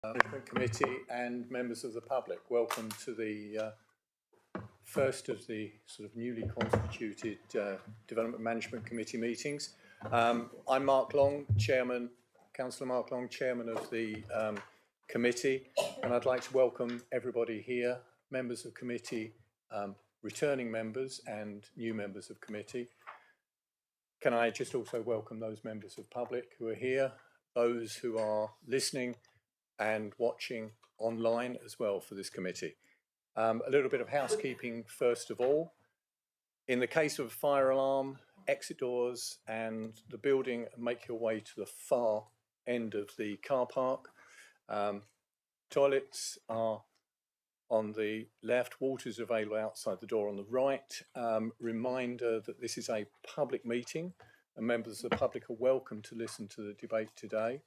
Management Committee and members of the public. Welcome to the first of the sort of newly constituted Development Management Committee meetings. I'm Mark Long, Chairman, Councillor Mark Long, Chairman of the committee, and I'd like to welcome everybody here, members of committee, returning members and new members of committee. Can I just also welcome those members of public who are here, those who are listening and watching online as well for this committee. A little bit of housekeeping first of all. In the case of a fire alarm, exit doors and the building, make your way to the far end of the car park. Toilets are on the left, water is available outside the door on the right. Reminder that this is a public meeting and members of the public are welcome to listen to the debate today.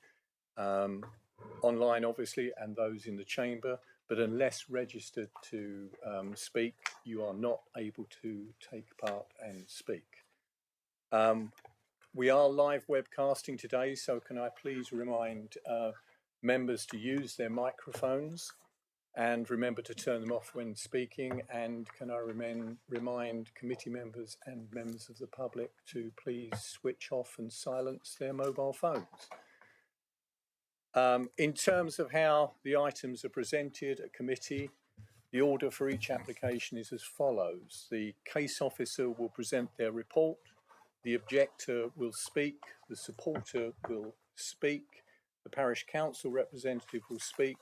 Online obviously, and those in the chamber, but unless registered to speak, you are not able to take part and speak. We are live webcasting today, so can I please remind members to use their microphones and remember to turn them off when speaking, and can I remind committee members and members of the public to please switch off and silence their mobile phones. In terms of how the items are presented at committee, the order for each application is as follows. The case officer will present their report, the objector will speak, the supporter will speak, the parish council representative will speak,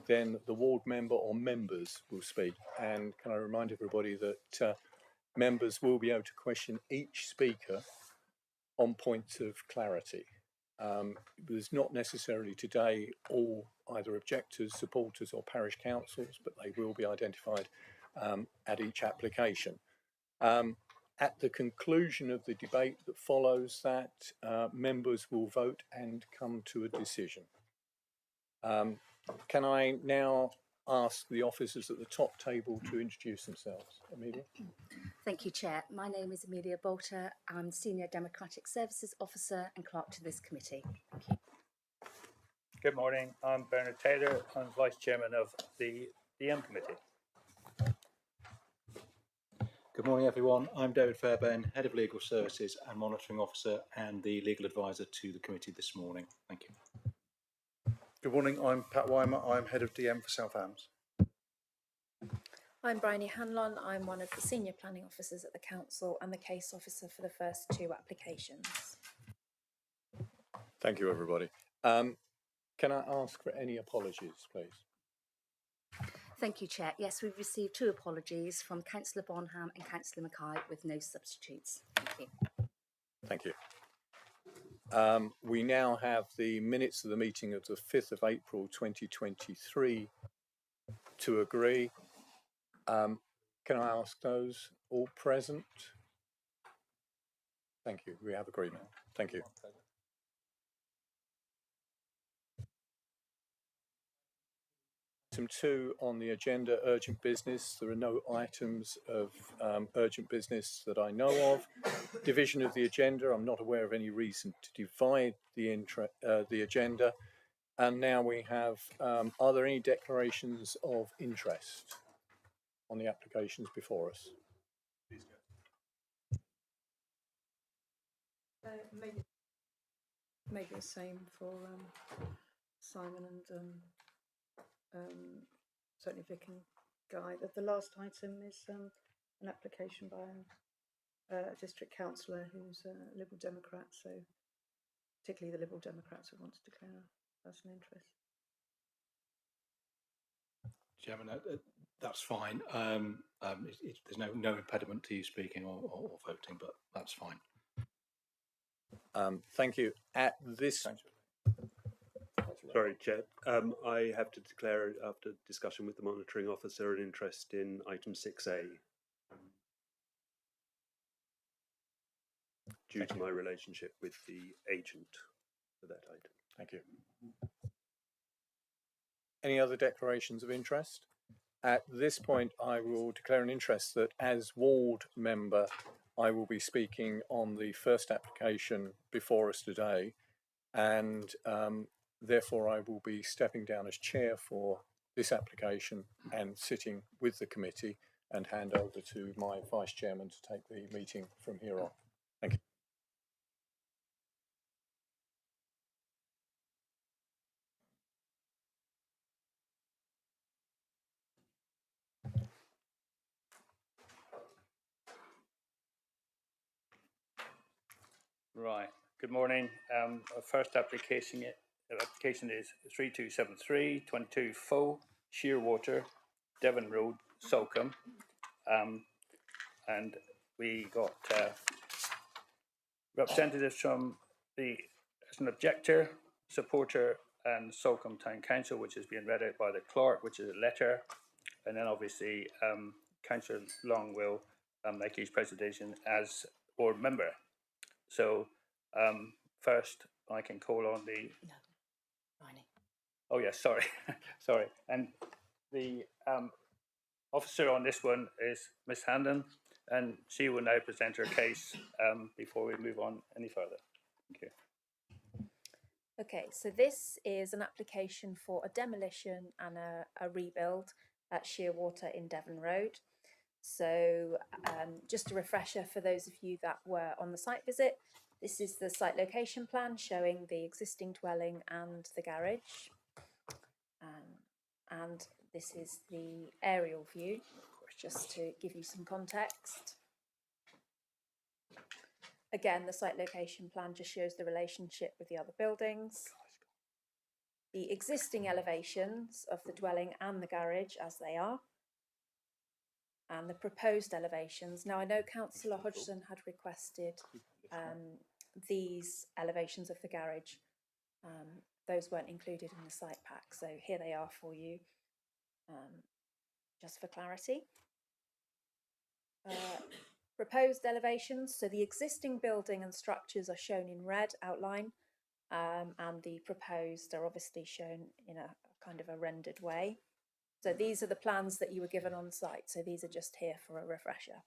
then the ward member or members will speak. And can I remind everybody that members will be able to question each speaker on points of clarity. There's not necessarily today all either objectors, supporters or parish councils, but they will be identified at each application. At the conclusion of the debate that follows that, members will vote and come to a decision. Can I now ask the officers at the top table to introduce themselves? Amelia? Thank you, Chair. My name is Amelia Bolter. I'm Senior Democratic Services Officer and Clerk to this committee. Thank you. Good morning. I'm Bernard Taylor. I'm Vice Chairman of the DM Committee. Good morning, everyone. I'm David Fairbairn, Head of Legal Services and Monitoring Officer and the Legal Advisor to the committee this morning. Thank you. Good morning. I'm Pat Weimer. I'm Head of DM for South Hams. I'm Bryony Hanlon. I'm one of the Senior Planning Officers at the Council and the Case Officer for the first two applications. Thank you, everybody. Can I ask for any apologies, please? Thank you, Chair. Yes, we've received two apologies from Councillor Bonham and Councillor Mackay with no substitutes. Thank you. Thank you. We now have the minutes of the meeting of the 5th of April 2023 to agree. Can I ask those all present? Thank you. We have agreement. Thank you. Item 2 on the agenda, urgent business. There are no items of urgent business that I know of. Division of the agenda. I'm not aware of any reason to divide the agenda. And now we have, are there any declarations of interest on the applications before us? Maybe the same for Simon and certainly Vic and Guy. The last item is an application by a district councillor who's a Liberal Democrat, so particularly the Liberal Democrats who want to declare a personal interest. Chairman, that's fine. There's no impediment to you speaking or voting, but that's fine. Thank you. At this... Sorry, Chair. I have to declare, after discussion with the monitoring officer, an interest in item 6A due to my relationship with the agent for that item. Thank you. Any other declarations of interest? At this point, I will declare an interest that as ward member, I will be speaking on the first application before us today, and Therefore, I will be stepping down as chair for this application and sitting with the committee, and hand over to my vice chairman to take the meeting from here on. Thank you. Right. Good morning. Our first application is 3273 22 Foe, Shearwater, Devon Road, Salcombe. And we got representatives from as an objector, supporter, and Salcombe Town Council, which is being read out by the clerk, which is a letter. And then obviously Councillor Long will make his presentation as board member. So first I can call on the... No, Riney. Oh yes, sorry, sorry. And the officer on this one is Miss Handon, and she will now present her case before we move on any further. Thank you. Okay, so this is an application for a demolition and a rebuild at Shearwater in Devon Road. So just a refresher for those of you that were on the site visit, this is the site location plan showing the existing dwelling and the garage. And this is the aerial view, just to give you some context. Again, the site location plan just shows the relationship with the other buildings. The existing elevations of the dwelling and the garage as they are. And the proposed elevations. Now I know Councillor Hodgson had requested these elevations of the garage. Those weren't included in the site pack, so here they are for you, just for clarity. Proposed elevations, so the existing building and structures are shown in red outline, and the proposed are obviously shown in a kind of a rendered way. So these are the plans that you were given on site, so these are just here for a refresher.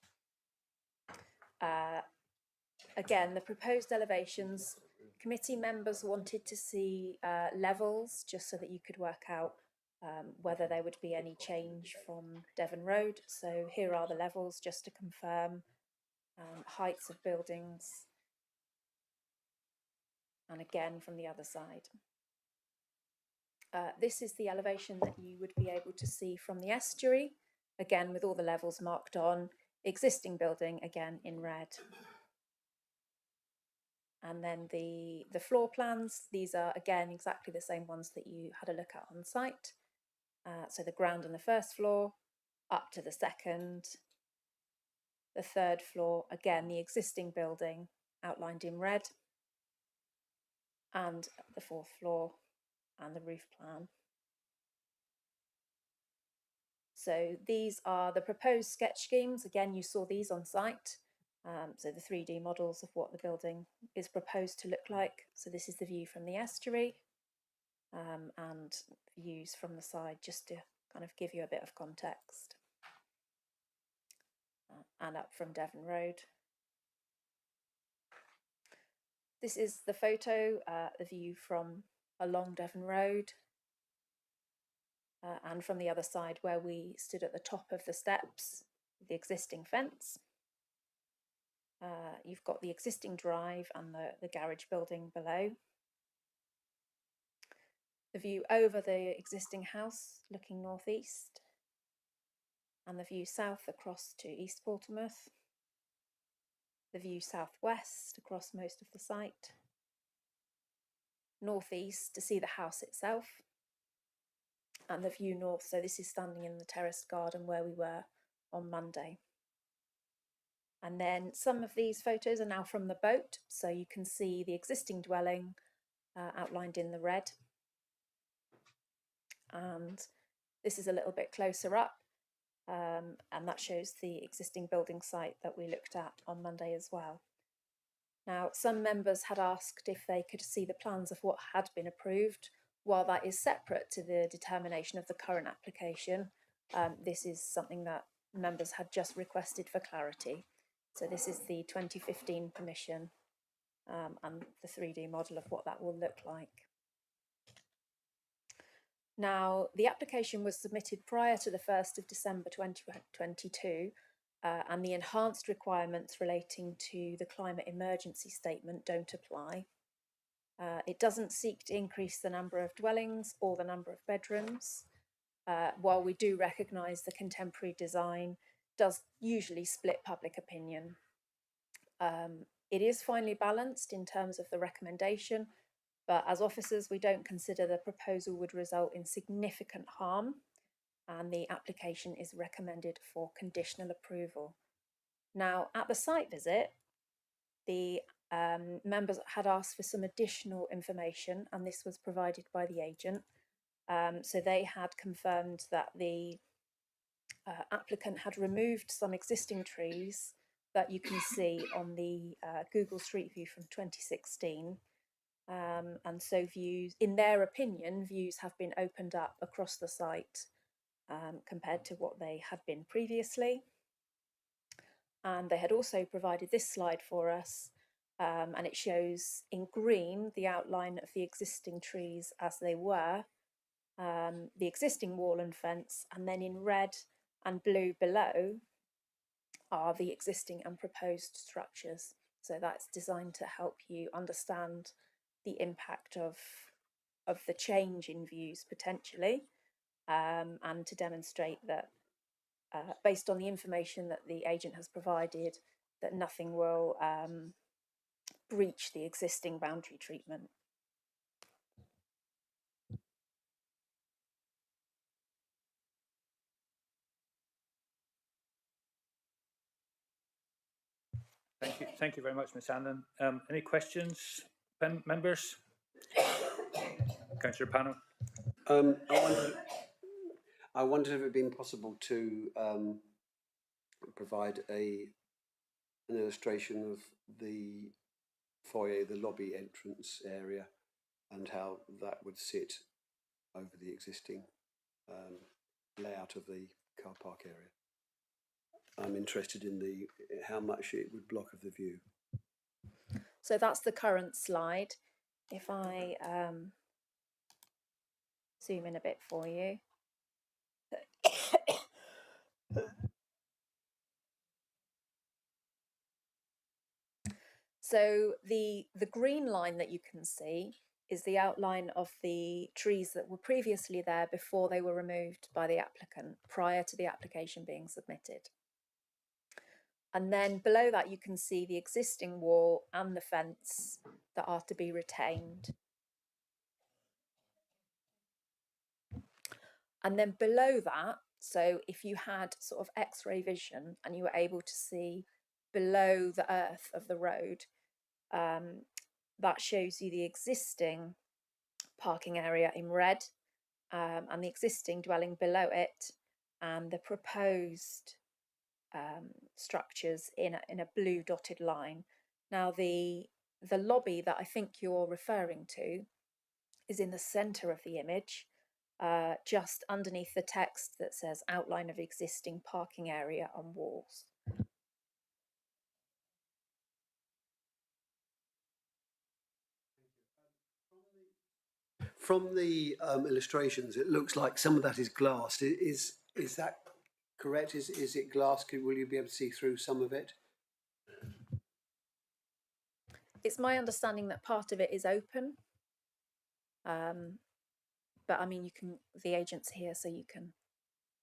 Again, the proposed elevations, committee members wanted to see levels just so that you could work out whether there would be any change from Devon Road. So here are the levels just to confirm heights of buildings, and again from the other side. This is the elevation that you would be able to see from the estuary, again with all the levels marked on, existing building again in red. And then the floor plans, these are again exactly the same ones that you had a look at on site. So the ground and the first floor, up to the second, the third floor, again the existing building outlined in red, and the fourth floor and the roof plan. So these are the proposed sketch schemes. Again, you saw these on site. So the 3D models of what the building is proposed to look like. So this is the view from the estuary, and views from the side, just to kind of give you a bit of context. And up from Devon Road. This is the photo, the view from along Devon Road, and from the other side where we stood at the top of the steps, the existing fence. You've got the existing drive and the garage building below. The view over the existing house looking northeast, and the view south across to East Portsmouth. The view southwest across most of the site. Northeast to see the house itself, and the view north, so this is standing in the terraced garden where we were on Monday. And then some of these photos are now from the boat, so you can see the existing dwelling outlined in the red. And this is a little bit closer up, and that shows the existing building site that we looked at on Monday as well. Now, some members had asked if they could see the plans of what had been approved. While that is separate to the determination of the current application, this is something that members had just requested for clarity. So this is the 2015 permission and the 3D model of what that will look like. Now, the application was submitted prior to the 1st of December 2022, and the enhanced requirements relating to the climate emergency statement don't apply. It doesn't seek to increase the number of dwellings or the number of bedrooms, while we do recognise the contemporary design does usually split public opinion. It is finely balanced in terms of the recommendation, but as officers, we don't consider the proposal would result in significant harm, and the application is recommended for conditional approval. Now, at the site visit, the members had asked for some additional information, and this was provided by the agent. So they had confirmed that the applicant had removed some existing trees that you can see on the Google Street View from 2016. And so views, in their opinion, views have been opened up across the site compared to what they had been previously. And they had also provided this slide for us, and it shows in green the outline of the existing trees as they were, the existing wall and fence, and then in red and blue below are the existing and proposed structures. So that's designed to help you understand the impact of the change in views potentially, and to demonstrate that based on the information that the agent has provided, that nothing will breach the existing boundary treatment. Thank you very much, Ms. Hanlon. Any questions, members? Councillor Panel. I wondered if it had been possible to provide an illustration of the foyer, the lobby entrance area, and how that would sit over the existing layout of the car park area. I'm interested in how much it would block of the view. So that's the current slide. If I zoom in a bit for you. So the green line that you can see is the outline of the trees that were previously there before they were removed by the applicant, prior to the application being submitted. And then below that you can see the existing wall and the fence that are to be retained. And then below that, so if you had sort of X-ray vision and you were able to see below the earth of the road, that shows you the existing parking area in red, and the existing dwelling below it, and the proposed structures in a blue dotted line. Now the lobby that I think you're referring to is in the centre of the image, just underneath the text that says outline of existing parking area on walls. From the illustrations, it looks like some of that is glass. Is that correct? Is it glass? Will you be able to see through some of it? It's my understanding that part of it is open, but I mean, the agent's here, so you can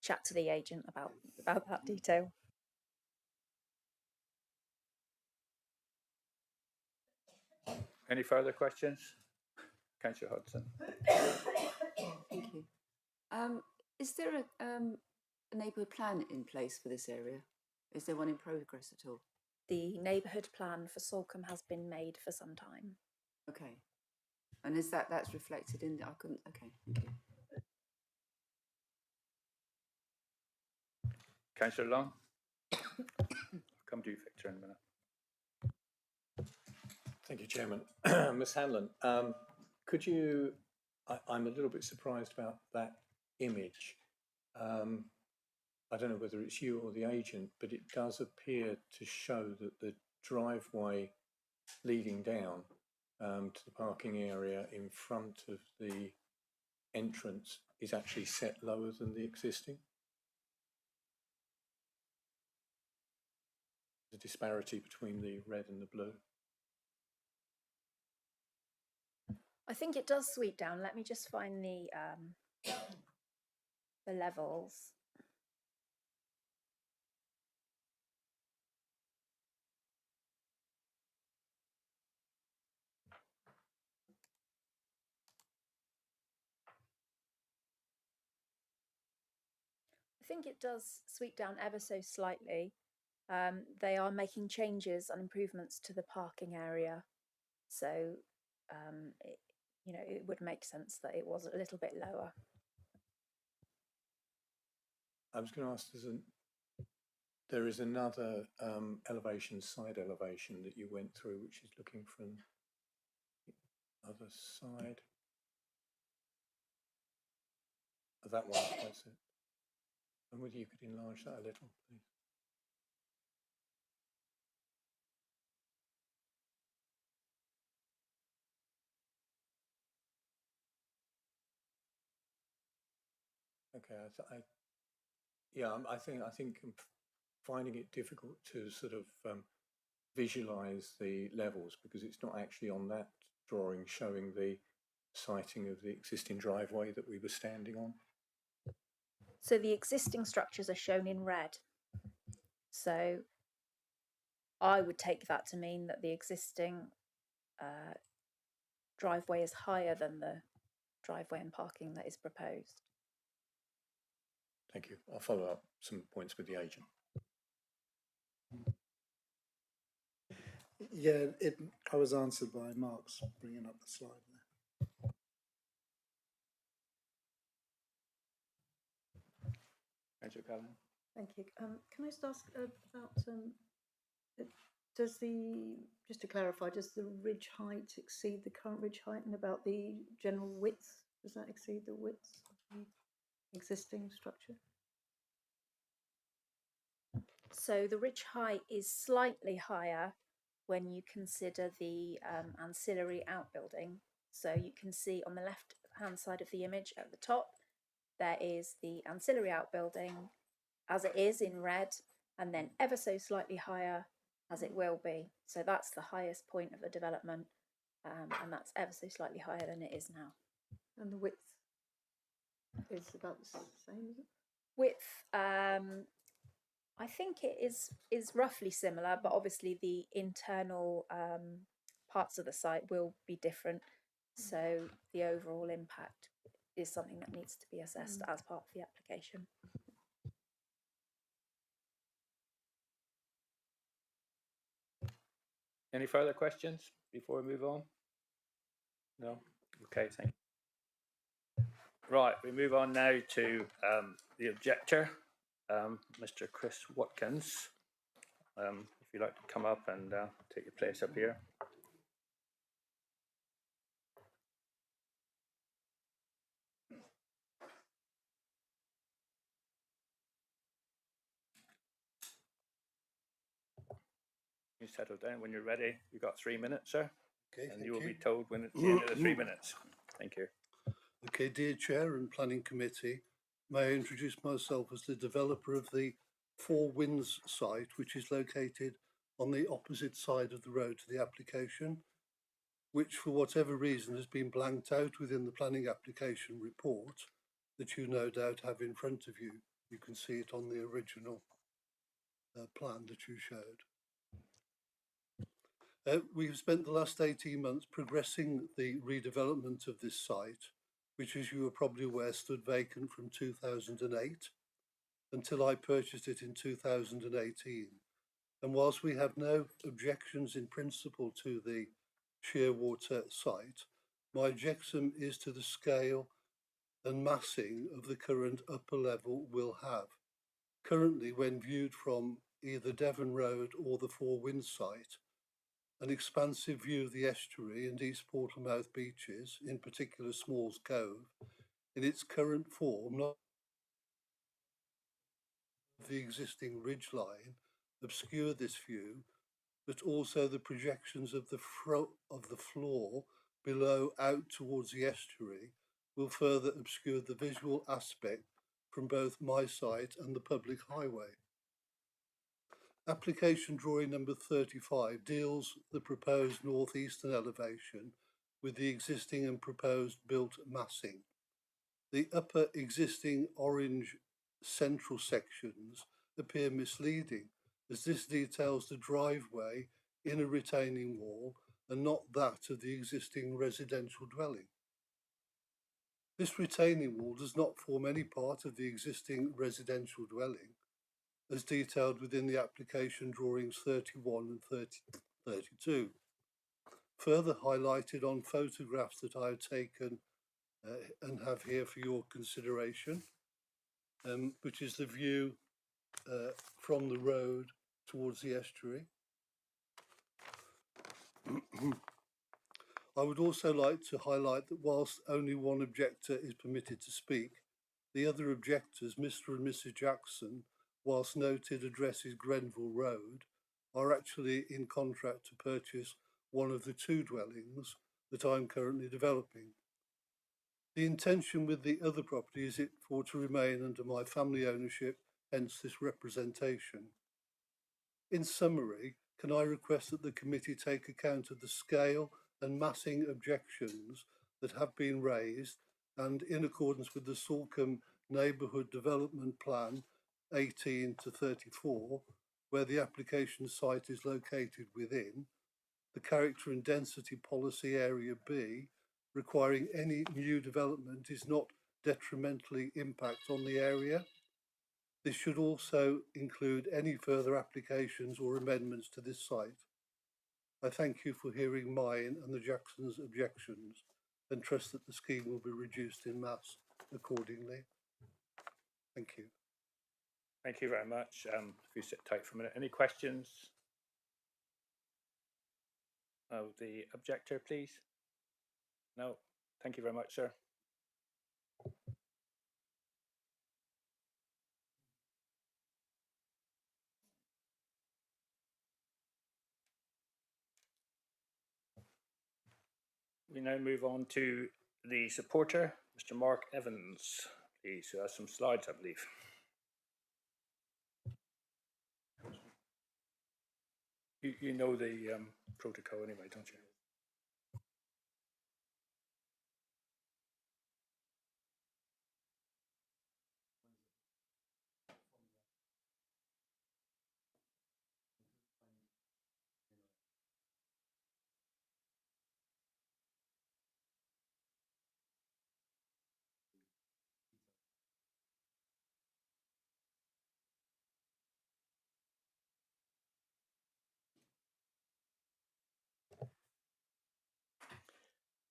chat to the agent about that detail. Any further questions? Councillor Hudson. Thank you. Is there a neighbourhood plan in place for this area? Is there one in progress at all? The neighbourhood plan for Salcombe has been made for some time. Okay. And is that's reflected in the, okay, thank you. Councillor Long. I'll come to you, Victor, in a minute. Thank you, Chairman. Ms Hanlon, could you, I'm a little bit surprised about that image. I don't know whether it's you or the agent, but it does appear to show that the driveway leading down to the parking area in front of the entrance is actually set lower than the existing. The disparity between the red and the blue. I think it does sweep down. Let me just find the levels. I think it does sweep down ever so slightly. They are making changes and improvements to the parking area, so it would make sense that it was a little bit lower. I was going to ask, there is another side elevation that you went through, which is looking from the other side. Oh, that one, that's it. And whether you could enlarge that a little, please. Okay, I think I'm finding it difficult to sort of visualize the levels because it's not actually on that drawing showing the siting of the existing driveway that we were standing on. So the existing structures are shown in red. So I would take that to mean that the existing driveway is higher than the driveway and parking that is proposed. Thank you. I'll follow up some points with the agent. Yeah, I was answered by Mark's bringing up the slide there. Councillor Callahan. Thank you. Can I just ask about just to clarify, does the ridge height exceed the current ridge height, and about the general width, does that exceed the width of the existing structure? So the ridge height is slightly higher when you consider the ancillary outbuilding. So you can see on the left hand side of the image at the top, there is the ancillary outbuilding as it is in red, and then ever so slightly higher as it will be. So that's the highest point of the development, and that's ever so slightly higher than it is now. And the width is about the same, is it? Width, I think it is roughly similar, but obviously the internal parts of the site will be different. So the overall impact is something that needs to be assessed as part of the application. Any further questions before we move on? No? Okay, thank you. Right, we move on now to the objector, Mr. Chris Watkins. If you'd like to come up and take your place up here. You settle down when you're ready. You've got 3 minutes, sir. Okay, and you will be told when it's the end of the 3 minutes. Thank you. Okay, dear Chair and Planning Committee, may I introduce myself as the developer of the Four Winds site, which is located on the opposite side of the road to the application, which for whatever reason has been blanked out within the planning application report that you no doubt have in front of you. You can see it on the original plan that you showed. We've spent the last 18 months progressing the redevelopment of this site, which, as you are probably aware, stood vacant from 2008 until I purchased it in 2018. And whilst we have no objections in principle to the Shearwater site, my objection is to the scale and massing of the current upper level will have. Currently, when viewed from either Devon Road or the Four Winds site, an expansive view of the estuary and East Portlemouth beaches, in particular Smalls Cove, in its current form, not the existing ridge line, obscure this view, but also the projections of the floor below out towards the estuary will further obscure the visual aspect from both my site and the public highway. Application drawing number 35 deals the proposed northeastern elevation with the existing and proposed built massing. The upper existing orange central sections appear misleading, as this details the driveway in a retaining wall and not that of the existing residential dwelling. This retaining wall does not form any part of the existing residential dwelling, as detailed within the application drawings 31 and 32. Further highlighted on photographs that I have taken and have here for your consideration, which is the view from the road towards the estuary. I would also like to highlight that whilst only one objector is permitted to speak, the other objectors, Mr. and Mrs. Jackson, whilst noted addresses Grenville Road, are actually in contract to purchase one of the two dwellings that I'm currently developing. The intention with the other property is it for to remain under my family ownership, hence this representation. In summary, can I request that the committee take account of the scale and massing objections that have been raised, and in accordance with the Salcombe Neighbourhood Development Plan 18 to 34, where the application site is located within, the character and density policy area B, requiring any new development is not detrimentally impact on the area. This should also include any further applications or amendments to this site. I thank you for hearing mine and the Jacksons' objections and trust that the scheme will be reduced in mass accordingly. Thank you. Thank you very much. If you sit tight for a minute. Any questions of the objector, please? No. Thank you very much, sir. We now move on to the supporter, Mr. Mark Evans, please, who has some slides, I believe. You know the protocol anyway, don't you?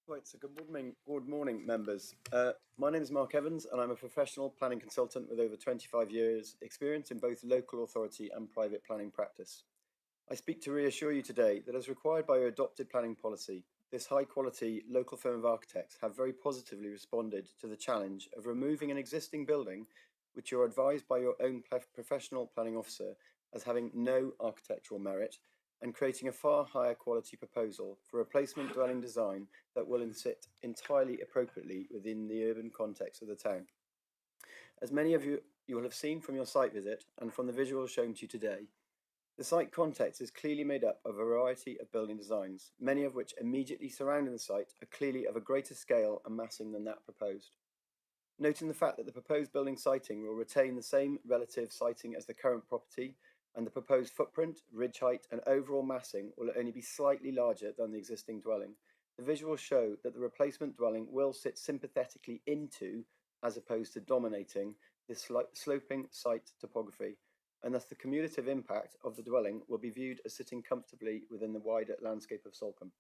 Right, so good morning, members. My name is Mark Evans, and I'm a professional planning consultant with over 25 years' experience in both local authority and private planning practice. I speak to reassure you today that, as required by your adopted planning policy, this high-quality local firm of architects have very positively responded to the challenge of removing an existing building which you're advised by your own professional planning officer as having no architectural merit, and creating a far higher quality proposal for replacement dwelling design that will sit entirely appropriately within the urban context of the town. As many of you will have seen from your site visit and from the visuals shown to you today, the site context is clearly made up of a variety of building designs, many of which immediately surrounding the site are clearly of a greater scale and massing than that proposed. Noting the fact that the proposed building siting will retain the same relative siting as the current property, and the proposed footprint, ridge height and overall massing will only be slightly larger than the existing dwelling, the visuals show that the replacement dwelling will sit sympathetically into, as opposed to dominating, this sloping site topography, and thus the cumulative impact of the dwelling will be viewed as sitting comfortably within the wider landscape of Salcombe.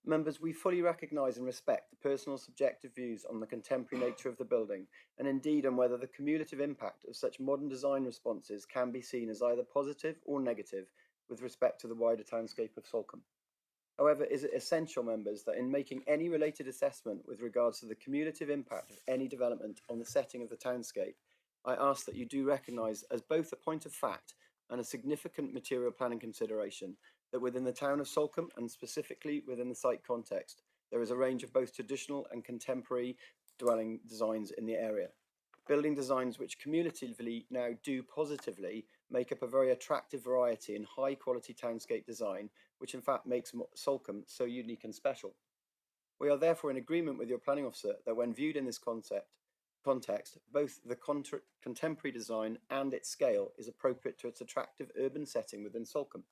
Members, we fully recognise and respect the personal subjective views on the contemporary nature of the building, and indeed on whether the cumulative impact of such modern design responses can be seen as either positive or negative with respect to the wider townscape of Salcombe. However, is it essential, members, that in making any related assessment with regards to the cumulative impact of any development on the setting of the townscape, I ask that you do recognise as both a point of fact and a significant material planning consideration that within the town of Salcombe, and specifically within the site context, there is a range of both traditional and contemporary dwelling designs in the area. Building designs which cumulatively now do positively make up a very attractive variety in high quality townscape design, which in fact makes Salcombe so unique and special. We are therefore in agreement with your planning officer that when viewed in this context, both the contemporary design and its scale is appropriate to its attractive urban setting within Salcombe.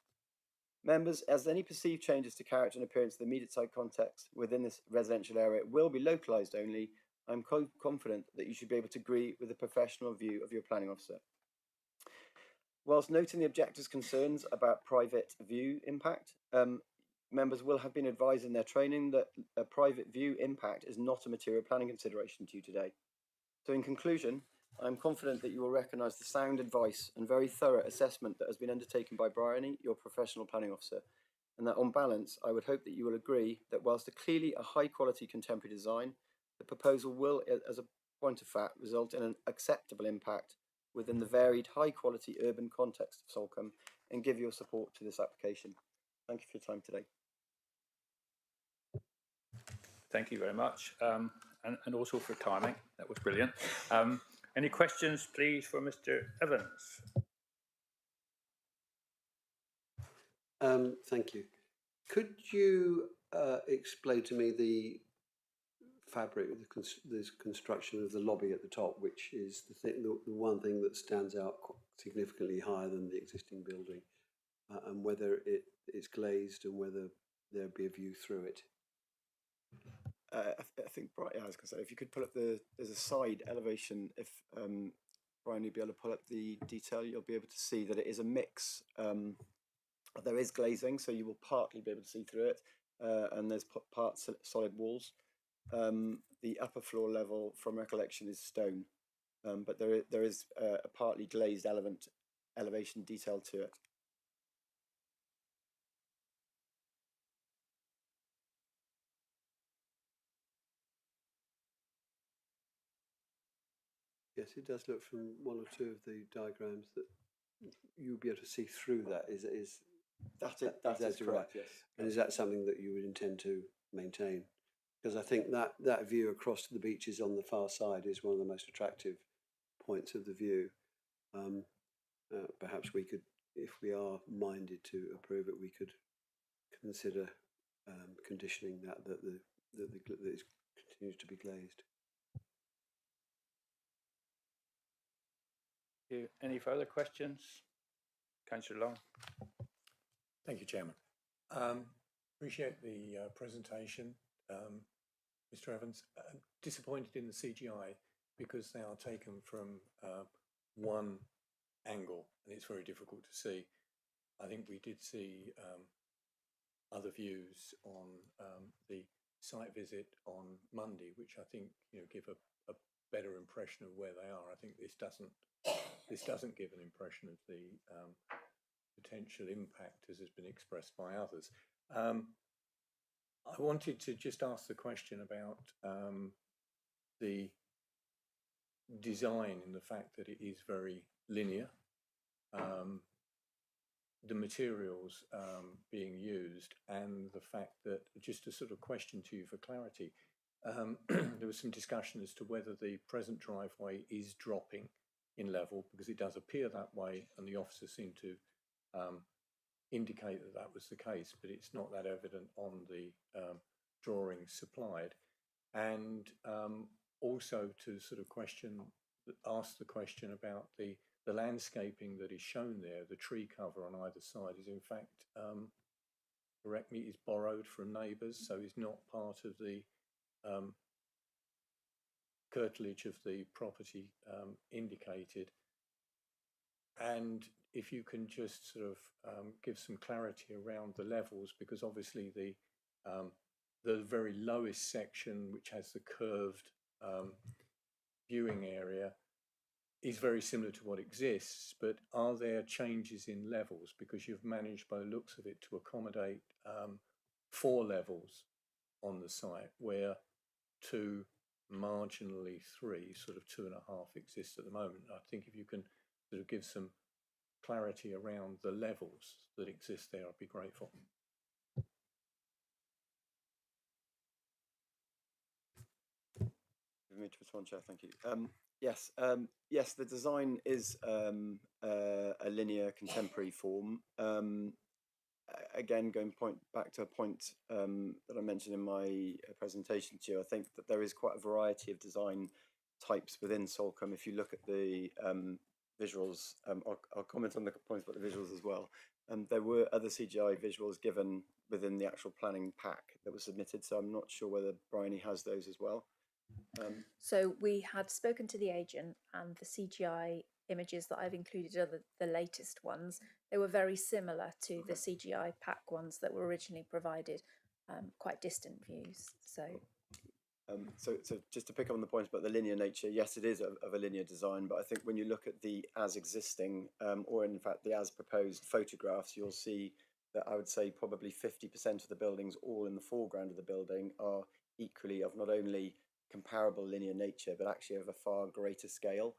Members, as any perceived changes to character and appearance of the immediate site context within this residential area will be localised only, I'm confident that you should be able to agree with the professional view of your planning officer. Whilst noting the objector's concerns about private view impact, members will have been advised in their training that a private view impact is not a material planning consideration to you today. So in conclusion, I am confident that you will recognise the sound advice and very thorough assessment that has been undertaken by Bryony, your professional planning officer, and that on balance, I would hope that you will agree that whilst clearly a high quality contemporary design, the proposal will, as a point of fact, result in an acceptable impact within the varied high quality urban context of Salcombe and give your support to this application. Thank you for your time today. Thank you very much, and also for timing. That was brilliant. Any questions, please, for Mr. Evans? Thank you. Could you explain to me the fabric, the construction of the lobby at the top, which is the one thing that stands out significantly higher than the existing building, and whether it's glazed and whether there'd be a view through it? I think Brian, I was going to say, if you could pull up there's a side elevation. If Brian, you'll be able to pull up the detail, you'll be able to see that it is a mix. There is glazing, so you will partly be able to see through it, and there's parts solid walls. The upper floor level, from recollection, is stone, but there is a partly glazed elevation detail to it. Yes, it does look from one or two of the diagrams that you'll be able to see through that. That's correct, right. Yes. And is that something that you would intend to maintain? Because I think that view across to the beaches on the far side is one of the most attractive points of the view. Perhaps we could, if we are minded to approve it, we could consider conditioning that it continues to be glazed. Any further questions? Councillor Long. Thank you, Chairman. Appreciate the presentation, Mr. Evans. Disappointed in the CGI because they are taken from one angle and it's very difficult to see. I think we did see other views on the site visit on Monday, which I think give a better impression of where they are. I think this doesn't give an impression of the potential impact as has been expressed by others. I wanted to just ask the question about the design and the fact that it is very linear. The materials being used and the fact that, just a sort of question to you for clarity, there was some discussion as to whether the present driveway is dropping in level, because it does appear that way and the officer seemed to indicate that that was the case, but it's not that evident on the drawing supplied. And also to sort of ask the question about the landscaping that is shown there, the tree cover on either side is in fact, correct me, is borrowed from neighbours, so is not part of the curtilage of the property indicated. And if you can just sort of give some clarity around the levels, because obviously the very lowest section, which has the curved viewing area, is very similar to what exists, but are there changes in levels? Because you've managed, by the looks of it, to accommodate 4 levels on the site, where 2, marginally 3, sort of 2.5 exist at the moment. I think if you can sort of give some clarity around the levels that exist there, I'd be grateful. for me to respond, Chair. Thank you. Yes, yes, the design is a linear contemporary form. Again, going back to a point that I mentioned in my presentation to you, I think that there is quite a variety of design types within Solcombe. If you look at the visuals, I'll comment on the points about the visuals as well. There were other CGI visuals given within the actual planning pack that was submitted, so I'm not sure whether Bryony has those as well. So we had spoken to the agent, and the CGI images that I've included are the latest ones. They were very similar to the CGI pack ones that were originally provided, quite distant views. So just to pick up on the points about the linear nature, yes, it is of a linear design, but I think when you look at the as existing, or in fact the as proposed photographs, you'll see that I would say probably 50% of the buildings, all in the foreground of the building, are equally of not only comparable linear nature, but actually of a far greater scale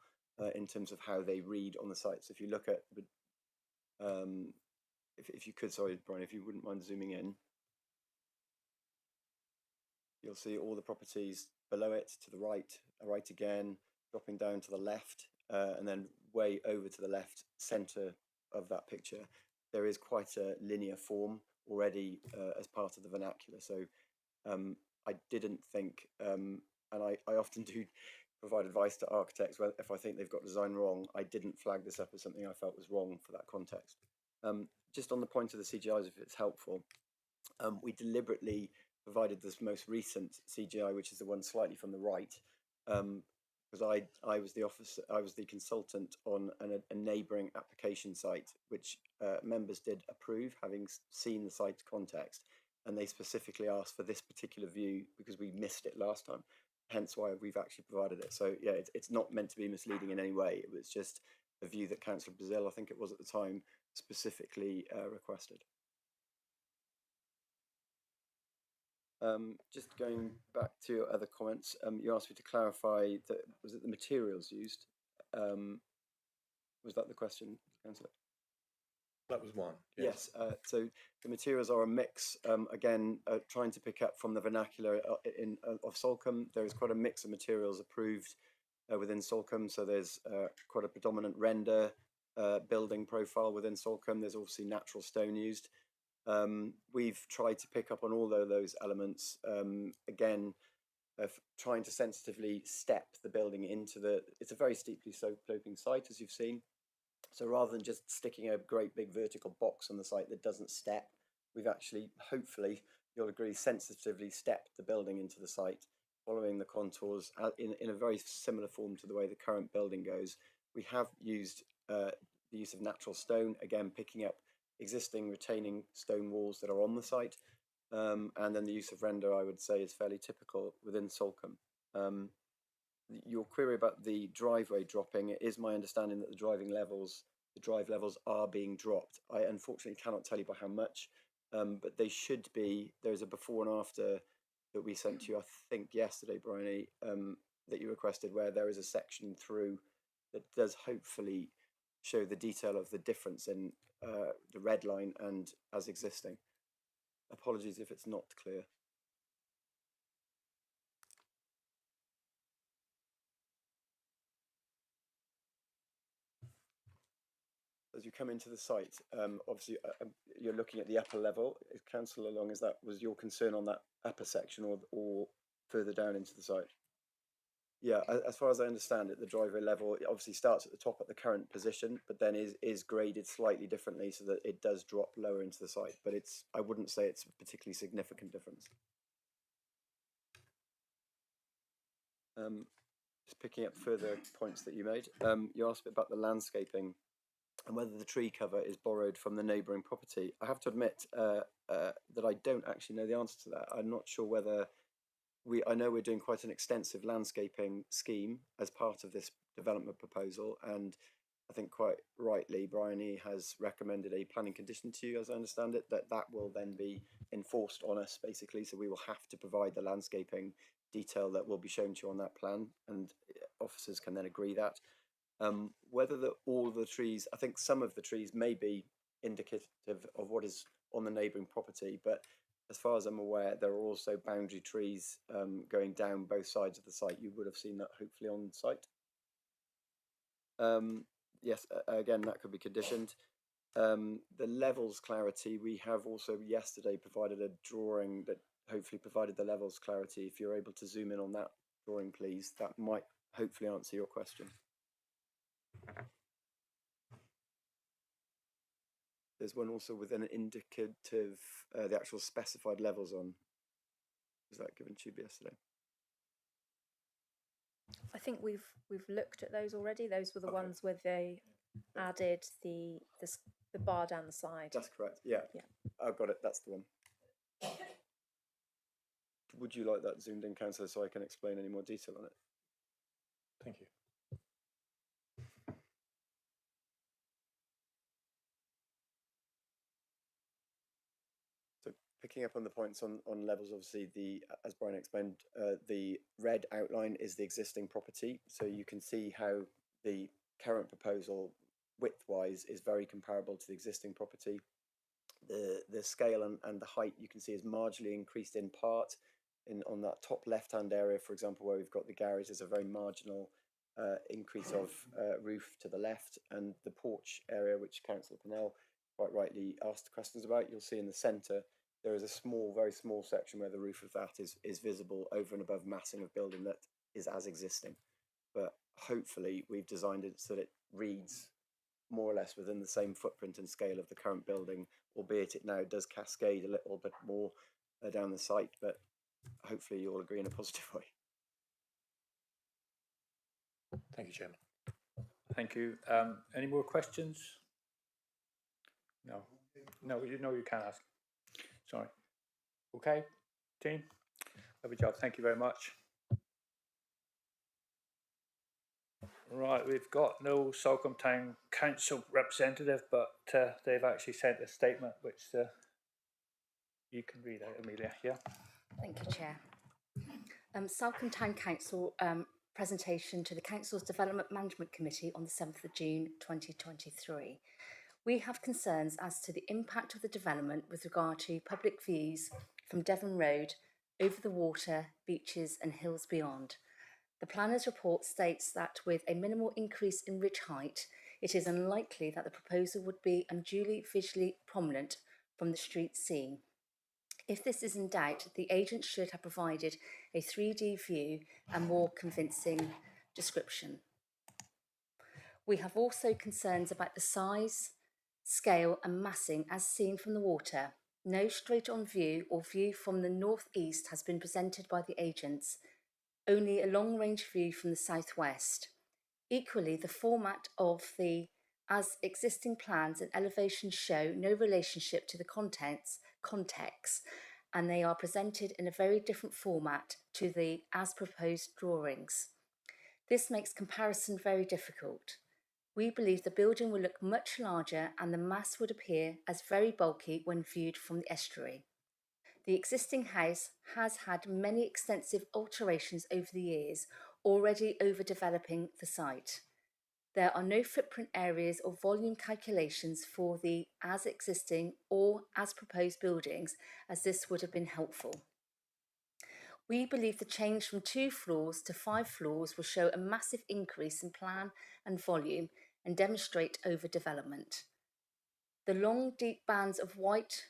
in terms of how they read on the site. So if you look at, if you could, sorry, Brian, if you wouldn't mind zooming in, you'll see all the properties below it, to the right again, dropping down to the left, and then way over to the left centre of that picture. There is quite a linear form already as part of the vernacular. So I didn't think, and I often do provide advice to architects if I think they've got design wrong. I didn't flag this up as something I felt was wrong for that context. Just on the point of the CGIs, if it's helpful, we deliberately provided this most recent CGI, which is the one slightly from the right, because I was the consultant on a neighbouring application site, which members did approve, having seen the site context, and they specifically asked for this particular view because we missed it last time. Hence why we've actually provided it. So yeah, it's not meant to be misleading in any way. It was just a view that Councillor Brazil, I think it was at the time, specifically requested. Just going back to your other comments, you asked me to clarify that, was it the materials used? Was that the question, Councillor? That was one. Yes. So the materials are a mix. Again, trying to pick up from the vernacular of Solcombe, there is quite a mix of materials approved within Solcombe. So there's quite a predominant render building profile within Solcombe. There's obviously natural stone used. We've tried to pick up on all of those elements. Again, trying to sensitively step the building into it's a very steeply sloping site, as you've seen. So rather than just sticking a great big vertical box on the site that doesn't step, we've actually, hopefully, you'll agree, sensitively stepped the building into the site, following the contours in a very similar form to the way the current building goes. We have used the use of natural stone, again, picking up existing retaining stone walls that are on the site. And then the use of render, I would say, is fairly typical within Solcombe. Your query about the driveway dropping, it is my understanding that the drive levels are being dropped. I unfortunately cannot tell you by how much, but they should be. There's a before and after that we sent to you, I think yesterday, Bryony, that you requested, where there is a section through that does hopefully show the detail of the difference in the red line and as existing. Apologies if it's not clear. As you come into the site, obviously you're looking at the upper level. Councillor Long, was your concern on that upper section or further down into the site? Yeah, as far as I understand it, the driveway level, it obviously starts at the top at the current position, but then is graded slightly differently so that it does drop lower into the site. But I wouldn't say it's a particularly significant difference. Just picking up further points that you made. You asked a bit about the landscaping and whether the tree cover is borrowed from the neighbouring property. I have to admit that I don't actually know the answer to that. I'm not sure whether I know we're doing quite an extensive landscaping scheme as part of this development proposal, and I think quite rightly Bryony has recommended a planning condition to you, as I understand it, that will then be enforced on us basically. So we will have to provide the landscaping detail that will be shown to you on that plan, and officers can then agree that. Whether all the trees, I think some of the trees may be indicative of what is on the neighbouring property, but as far as I'm aware, there are also boundary trees going down both sides of the site. You would have seen that hopefully on site. Yes, again, that could be conditioned. The levels clarity, we have also yesterday provided a drawing that hopefully provided the levels clarity. If you're able to zoom in on that drawing, please, that might hopefully answer your question. There's one also with an indicative, the actual specified levels on. Was that given to you yesterday? I think we've looked at those already. Those were the ones where they added the bar down the side. That's correct. Yeah. Yeah. I've got it. That's the one. Would you like that zoomed in, Councillor, so I can explain any more detail on it? Thank you. So picking up on the points on levels, obviously as Brian explained, the red outline is the existing property. So you can see how the current proposal width-wise is very comparable to the existing property. The scale and the height you can see is marginally increased in part. On that top left-hand area, for example, where we've got the garage, there's a very marginal increase of roof to the left, and the porch area, which Councillor Pennell quite rightly asked questions about, you'll see in the centre there is a small, very small section where the roof of that is visible over and above massing of building that is as existing. But hopefully we've designed it so that it reads more or less within the same footprint and scale of the current building, albeit it now does cascade a little bit more down the site, but hopefully you'll agree in a positive way. Thank you, Chairman. Thank you. Any more questions? No. No, you can ask. Sorry. Okay, team. Lovely job. Thank you very much. Right, we've got no Salcombe Town Council representative, but they've actually sent a statement which you can read out, Amelia. Yeah. Thank you, Chair. Salcombe Town Council presentation to the Council's Development Management Committee on the 7th of June 2023. We have concerns as to the impact of the development with regard to public views from Devon Road over the water, beaches and hills beyond. The planner's report states that with a minimal increase in ridge height, it is unlikely that the proposal would be unduly visually prominent from the street scene. If this is in doubt, the agent should have provided a 3D view and more convincing description. We have also concerns about the size, scale and massing as seen from the water. No straight-on view or view from the northeast has been presented by the agents, only a long-range view from the southwest. Equally, the format of the as existing plans and elevations show no relationship to the context, and they are presented in a very different format to the as proposed drawings. This makes comparison very difficult. We believe the building will look much larger and the mass would appear as very bulky when viewed from the estuary. The existing house has had many extensive alterations over the years, already overdeveloping the site. There are no footprint areas or volume calculations for the as existing or as proposed buildings, as this would have been helpful. We believe the change from 2 floors to 5 floors will show a massive increase in plan and volume and demonstrate overdevelopment. The long, deep bands of white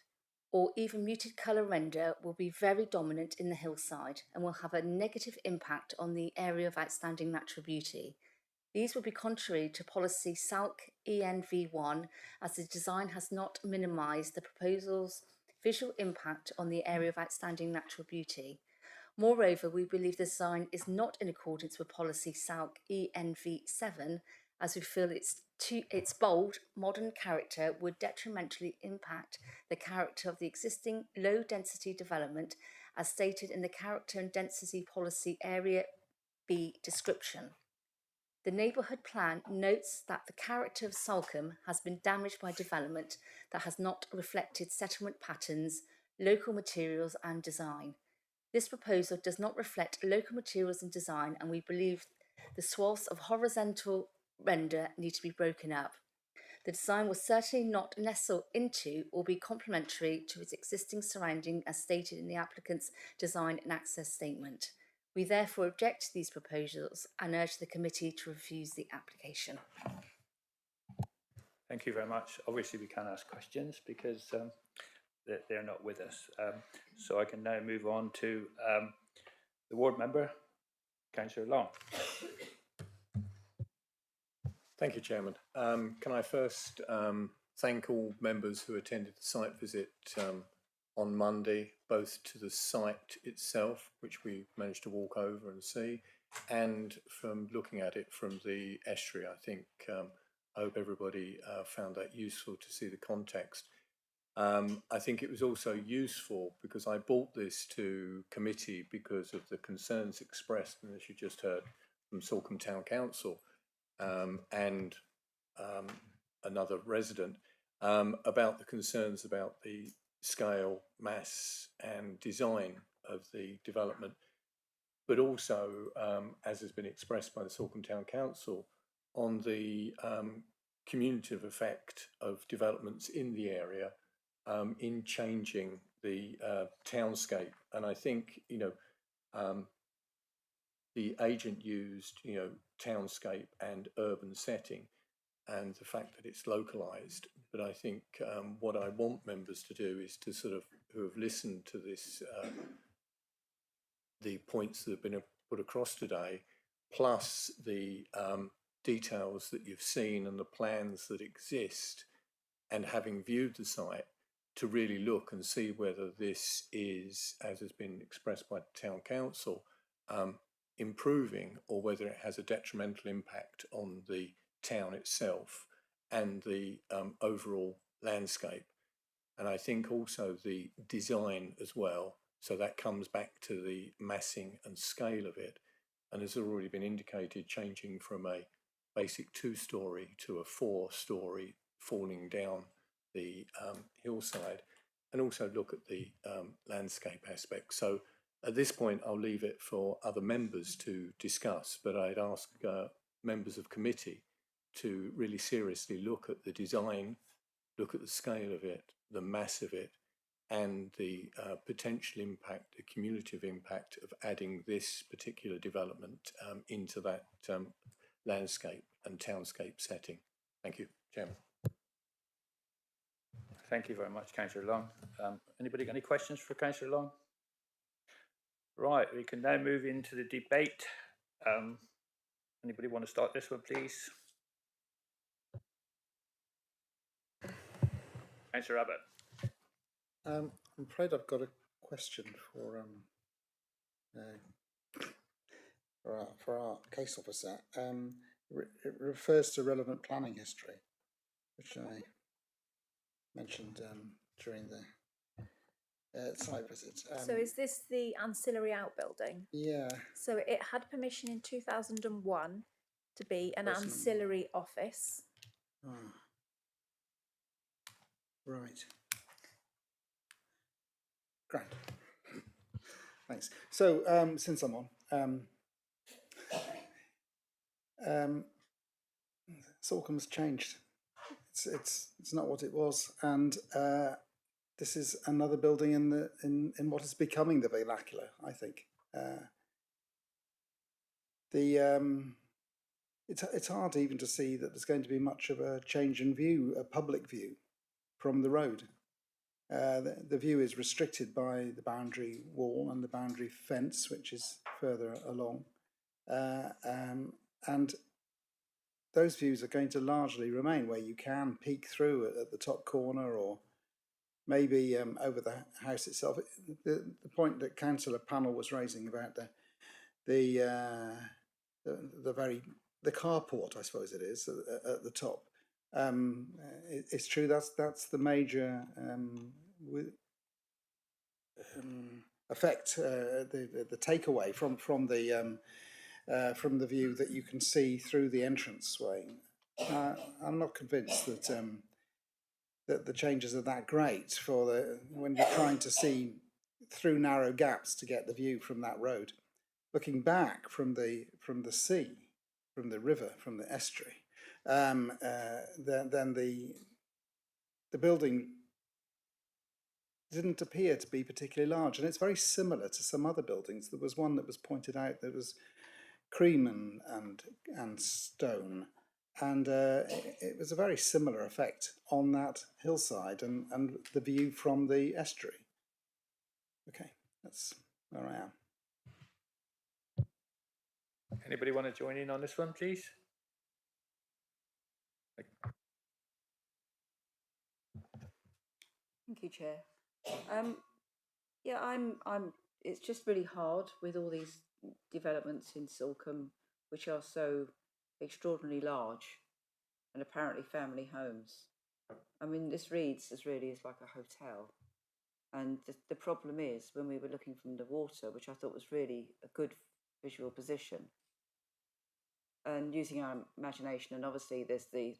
or even muted colour render will be very dominant in the hillside and will have a negative impact on the area of outstanding natural beauty. These will be contrary to policy SALC ENV1, as the design has not minimised the proposal's visual impact on the area of outstanding natural beauty. Moreover, we believe the design is not in accordance with policy SALC ENV7, as we feel its bold, modern character would detrimentally impact the character of the existing low-density development as stated in the Character and Density Policy Area B description. The neighbourhood plan notes that the character of Salcombe has been damaged by development that has not reflected settlement patterns, local materials and design. This proposal does not reflect local materials and design, and we believe the swaths of horizontal render need to be broken up. The design will certainly not nestle into or be complementary to its existing surrounding as stated in the applicant's design and access statement. We therefore object to these proposals and urge the committee to refuse the application. Thank you very much. Obviously, we can't ask questions because they're not with us. So I can now move on to the ward member, Councillor Long. Thank you, Chairman. Can I first thank all members who attended the site visit on Monday, both to the site itself, which we managed to walk over and see, and from looking at it from the estuary. I think I hope everybody found that useful to see the context. I think it was also useful because I brought this to committee because of the concerns expressed, and as you just heard from Salcombe Town Council and another resident, about the concerns about the scale, mass and design of the development, but also, as has been expressed by the Salcombe Town Council, on the cumulative effect of developments in the area in changing the townscape. And I think, the agent used, townscape and urban setting and the fact that it's localised. But I think what I want members to do is to sort of, who have listened to this, the points that have been put across today, plus the details that you've seen and the plans that exist, and having viewed the site, to really look and see whether this is, as has been expressed by the Town Council, improving, or whether it has a detrimental impact on the town itself and the overall landscape. And I think also the design as well. So that comes back to the massing and scale of it. And has already been indicated, changing from a basic 2-storey to a 4-storey, falling down the hillside, and also look at the landscape aspect. So at this point, I'll leave it for other members to discuss, but I'd ask members of committee to really seriously look at the design, look at the scale of it, the mass of it, and the potential impact, the cumulative impact of adding this particular development into that landscape and townscape setting. Thank you, Chairman. Thank you very much, Councillor Long. Anybody got any questions for Councillor Long? Right, we can now move into the debate. Anybody want to start this one, please? Councillor Abbott. I'm afraid I've got a question for our case officer. It refers to relevant planning history, which I mentioned during the site visit. So is this the ancillary outbuilding? Yeah. So it had permission in 2001 to be an ancillary office. Oh. Right. Grand. Thanks. So since I'm on, Salcomb's changed. It's not what it was, and this is another building in what is becoming the vernacular, I think. It's hard even to see that there's going to be much of a change in view, a public view, from the road. The view is restricted by the boundary wall and the boundary fence, which is further along, and those views are going to largely remain, where you can peek through at the top corner, or maybe over the house itself. The point that Councillor Pannell was raising about the carport, I suppose it is, at the top. It's true. That's the major effect, the takeaway from the view that you can see through the entranceway. I'm not convinced that the changes are that great for when you're trying to see through narrow gaps to get the view from that road. Looking back from the sea, from the river, from the estuary, then the building didn't appear to be particularly large, and it's very similar to some other buildings. There was one that was pointed out that was cream and stone, and it was a very similar effect on that hillside and the view from the estuary. Okay, that's where I am. Anybody want to join in on this one, please? Thank you, Chair. Yeah, it's just really hard with all these developments in Silcombe, which are so extraordinarily large and apparently family homes. I mean, this reads as really as like a hotel. And the problem is, when we were looking from the water, which I thought was really a good visual position, and using our imagination, and obviously there's there's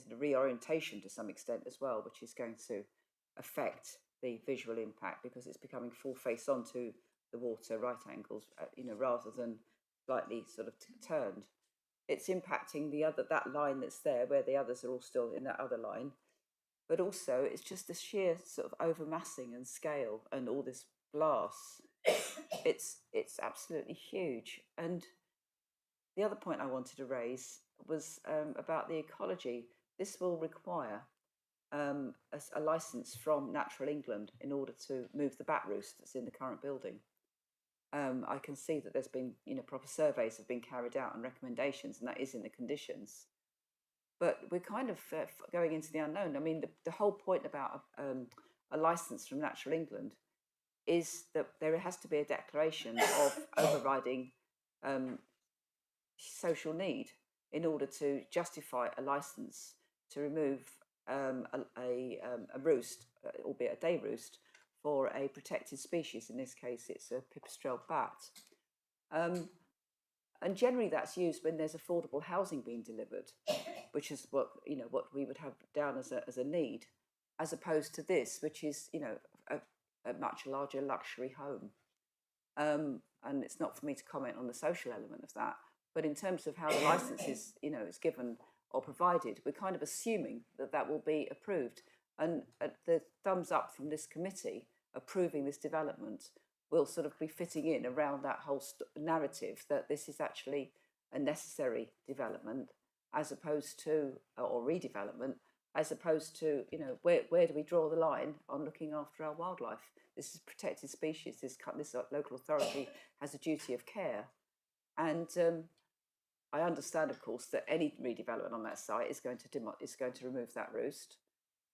the reorientation to some extent as well, which is going to affect the visual impact because it's becoming full face onto the water, right angles, rather than slightly sort of turned. It's impacting that line that's there where the others are all still in that other line. But also it's just the sheer sort of overmassing and scale and all this glass. It's absolutely huge. And the other point I wanted to raise was about the ecology. This will require a licence from Natural England in order to move the bat roost that's in the current building. I can see that there's been, proper surveys have been carried out and recommendations, and that is in the conditions. But we're kind of going into the unknown. I mean, the whole point about a licence from Natural England is that there has to be a declaration of overriding social need in order to justify a licence to remove a roost, albeit a day roost, for a protected species. In this case, it's a pipistrelle bat. And generally that's used when there's affordable housing being delivered, which is what we would have down as a need, as opposed to this, which is a much larger luxury home. And it's not for me to comment on the social element of that, but in terms of how the licence is given or provided, we're kind of assuming that will be approved. And the thumbs up from this committee approving this development will sort of be fitting in around that whole narrative that this is actually a necessary development as opposed to, or redevelopment, as opposed to, where do we draw the line on looking after our wildlife? This is protected species. This local authority has a duty of care. And I understand, of course, that any redevelopment on that site is going to remove that roost.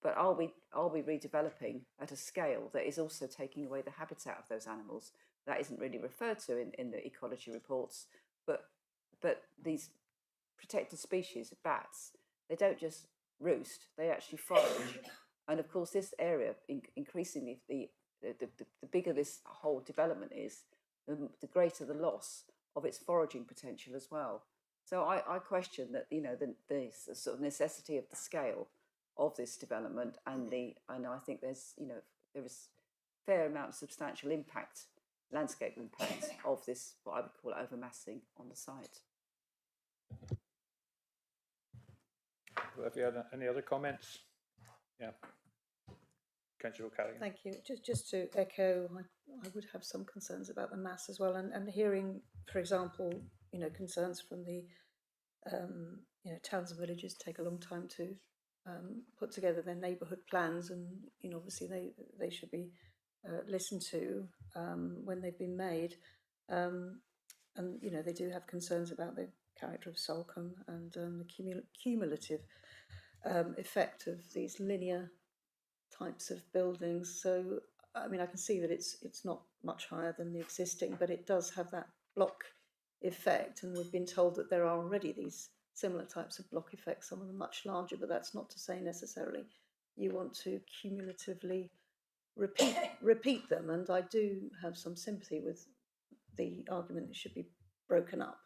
But are we redeveloping at a scale that is also taking away the habitat of those animals? That isn't really referred to in the ecology reports. But these protected species of bats, they don't just roost; they actually forage. And of course, this area, increasingly, the bigger this whole development is, the greater the loss of its foraging potential as well. So I question that the sort of necessity of the scale of this development, and I think there is a fair amount of substantial impact, landscape impact of this, what I would call overmassing on the site. Have you had any other comments? Yeah. Councillor Callaghan. Thank you. Just to echo, I would have some concerns about the mass as well, and hearing, for example, concerns from the towns and villages take a long time to put together their neighbourhood plans, and obviously they should be listened to when they've been made, and they do have concerns about the character of Salcombe and the cumulative effect of these linear types of buildings. So I mean, I can see that it's not much higher than the existing, but it does have that block effect, and we've been told that there are already these similar types of block effects, some of them much larger, but that's not to say necessarily you want to cumulatively repeat them. And I do have some sympathy with the argument that it should be broken up,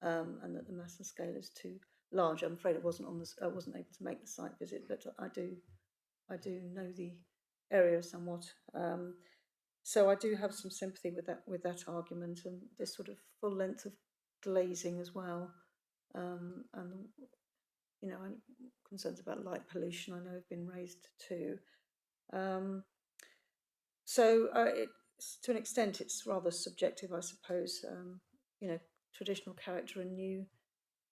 and that the mass and scale is too large. I'm afraid I wasn't able to make the site visit, but I do know the area somewhat. So I do have some sympathy with that argument, and this sort of full length of glazing as well. And you know, concerns about light pollution I know have been raised too. It's, to an extent, it's rather subjective, I suppose. You know, traditional character and new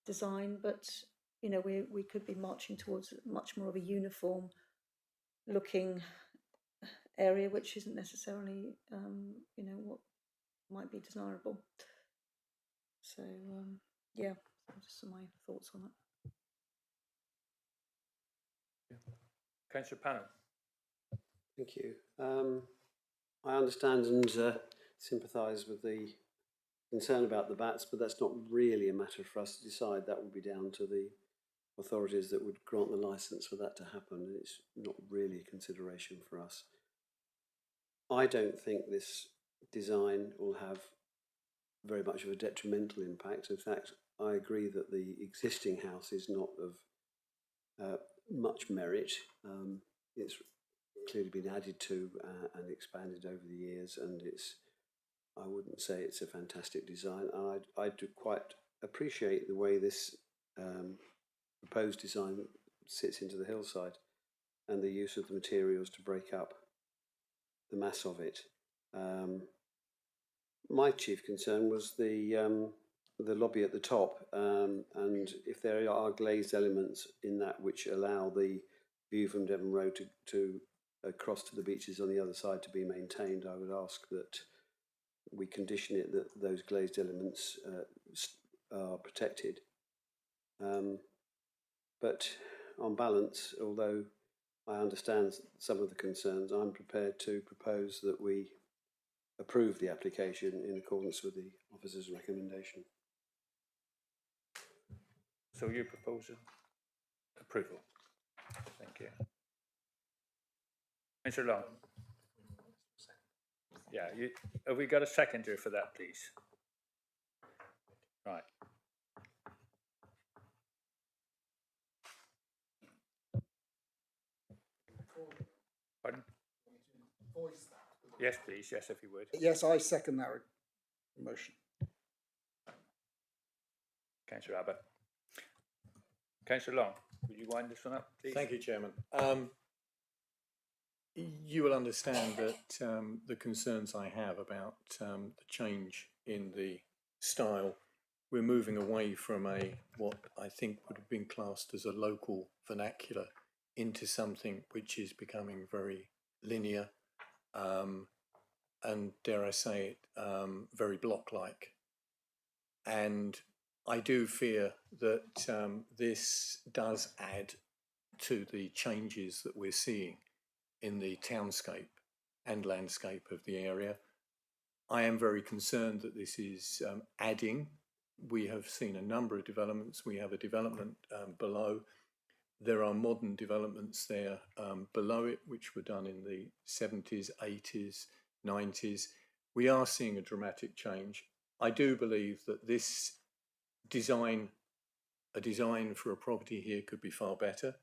design, but you know, we could be marching towards much more of a uniform looking area, which isn't necessarily, you know, what might be desirable. So yeah, just some of my thoughts on it. Councillor Panel. Thank you. I understand and sympathise with the concern about the bats, but that's not really a matter for us to decide. That would be down to the authorities that would grant the licence for that to happen. It's not really a consideration for us. I don't think this design will have very much of a detrimental impact. In fact, I agree that the existing house is not of much merit. It's clearly been added to and expanded over the years, and I wouldn't say it's a fantastic design. And I do quite appreciate the way this proposed design sits into the hillside and the use of the materials to break up the mass of it. My chief concern was the lobby at the top, and if there are glazed elements in that which allow the view from Devon Road to across to the beaches on the other side to be maintained, I would ask that we condition it that those glazed elements are protected. But on balance, although I understand some of the concerns, I'm prepared to propose that we approve the application in accordance with the officer's recommendation. So you're proposing approval. Thank you. Mr. Long. Yeah, have we got a seconder for that, please? Right. Pardon? Yes, please. Yes, if you would. Yes, I second that motion. Councillor Abbott. Councillor Long, would you wind this one up, please? Thank you, Chairman. You will understand that the concerns I have about the change in the style, we're moving away from what I think would have been classed as a local vernacular into something which is becoming very linear and, dare I say it, very block-like. And I do fear that this does add to the changes that we're seeing in the townscape and landscape of the area. I am very concerned that this is adding. We have seen a number of developments. We have a development below. There are modern developments there below it, which were done in the 70s, 80s, 90s. We are seeing a dramatic change. I do believe that this design, a design for a property here could be far better.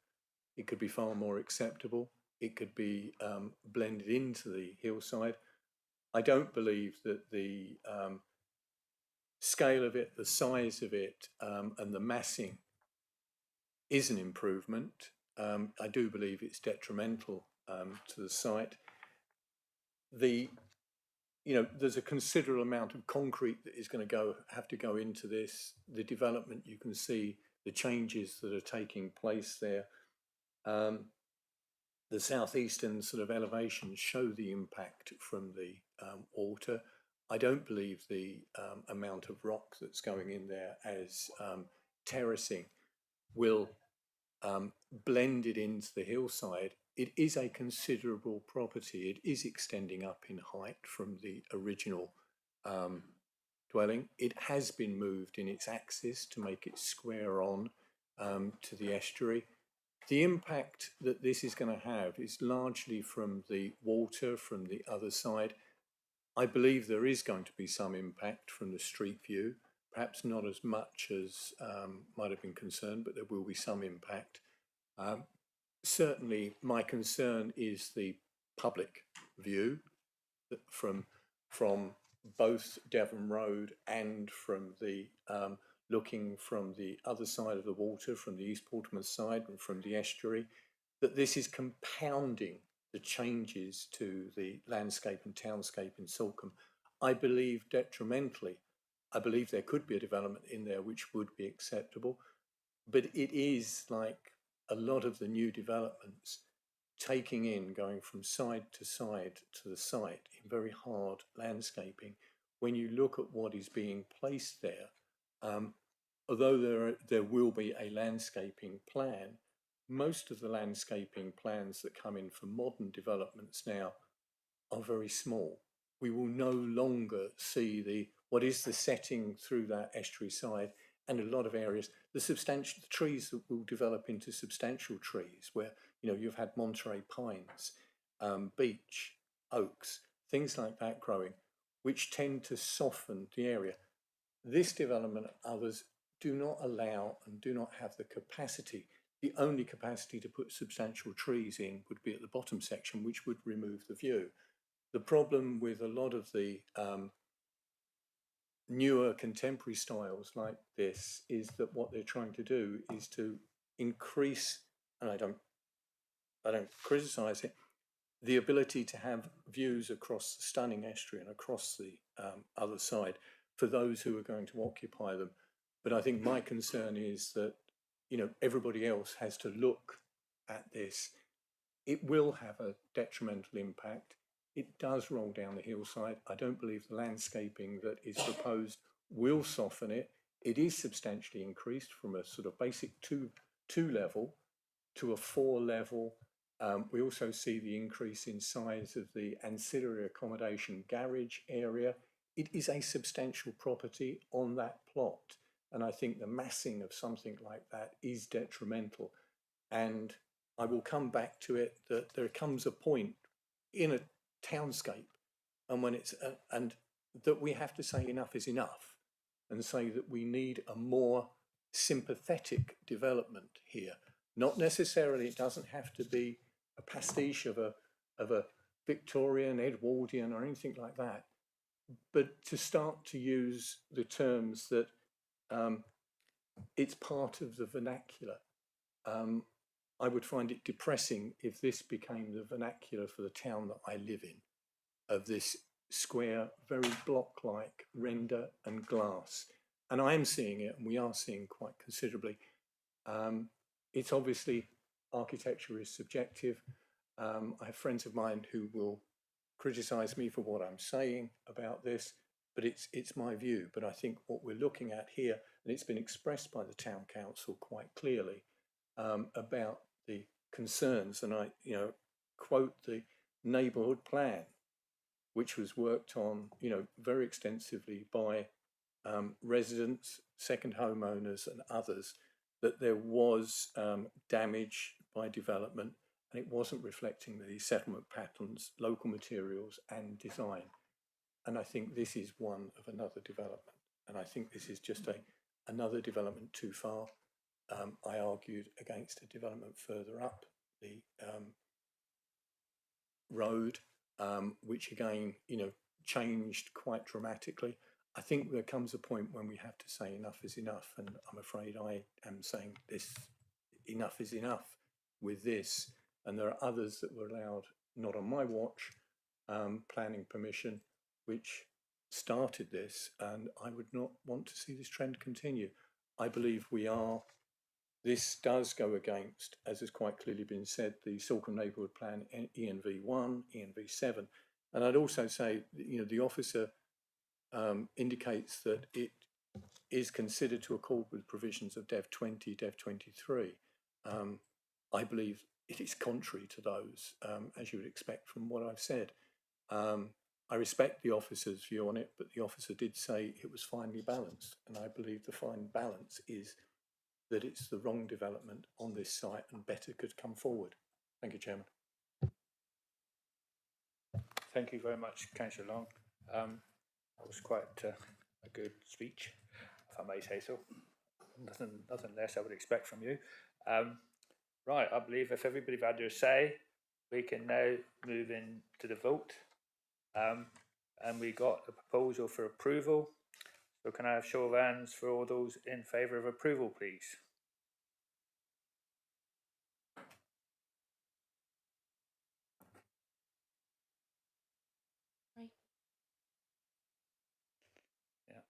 It could be far more acceptable. It could be blended into the hillside. I don't believe that the scale of it, the size of it, and the massing is an improvement. I do believe it's detrimental to the site. There's a considerable amount of concrete that is going to have to go into this. The development, you can see the changes that are taking place there. The southeastern sort of elevations show the impact from the water. I don't believe the amount of rock that's going in there as terracing will blend it into the hillside. It is a considerable property. It is extending up in height from the original dwelling. It has been moved in its axis to make it square on to the estuary. The impact that this is going to have is largely from the water from the other side. I believe there is going to be some impact from the street view, perhaps not as much as might have been concerned, but there will be some impact. Certainly, my concern is the public view from both Devon Road and from the looking from the other side of the water, from the East Portsmouth side and from the estuary, that this is compounding the changes to the landscape and townscape in Salcombe, I believe detrimentally. I believe there could be a development in there which would be acceptable, but it is like a lot of the new developments taking in, going from side to the site in very hard landscaping. When you look at what is being placed there, although there will be a landscaping plan, most of the landscaping plans that come in for modern developments now are very small. We will no longer see what is the setting through that estuary side, and a lot of areas, the trees that will develop into substantial trees, where you've had Monterey pines, beech, oaks, things like that growing, which tend to soften the area. This development and others do not allow and do not have the capacity. The only capacity to put substantial trees in would be at the bottom section, which would remove the view. The problem with a lot of the newer contemporary styles like this is that what they're trying to do is to increase, and I don't criticize it, the ability to have views across the stunning estuary and across the other side for those who are going to occupy them. But I think my concern is that everybody else has to look at this. It will have a detrimental impact. It does roll down the hillside. I don't believe the landscaping that is proposed will soften it. It is substantially increased from a sort of basic two level to a 4 level. We also see the increase in size of the ancillary accommodation garage area. It is a substantial property on that plot. And I think the massing of something like that is detrimental. And I will come back to it that there comes a point in a townscape and when and that we have to say enough is enough, and say that we need a more sympathetic development here. Not necessarily, it doesn't have to be a pastiche of a Victorian, Edwardian or anything like that, but to start to use the terms that it's part of the vernacular. I would find it depressing if this became the vernacular for the town that I live in, of this square, very block-like render and glass. And I am seeing it, and we are seeing quite considerably. It's obviously, architecture is subjective. I have friends of mine who will criticise me for what I'm saying about this, but it's my view. But I think what we're looking at here, and it's been expressed by the town council quite clearly, about the concerns, and I quote the neighbourhood plan, which was worked on very extensively by residents, second homeowners and others, that there was damage by development and it wasn't reflecting the settlement patterns, local materials and design. And I think this is one of another development, and I think this is just another development too far. I argued against a development further up the road, which again, changed quite dramatically. I think there comes a point when we have to say enough is enough, and I'm afraid I am saying this, enough is enough with this. And there are others that were allowed, not on my watch, planning permission, which started this, and I would not want to see this trend continue. I believe this does go against, as has quite clearly been said, the Salcombe Neighbourhood Plan ENV1, ENV7. And I'd also say, the officer indicates that it is considered to accord with provisions of Dev 20, Dev 23. I believe it is contrary to those, as you would expect from what I've said. I respect the officer's view on it, but the officer did say it was finely balanced, and I believe the fine balance is that it's the wrong development on this site and better could come forward. Thank you, Chairman. Thank you very much, Councillor Long. That was quite a good speech, if I may say so. Nothing less I would expect from you. Right, I believe if everybody's had their say, we can now move into the vote. And we got a proposal for approval. So can I have show of hands for all those in favour of approval, please? Yeah.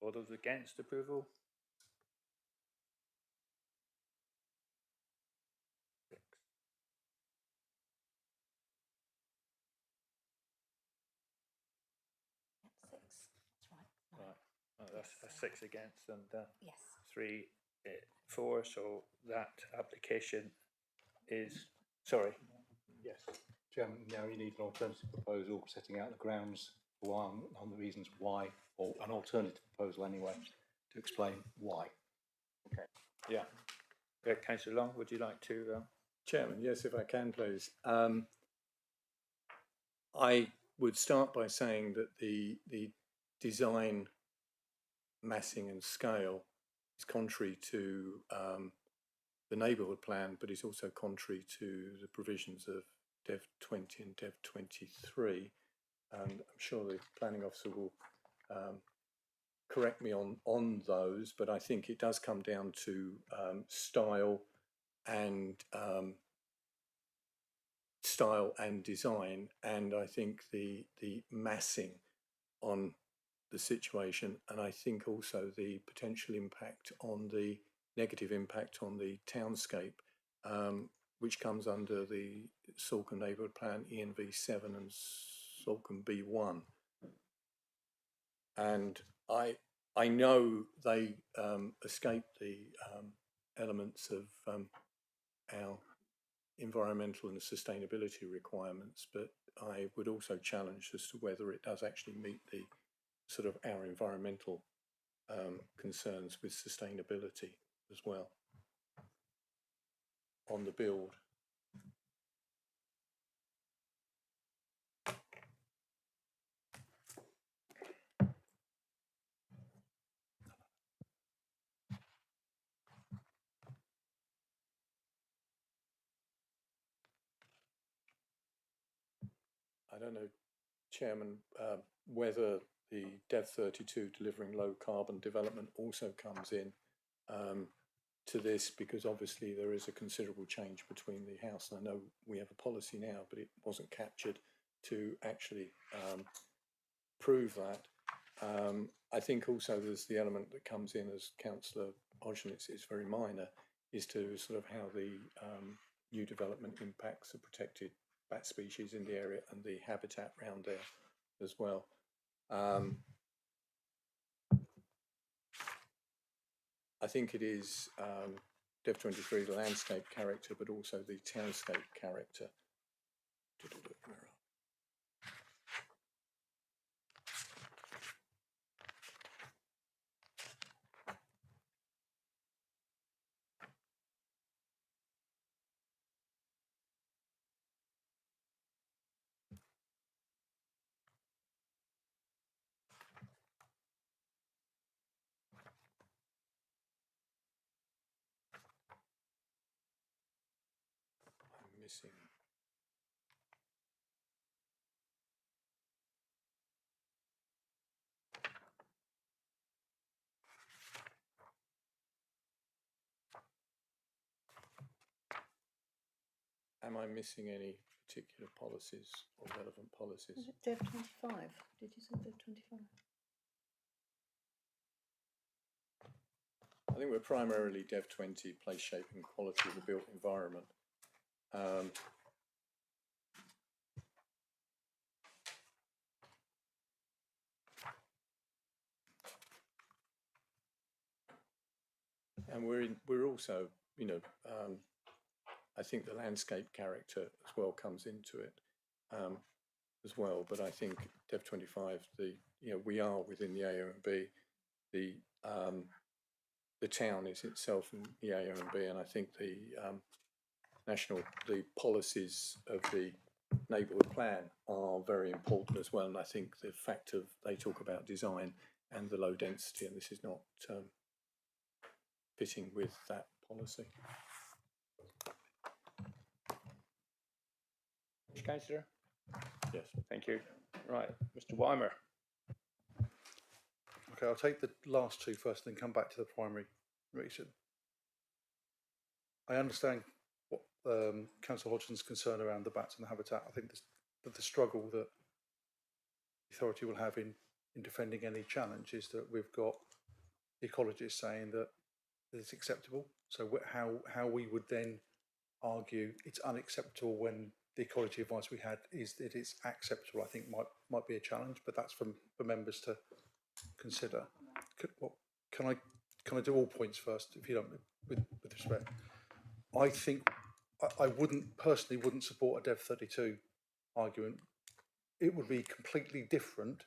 All those against approval? Six. That's right. Right. Oh, that's 6 against and Yes. 3 for. So that application is, sorry. Yes. Chairman, now you need an alternative proposal setting out the grounds why, on the reasons why, or an alternative proposal anyway, to explain why. Okay. Yeah. Councillor Long, would you like to? Chairman, yes, if I can, please. I would start by saying that the design, massing and scale is contrary to the neighbourhood plan, but is also contrary to the provisions of Dev 20 and Dev 23. And I'm sure the planning officer will correct me on those, but I think it does come down to style and design, and I think the massing on the situation, and I think also the potential impact on the negative impact on the townscape, which comes under the Salcombe Neighbourhood Plan ENV7 and Salcombe B1. And I know they escape the elements of our environmental and sustainability requirements, but I would also challenge as to whether it does actually meet the sort of our environmental concerns with sustainability as well on the build. I don't know, Chairman, whether the Dev 32 delivering low carbon development also comes in to this, because obviously there is a considerable change between the house, and I know we have a policy now, but it wasn't captured to actually prove that. I think also there's the element that comes in, as Councillor Hodgson, it's very minor, is to sort of how the new development impacts the protected bat species in the area and the habitat around there as well. I think it is Dev 23, the landscape character, but also the townscape character. I'm missing. Am I missing any particular policies or relevant policies? Is it Dev 25? Did you say Dev 25? I think we're primarily Dev 20, place, shape and quality of the built environment. And we're also, you know, I think the landscape character as well comes into it as well. But I think Dev 25, we are within the AONB. The town is itself in the AONB, and I think the the policies of the neighbourhood plan are very important as well. And I think the fact of they talk about design and the low density, and this is not fitting with that policy. Councillor? Yes. Thank you. Right, Mr. Weimer. Okay, I'll take the last two first, and then come back to the primary reason. I understand what Councillor Hodgson's concern around the bats and the habitat. I think the struggle that the authority will have in defending any challenge is that we've got ecologists saying that it's acceptable. So how we would then argue it's unacceptable when the ecology advice we had is that it's acceptable, I think might be a challenge, but that's for members to consider. Can I do all points first, if you don't, with respect? I think I personally wouldn't support a Dev 32 argument. It would be completely different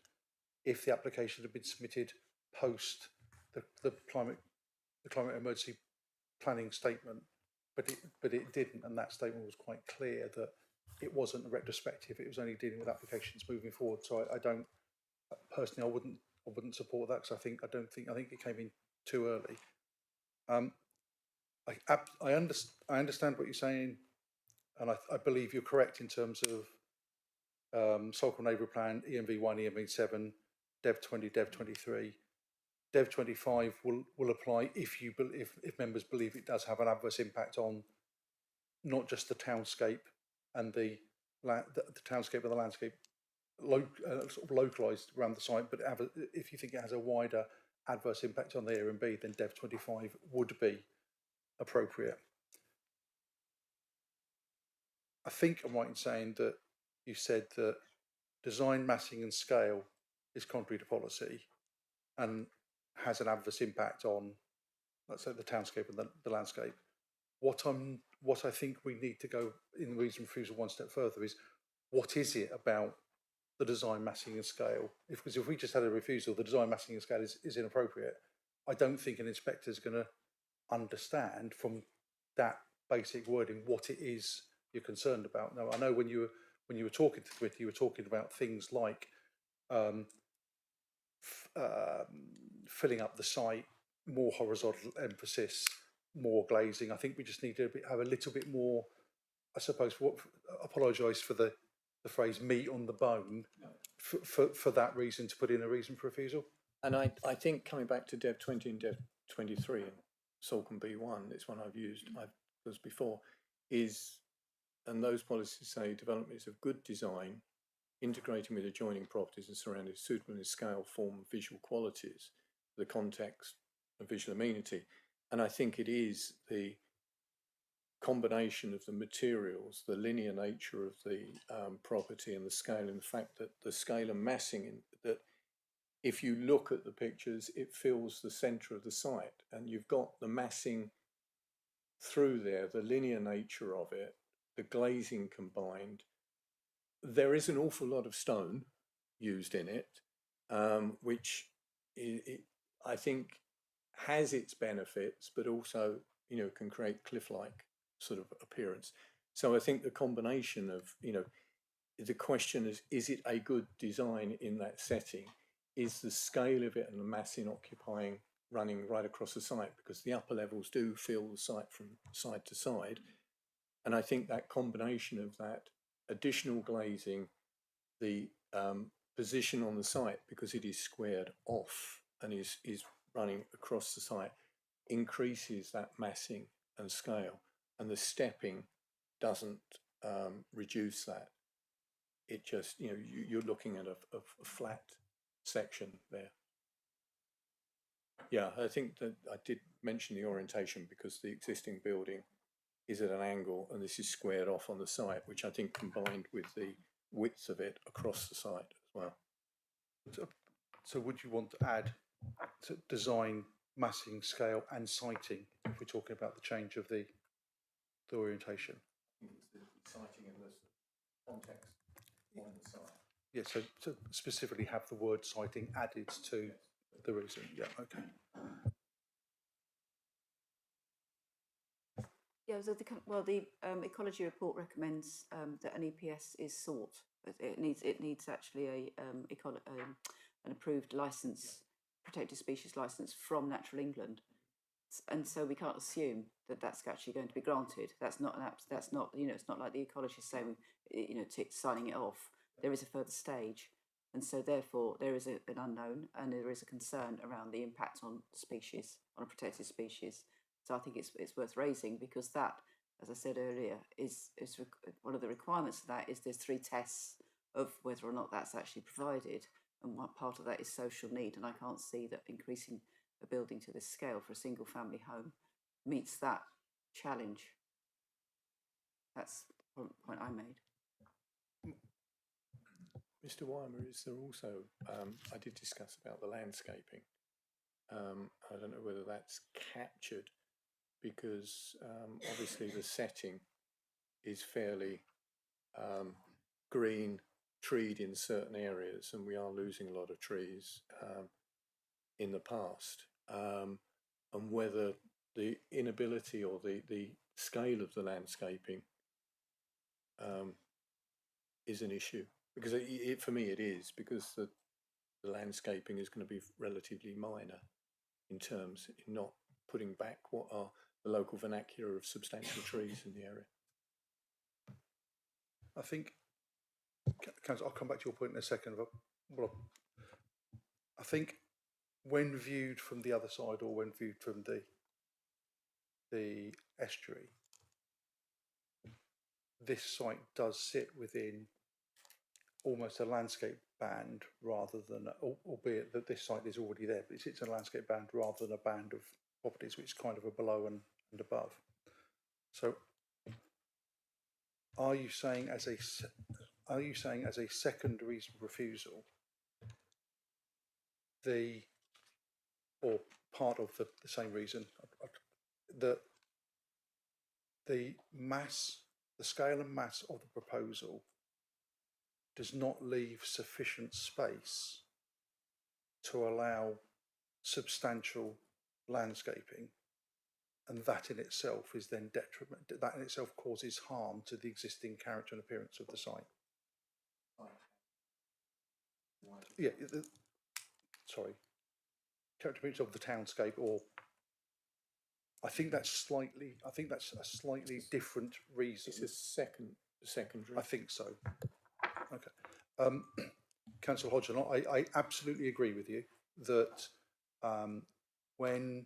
if the application had been submitted post the climate emergency planning statement, but it didn't, and that statement was quite clear that it wasn't a retrospective. It was only dealing with applications moving forward. So I don't personally, I wouldn't support that, because I think it came in too early. I understand what you're saying, and I believe you're correct in terms of Salcombe Neighbourhood Plan, ENV1, ENV7, Dev 20, Dev 23. Dev 25 will apply if members believe it does have an adverse impact on not just the townscape and the townscape and the landscape sort of localised around the site, but if you think it has a wider adverse impact on the area and B, then Dev 25 would be appropriate. I think I'm right in saying that you said that design, massing and scale is contrary to policy and has an adverse impact on, let's say, the townscape and the landscape. What I think we need to go in the reason refusal one step further is, what is it about the design, massing and scale? Because if we just had a refusal, the design, massing and scale is inappropriate. I don't think an inspector is going to understand from that basic wording what it is you're concerned about. Now, I know when you were talking to the committee, you were talking about things like filling up the site, more horizontal emphasis, more glazing. I think we just need to have a little bit more, I suppose, apologise for the phrase meat on the bone, for that reason, to put in a reason for refusal. And I think coming back to Dev 20 and Dev 23 and Salcombe B1, it's one I've used before, and those policies say development is of good design, integrating with adjoining properties and surrounding suitable in scale, form, and visual qualities, the context and visual amenity. And I think it is the combination of the materials, the linear nature of the property and the scale, and the fact that the scale and massing, that if you look at the pictures, it fills the centre of the site, and you've got the massing through there, the linear nature of it, the glazing combined. There is an awful lot of stone used in it, which I think has its benefits, but also, can create cliff-like sort of appearance. So I think the combination of, the question is it a good design in that setting? Is the scale of it and the massing running right across the site, because the upper levels do fill the site from side to side. And I think that combination of that additional glazing, the position on the site, because it is squared off and is running across the site, increases that massing and scale, and the stepping doesn't reduce that. It just, you're looking at a flat section there. Yeah, I think that I did mention the orientation, because the existing building is at an angle and this is squared off on the site, which I think combined with the width of it across the site as well. So would you want to add to design, massing, scale and siting if we're talking about the change of the orientation? I think it's the siting and the context on the site. Yeah, so to specifically have the word siting added to the reason. Yeah, okay. Yeah, so the ecology report recommends that an EPS is sought. It needs actually an approved license, protected species license from Natural England, and so we can't assume that that's actually going to be granted. That's not it's not like the ecologist saying signing it off. There is a further stage, and so therefore there is an unknown, and there is a concern around the impact on species, on a protected species. So I think it's worth raising, because that, as I said earlier, is one of the requirements of that is there's 3 tests of whether or not that's actually provided, and one part of that is social need, and I can't see that increasing a building to this scale for a single family home meets that challenge. That's the point I made. Mr. Weimer, is there also, I did discuss about the landscaping. I don't know whether that's captured, because obviously the setting is fairly green, treed in certain areas, and we are losing a lot of trees in the past. And whether the inability or the scale of the landscaping is an issue. Because for me it is, because the landscaping is going to be relatively minor in terms in not putting back what are the local vernacular of substantial trees in the area. I think, Councillor, I'll come back to your point in a second, but well, I think when viewed from the other side, or when viewed from the estuary, this site does sit within almost a landscape band, rather than, albeit that this site is already there, but it sits in a landscape band rather than a band of properties which is kind of a below and above. So are you saying as a second reason refusal, or part of the same reason, that the scale and mass of the proposal does not leave sufficient space to allow substantial landscaping, and that in itself is then detriment, that in itself causes harm to the existing character and appearance of the site? Yeah, sorry, character appearance of the townscape, or I think that's a slightly different reason. It's a secondary. I think so. Okay. Councillor Hodgson, I absolutely agree with you that when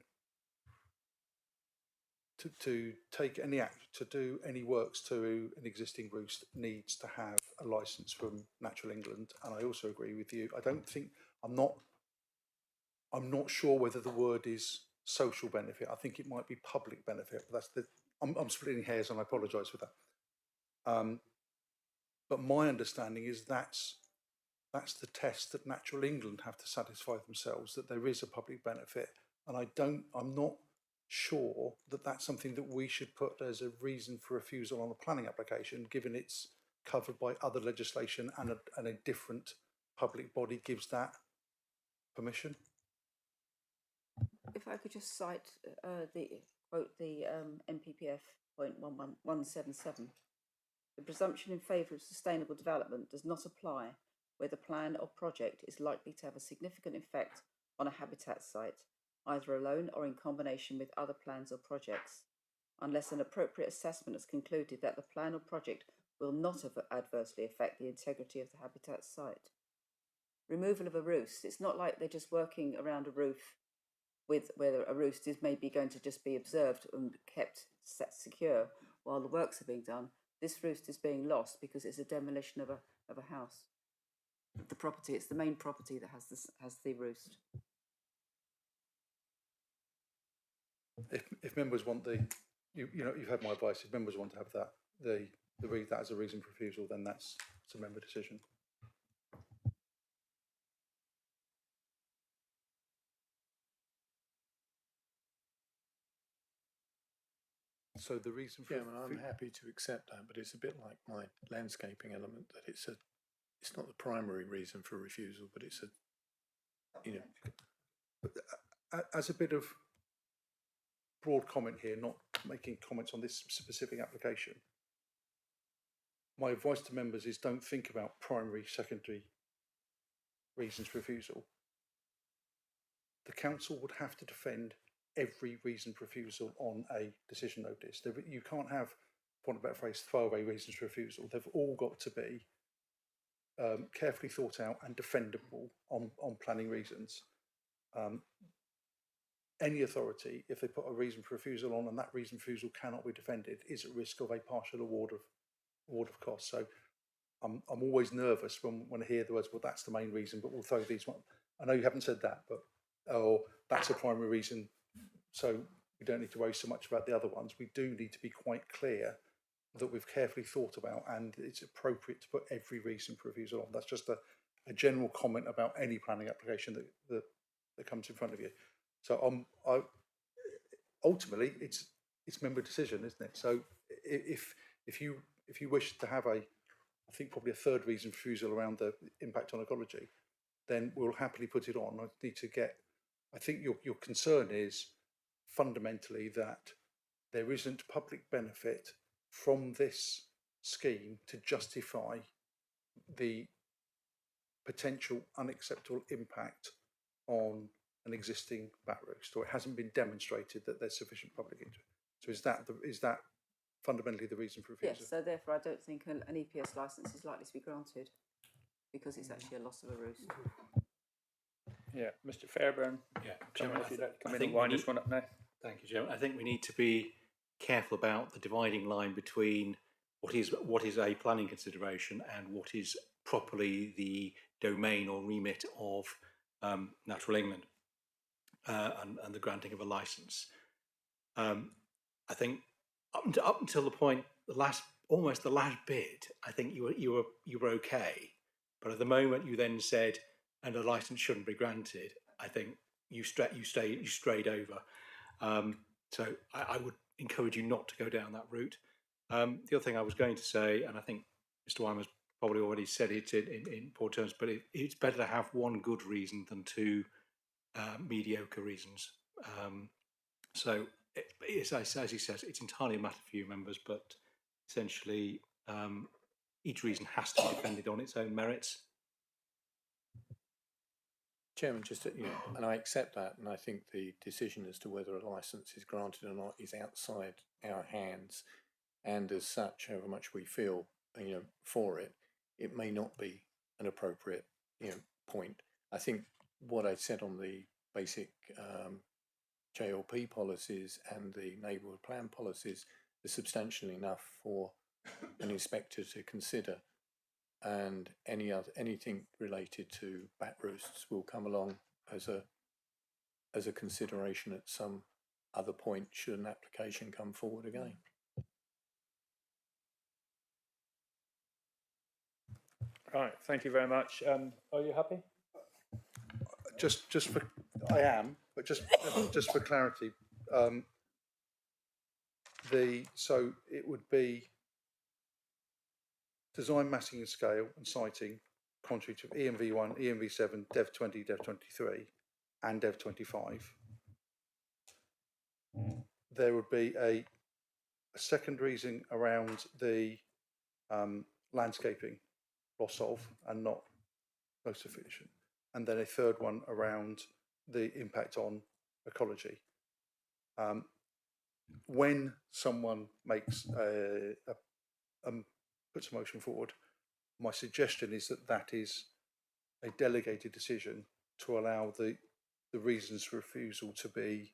to take any act, to do any works to an existing roost, needs to have a licence from Natural England, and I also agree with you. I don't think, I'm not sure whether the word is social benefit. I think it might be public benefit, but I'm splitting hairs, and I apologise for that. But my understanding is that's the test that Natural England have to satisfy themselves, that there is a public benefit, and I'm not sure that that's something that we should put as a reason for refusal on a planning application, given it's covered by other legislation and a different public body gives that permission. If I could just cite the NPPF point 177. The presumption in favour of sustainable development does not apply where the plan or project is likely to have a significant effect on a habitat site, either alone or in combination with other plans or projects, unless an appropriate assessment has concluded that the plan or project will not adversely affect the integrity of the habitat site. Removal of a roost, it's not like they're just working around a roof with where a roost is maybe going to just be observed and kept set secure while the works are being done. This roost is being lost because it's a demolition of a house. The property, it's the main property that has the roost. If members want you've had my advice. If members want to have that, read that as a reason for refusal, then it's a member decision. So the reason for I'm happy to accept that, but it's a bit like my landscaping element, that it's not the primary reason for refusal, but it's as a bit of broad comment here, not making comments on this specific application. My advice to members is don't think about primary, secondary reasons for refusal. The council would have to defend every reason for refusal on a decision notice. You can't have, for want of a better phrase, throwaway reasons for refusal. They've all got to be carefully thought out and defendable on planning reasons. Any authority, if they put a reason for refusal on and that reason for refusal cannot be defended, is at risk of a partial award of costs. So I'm always nervous when I hear the words, well, that's the main reason, but we'll throw these one. I know you haven't said that, but that's a primary reason, so we don't need to worry so much about the other ones. We do need to be quite clear that we've carefully thought about and it's appropriate to put every reason for refusal on. That's just a general comment about any planning application that comes in front of you. So ultimately it's member decision, isn't it? So if you wish to have I think probably a third reason for refusal around the impact on ecology, then we'll happily put it on. I think your concern is fundamentally that there isn't public benefit from this scheme to justify the potential unacceptable impact on an existing bat roost, or it hasn't been demonstrated that there's sufficient public interest. So is that fundamentally the reason for refusal? Yes, so therefore I don't think an EPS licence is likely to be granted because it's actually a loss of a roost. Yeah, Mr. Fairbairn. Yeah, Chairman, if you'd like to come I in think and we wind need- this one up now. Thank you, Chairman. I think we need to be careful about the dividing line between what is a planning consideration and what is properly the domain or remit of Natural England and the granting of a licence. I think up until the point, almost the last bit, I think you were okay, but at the moment you then said, and a licence shouldn't be granted, I think you strayed over. So I would encourage you not to go down that route. The other thing I was going to say, and I think Mr. Wyman's probably already said it in poor terms, but it's better to have one good reason than two mediocre reasons. So as he says, it's entirely a matter for you members, but essentially each reason has to be defended on its own merits. Chairman, and I accept that, and I think the decision as to whether a licence is granted or not is outside our hands, and as such, however much we feel, for it, it may not be an appropriate, point. I think what I said on the basic JLP policies and the neighbourhood plan policies is substantial enough for an inspector to consider, and anything related to bat roosts will come along as a consideration at some other point should an application come forward again. Right, thank you very much. Are you happy? I am, but just for clarity, so it would be design, massing and scale and siting contrary to EMV1, EMV7, Dev 20, Dev 23 and Dev 25. There would be a second reason around the landscaping loss of and not most efficient, and then a third one around the impact on ecology. When someone makes puts a motion forward, my suggestion is that is a delegated decision to allow the reasons for refusal to be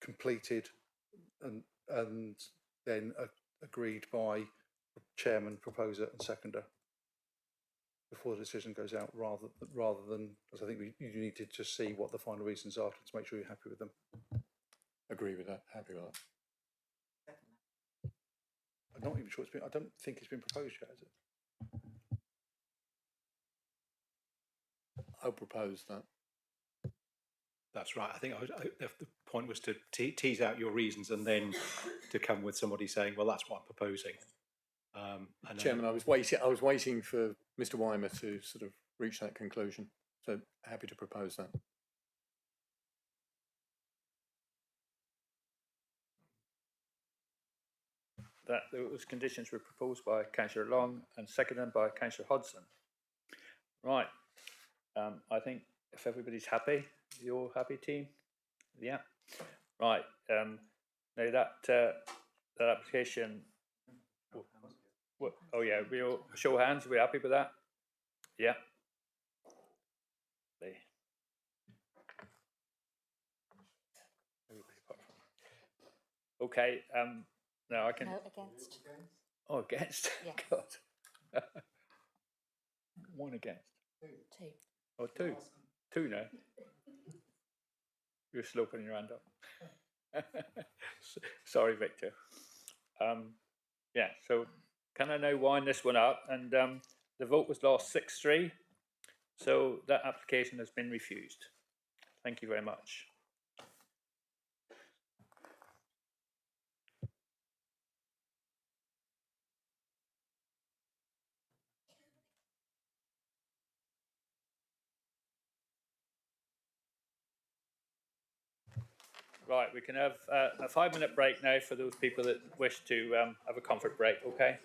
completed and then agreed by chairman, proposer and seconder before the decision goes out, rather than, because I think you need to just see what the final reasons are to make sure you're happy with them. Agree with that. Happy with that. I'm not even sure I don't think it's been proposed yet, has it? I'll propose that. That's right. I think the point was to tease out your reasons and then to come with somebody saying, well, that's what I'm proposing. Chairman, I was waiting for Mr. Weimer to sort of reach that conclusion. So happy to propose that. That those conditions were proposed by Councillor Long and seconded by Councillor Hodson. Right. I think if everybody's happy, you all happy, team? Yeah. Right. Now that application. What, oh yeah, we'll show of hands. Are we happy with that? Yeah. Lovely. Okay, now I can. No, against. Oh, against? Yes. God. One against. Two. Oh, two. Two now. You're slow putting your hand up. Sorry, Victor. Yeah, so can I now wind this one up? And the vote was lost 6-3. So that application has been refused. Thank you very much. Right, we can have a 5-minute break now for those people that wish to have a comfort break, okay?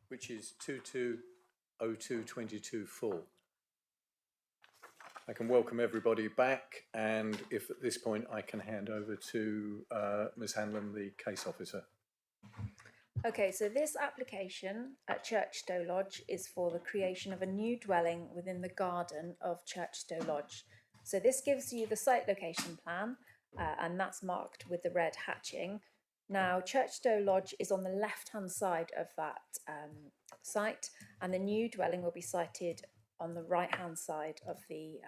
which is 220222 full. I can welcome everybody back, and if at this point I can hand over to Ms Hanlon, the case officer. Okay, so this application at Churchstowe Lodge is for the creation of a new dwelling within the garden of Churchstowe Lodge. So this gives you the site location plan, and that's marked with the red hatching. Now, Churchstowe Lodge is on the left-hand side of that site, and the new dwelling will be sited on the right-hand side of the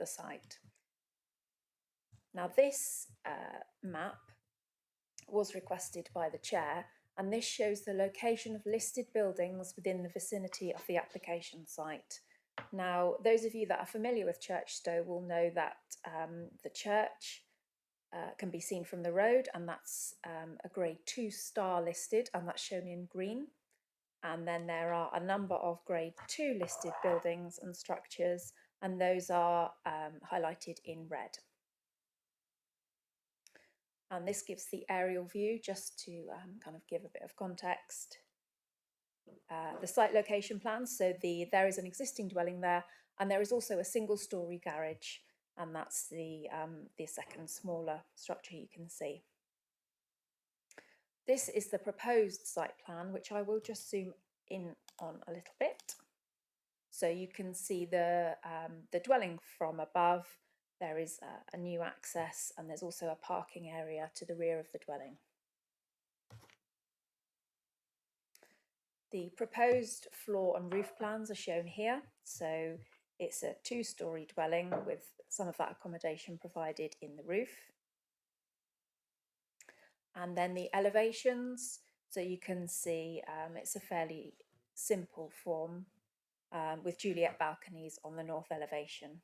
site. Now, this map was requested by the chair, and this shows the location of listed buildings within the vicinity of the application site. Now, those of you that are familiar with Churchstowe will know that the church can be seen from the road, and that's a grade 2 star listed, and that's shown in green. And then there are a number of grade 2 listed buildings and structures, and those are highlighted in red. And this gives the aerial view, just to kind of give a bit of context. The site location plan, so there is an existing dwelling there, and there is also a single-storey garage, and that's the second smaller structure you can see. This is the proposed site plan, which I will just zoom in on a little bit. So you can see the dwelling from above. There is a new access, and there's also a parking area to the rear of the dwelling. The proposed floor and roof plans are shown here. So it's a 2-storey dwelling with some of that accommodation provided in the roof. And then the elevations, so you can see it's a fairly simple form with Juliet balconies on the north elevation.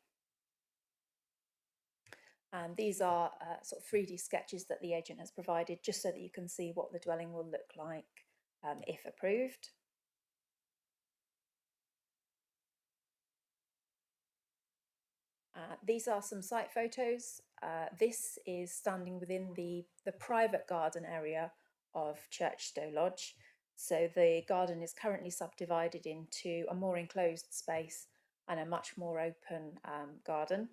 And these are sort of 3D sketches that the agent has provided, just so that you can see what the dwelling will look like if approved. These are some site photos. This is standing within the private garden area of Churchstowe Lodge. So the garden is currently subdivided into a more enclosed space and a much more open garden.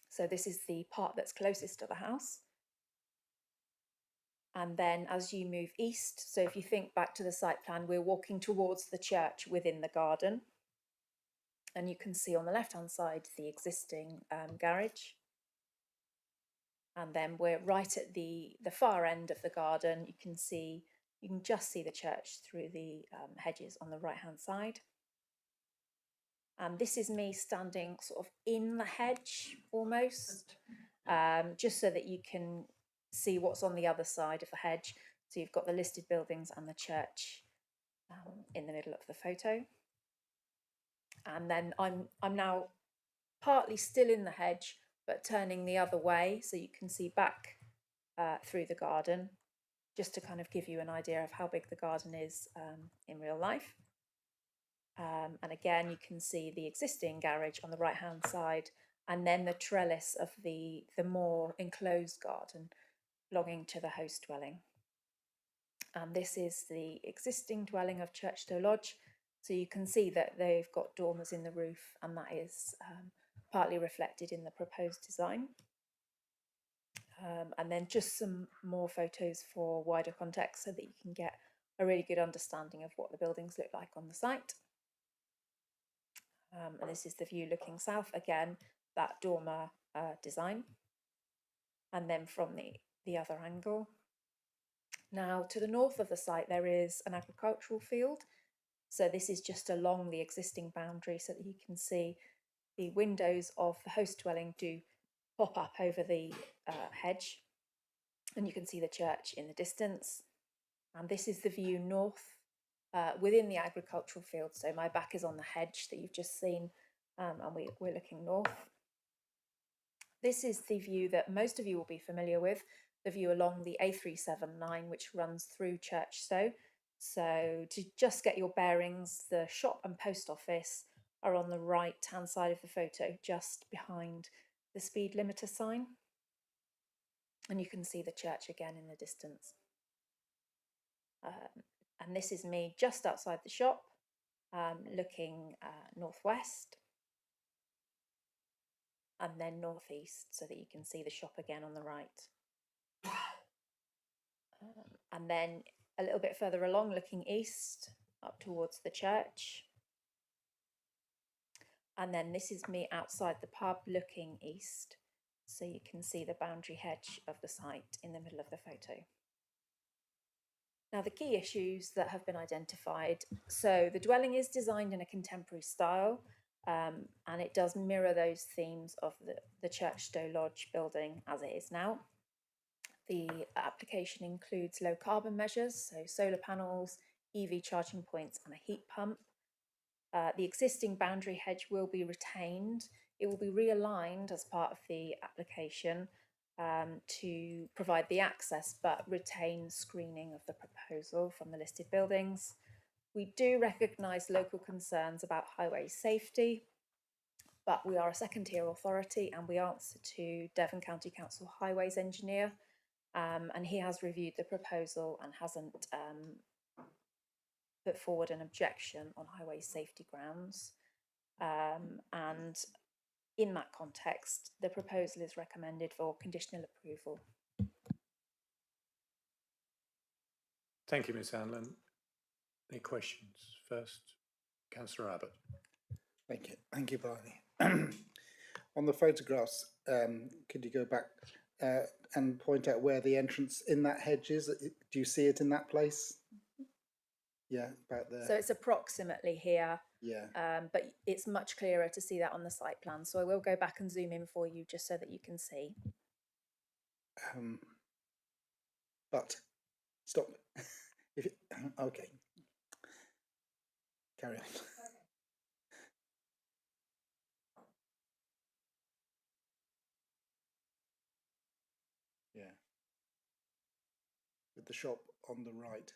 So this is the part that's closest to the house. And then as you move east, so if you think back to the site plan, we're walking towards the church within the garden. And you can see on the left-hand side the existing garage. And then we're right at the far end of the garden. You can just see the church through the hedges on the right-hand side. And this is me standing sort of in the hedge almost, just so that you can see what's on the other side of the hedge. So you've got the listed buildings and the church in the middle of the photo. And then I'm now partly still in the hedge, but turning the other way, so you can see back through the garden, just to kind of give you an idea of how big the garden is in real life. And again, you can see the existing garage on the right-hand side, and then the trellis of the more enclosed garden belonging to the host dwelling. And this is the existing dwelling of Churchstowe Lodge. So you can see that they've got dormers in the roof, and that is partly reflected in the proposed design. And then just some more photos for wider context, so that you can get a really good understanding of what the buildings look like on the site. And this is the view looking south, again, that dormer design. And then from the other angle. Now, to the north of the site, there is an agricultural field. So this is just along the existing boundary, so that you can see the windows of the host dwelling do pop up over the hedge. And you can see the church in the distance. And this is the view north within the agricultural field. So my back is on the hedge that you've just seen, and we're looking north. This is the view that most of you will be familiar with, the view along the A379, which runs through Churchstowe. So to just get your bearings, the shop and post office are on the right-hand side of the photo, just behind the speed limiter sign. And you can see the church again in the distance. And this is me just outside the shop, looking northwest and then northeast, so that you can see the shop again on the right. And then a little bit further along, looking east up towards the church. And then this is me outside the pub looking east, so you can see the boundary hedge of the site in the middle of the photo. Now, the key issues that have been identified. So the dwelling is designed in a contemporary style, and it does mirror those themes of the Churchstowe Lodge building as it is now. The application includes low carbon measures, so solar panels, EV charging points and a heat pump. The existing boundary hedge will be retained. It will be realigned as part of the application to provide the access, but retain screening of the proposal from the listed buildings. We do recognise local concerns about highway safety, but we are a second-tier authority and we answer to Devon County Council Highways Engineer, and he has reviewed the proposal and hasn't put forward an objection on highway safety grounds. And in that context, the proposal is recommended for conditional approval. Thank you, Ms Hanlon. Any questions? First, Councillor Abbott. Thank you, Barney. On the photographs, could you go back and point out where the entrance in that hedge is? Do you see it in that place? Yeah, about there. So it's approximately here. Yeah. But it's much clearer to see that on the site plan. So I will go back and zoom in for you just so that you can see. But stop. If it, okay. Carry on. Yeah. With the shop on the right.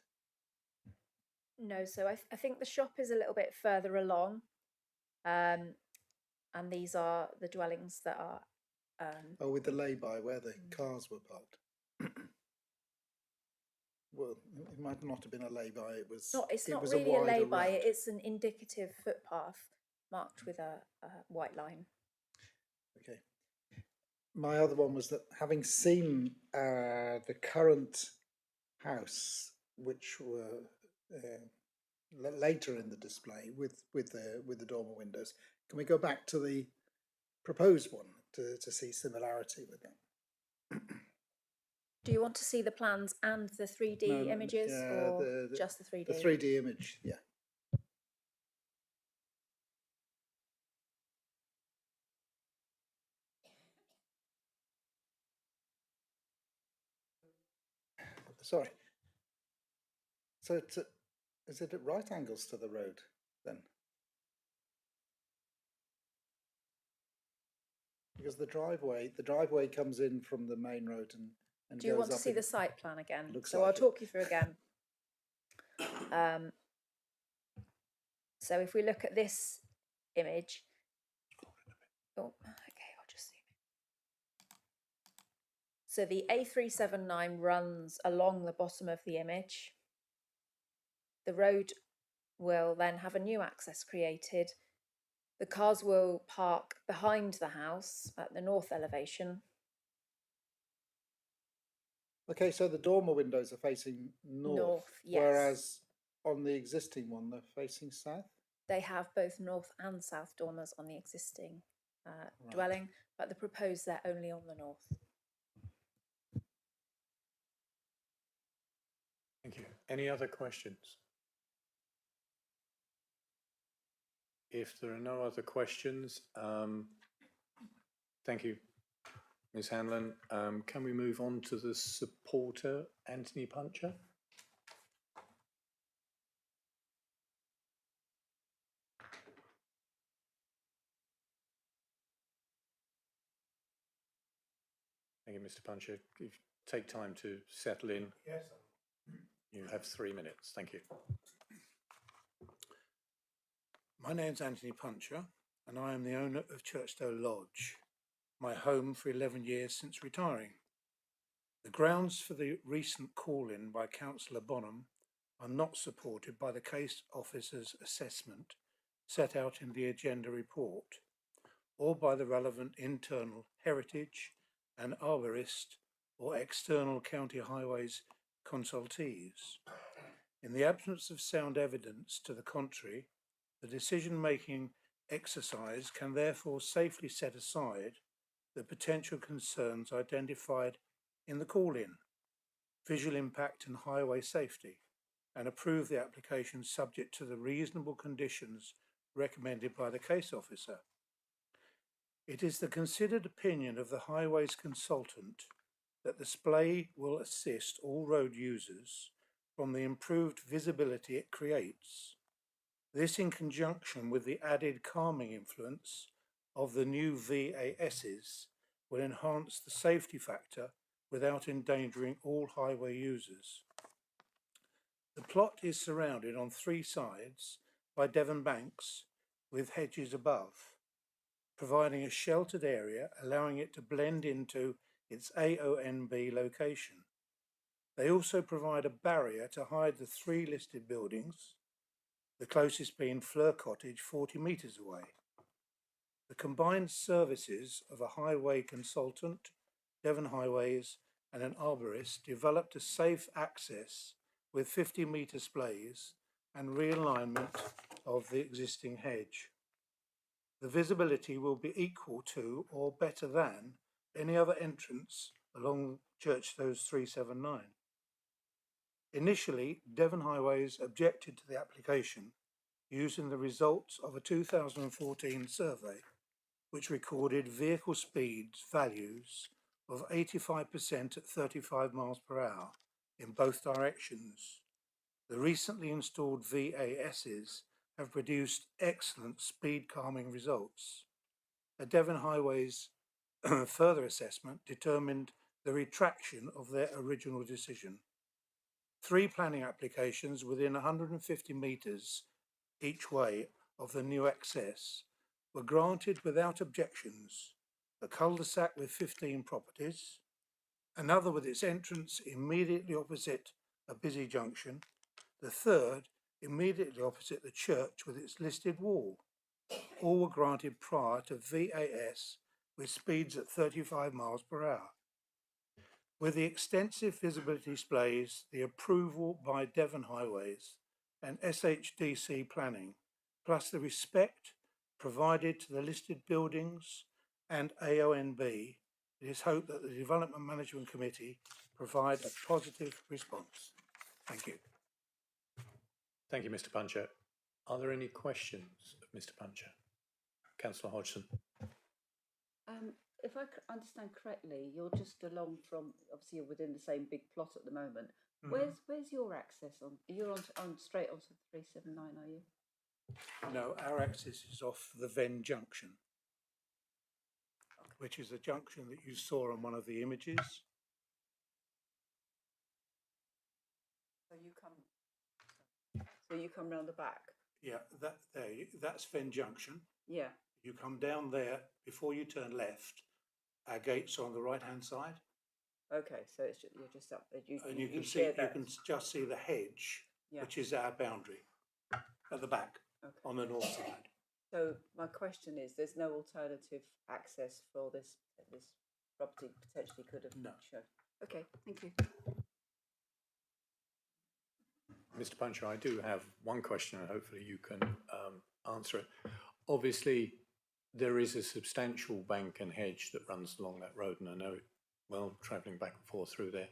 No, so I think the shop is a little bit further along, and these are the dwellings that are. Oh, with the lay-by where the cars were parked. Well, it might not have been a lay-by. It was. It's not was really a lay-by. road. It's an indicative footpath marked with a white line. Okay. My other one was that having seen the current house, which were later in the display with the dormer windows, can we go back to the proposed one to see similarity with that? Do you want to see the plans and the 3D images, or just the 3D? The 3D image, yeah. Sorry. So is it at right angles to the road then? Because the driveway comes in from the main road and do you goes want to up see the site plan again? So like I'll talk you through again. So if we look at this image, oh, okay, I'll just zoom in. So the A379 runs along the bottom of the image. The road will then have a new access created. The cars will park behind the house at the north elevation. Okay, so the dormer windows are facing north, yes. Whereas on the existing one they're facing south? They have both north and south dormers on the existing dwelling, but the proposed they're only on the north. Thank you. Any other questions? If there are no other questions, thank you, Ms Hanlon. Can we move on to the supporter, Anthony Puncher? Thank you, Mr Puncher. If you take time to settle in. Yes. You have 3 minutes. Thank you. My name's Anthony Puncher, and I am the owner of Churchstowe Lodge, my home for 11 years since retiring. The grounds for the recent call-in by Councillor Bonham are not supported by the case officer's assessment set out in the agenda report, or by the relevant internal heritage and arborist or external county highways consultees. In the absence of sound evidence to the contrary, the decision-making exercise can therefore safely set aside the potential concerns identified in the call-in, visual impact and highway safety, and approve the application subject to the reasonable conditions recommended by the case officer. It is the considered opinion of the highways consultant that the splay will assist all road users from the improved visibility it creates. This, in conjunction with the added calming influence of the new VASs, will enhance the safety factor without endangering all highway users. The plot is surrounded on 3 sides by Devon banks with hedges above, providing a sheltered area allowing it to blend into its AONB location. They also provide a barrier to hide the 3 listed buildings, the closest being Fleur Cottage 40 metres away. The combined services of a highway consultant, Devon Highways and an arborist developed a safe access with 50-metre splays and realignment of the existing hedge. The visibility will be equal to or better than any other entrance along Churchstowe's 379. Initially, Devon Highways objected to the application using the results of a 2014 survey which recorded vehicle speeds values of 85% at 35 miles per hour in both directions. The recently installed VASs have produced excellent speed calming results. A Devon Highways further assessment determined the retraction of their original decision. 3 planning applications within 150 metres each way of the new access were granted without objections. A cul-de-sac with 15 properties, another with its entrance immediately opposite a busy junction, the third immediately opposite the church with its listed wall. All were granted prior to VAS with speeds at 35 miles per hour. With the extensive visibility displays, the approval by Devon Highways and SHDC planning, plus the respect provided to the listed buildings and AONB, it is hoped that the Development Management Committee provide a positive response. Thank you. Thank you, Mr. Puncher. Are there any questions of Mr. Puncher? Councillor Hodgson. If I understand correctly, you're just along from, obviously you're within the same big plot at the moment. Where's your access on? You're on straight onto the 379, are you? No, our access is off the Venn junction, which is a junction that you saw on one of the images. So you come round the back? Yeah, that's Venn Junction. Yeah. You come down there before you turn left. Our gates are on the right-hand side. Okay, so it's just, you're just up there. You can just see the hedge, which is our boundary at the back on the north side. So my question is, there's no alternative access for this property potentially could have shown. Okay, thank you. Mr. Puncher, I do have one question and hopefully you can answer it. Obviously, there is a substantial bank and hedge that runs along that road, and I know it well, travelling back and forth through there.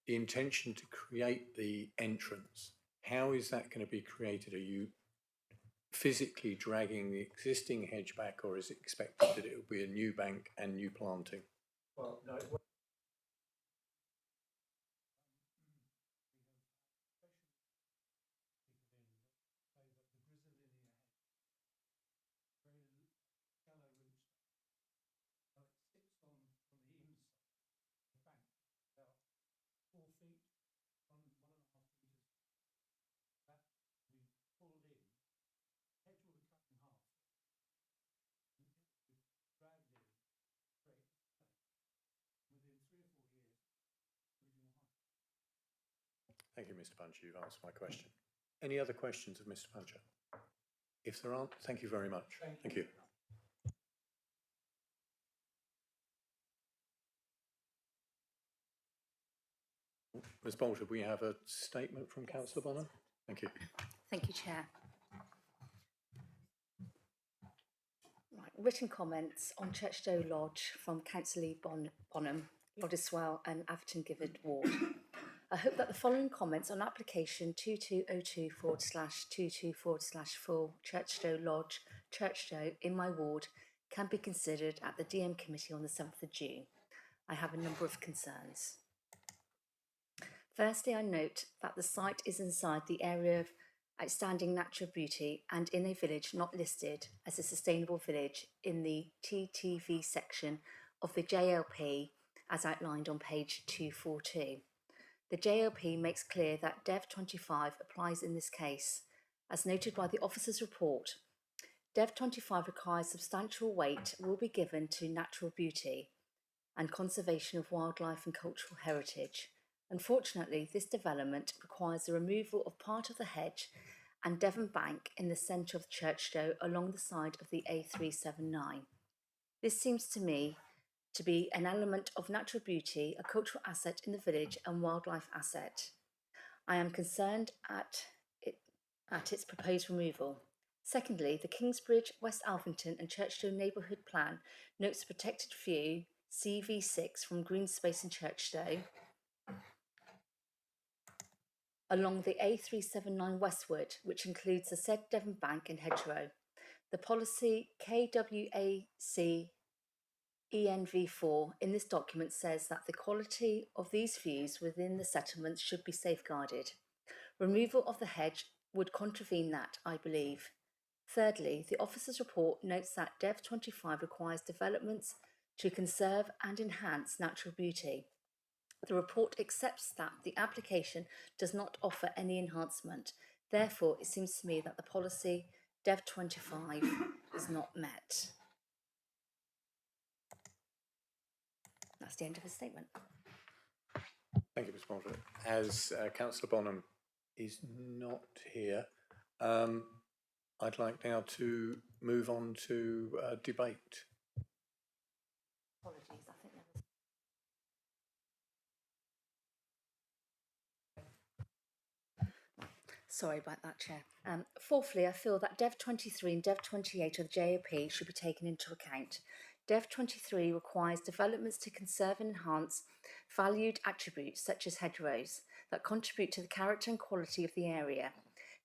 The intention to create the entrance, how is that going to be created? Are you physically dragging the existing hedge back, or is it expected that it will be a new bank and new planting? Well, no. Thank you, Mr. Puncher. You've answered my question. Any other questions of Mr. Puncher? If there aren't, thank you very much. Thank you. Ms. Bolter, we have a statement from Councillor Bonham. Thank you. Thank you, Chair. Right, written comments on Churchdoe Lodge from Councillor Lee Bonham, Loddiswell and Atherton Gifford Ward. I hope that the following comments on application 2202/22/4 Churchdoe Lodge, Churchdoe in my ward can be considered at the DM committee on the 7th of June. I have a number of concerns. Firstly, I note that the site is inside the area of outstanding natural beauty and in a village not listed as a sustainable village in the TTV section of the JLP as outlined on page 242. The JLP makes clear that DEV 25 applies in this case. As noted by the officer's report, DEV 25 requires substantial weight will be given to natural beauty and conservation of wildlife and cultural heritage. Unfortunately, this development requires the removal of part of the hedge and Devon Bank in the centre of Churchdoe along the side of the A379. This seems to me to be an element of natural beauty, a cultural asset in the village and wildlife asset. I am concerned at its proposed removal. Secondly, the Kingsbridge, West Alphington and Churchdoe Neighbourhood Plan notes a protected view, CV6 from green space in Churchdoe, along the A379 westward, which includes the said Devon Bank and hedgerow. The policy KWAC ENV4 in this document says that the quality of these views within the settlements should be safeguarded. Removal of the hedge would contravene that, I believe. Thirdly, the officer's report notes that DEV 25 requires developments to conserve and enhance natural beauty. The report accepts that the application does not offer any enhancement. Therefore, it seems to me that the policy DEV 25 is not met. That's the end of his statement. Thank you, Ms. Bolter. As Councillor Bonham is not here, I'd like now to move on to debate. Apologies, I think there was... Sorry about that, Chair. Fourthly, I feel that DEV 23 and DEV 28 of the JOP should be taken into account. DEV 23 requires developments to conserve and enhance valued attributes such as hedgerows that contribute to the character and quality of the area.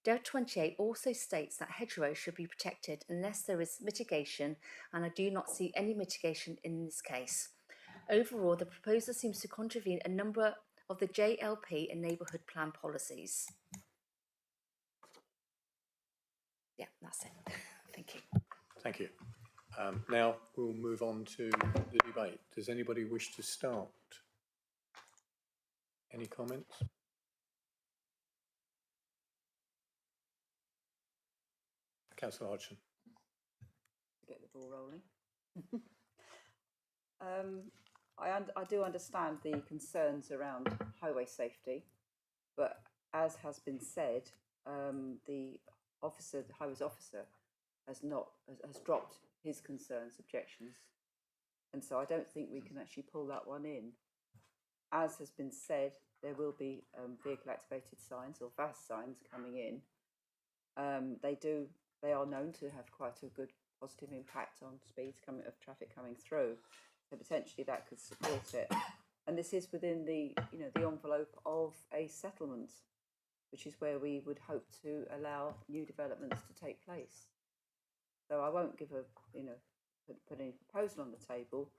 DEV 28 also states that hedgerows should be protected unless there is mitigation, and I do not see any mitigation in this case. Overall, the proposal seems to contravene a number of the JLP and neighbourhood plan policies. Yeah, that's it. Thank you. Thank you. Now we'll move on to the debate. Does anybody wish to start? Any comments? Councillor Hodgson. Get the ball rolling. I do understand the concerns around highway safety, but as has been said, the highways officer has dropped his concerns, objections, and so I don't think we can actually pull that one in. As has been said, there will be vehicle activated signs or VAS signs coming in. They are known to have quite a good positive impact on speeds of traffic coming through, so potentially that could support it. And this is within the the envelope of a settlement, which is where we would hope to allow new developments to take place. So I won't give put any proposal on the table,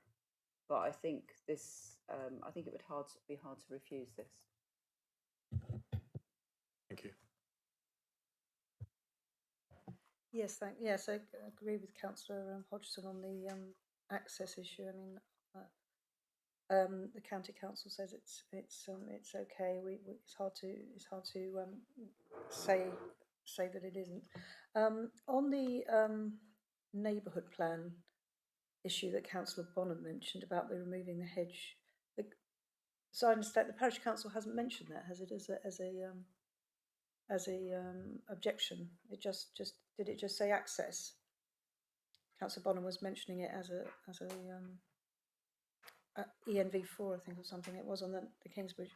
but I think this I think it would be hard to refuse this. Thank you. Yes, yes, I agree with Councillor Hodgson on the access issue. I mean, the county council says it's okay. It's hard to say that it isn't. On the neighbourhood plan issue that Councillor Bonham mentioned about the removing the hedge, So I understand the parish council hasn't mentioned that, has it, as a objection? It did it just say access? Councillor Bonham was mentioning it as a ENV4, I think, or something. It was on the Kingsbridge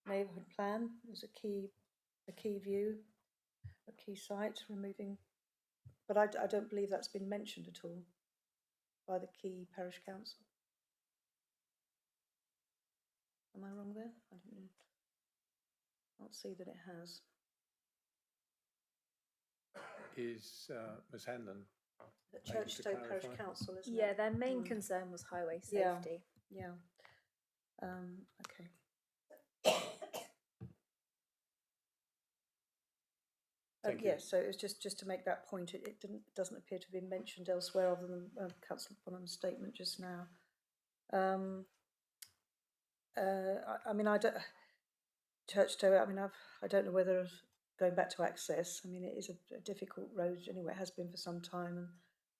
neighbourhood plan. It was a key view, a key site, removing. But I don't believe that's been mentioned at all by the key parish council. Am I wrong there? I can't see that it has. Is Ms Hanlon? The Churchstowe Parish Council, isn't it? Yeah, their main concern was highway safety. Yeah. Okay. Thank you. Yeah, so it was just to make that point. It doesn't appear to have been mentioned elsewhere other than Councillor Bonham's statement just now. I mean, Churchstowe. I mean, I don't know whether going back to access. I mean, it is a difficult road anyway. It has been for some time, and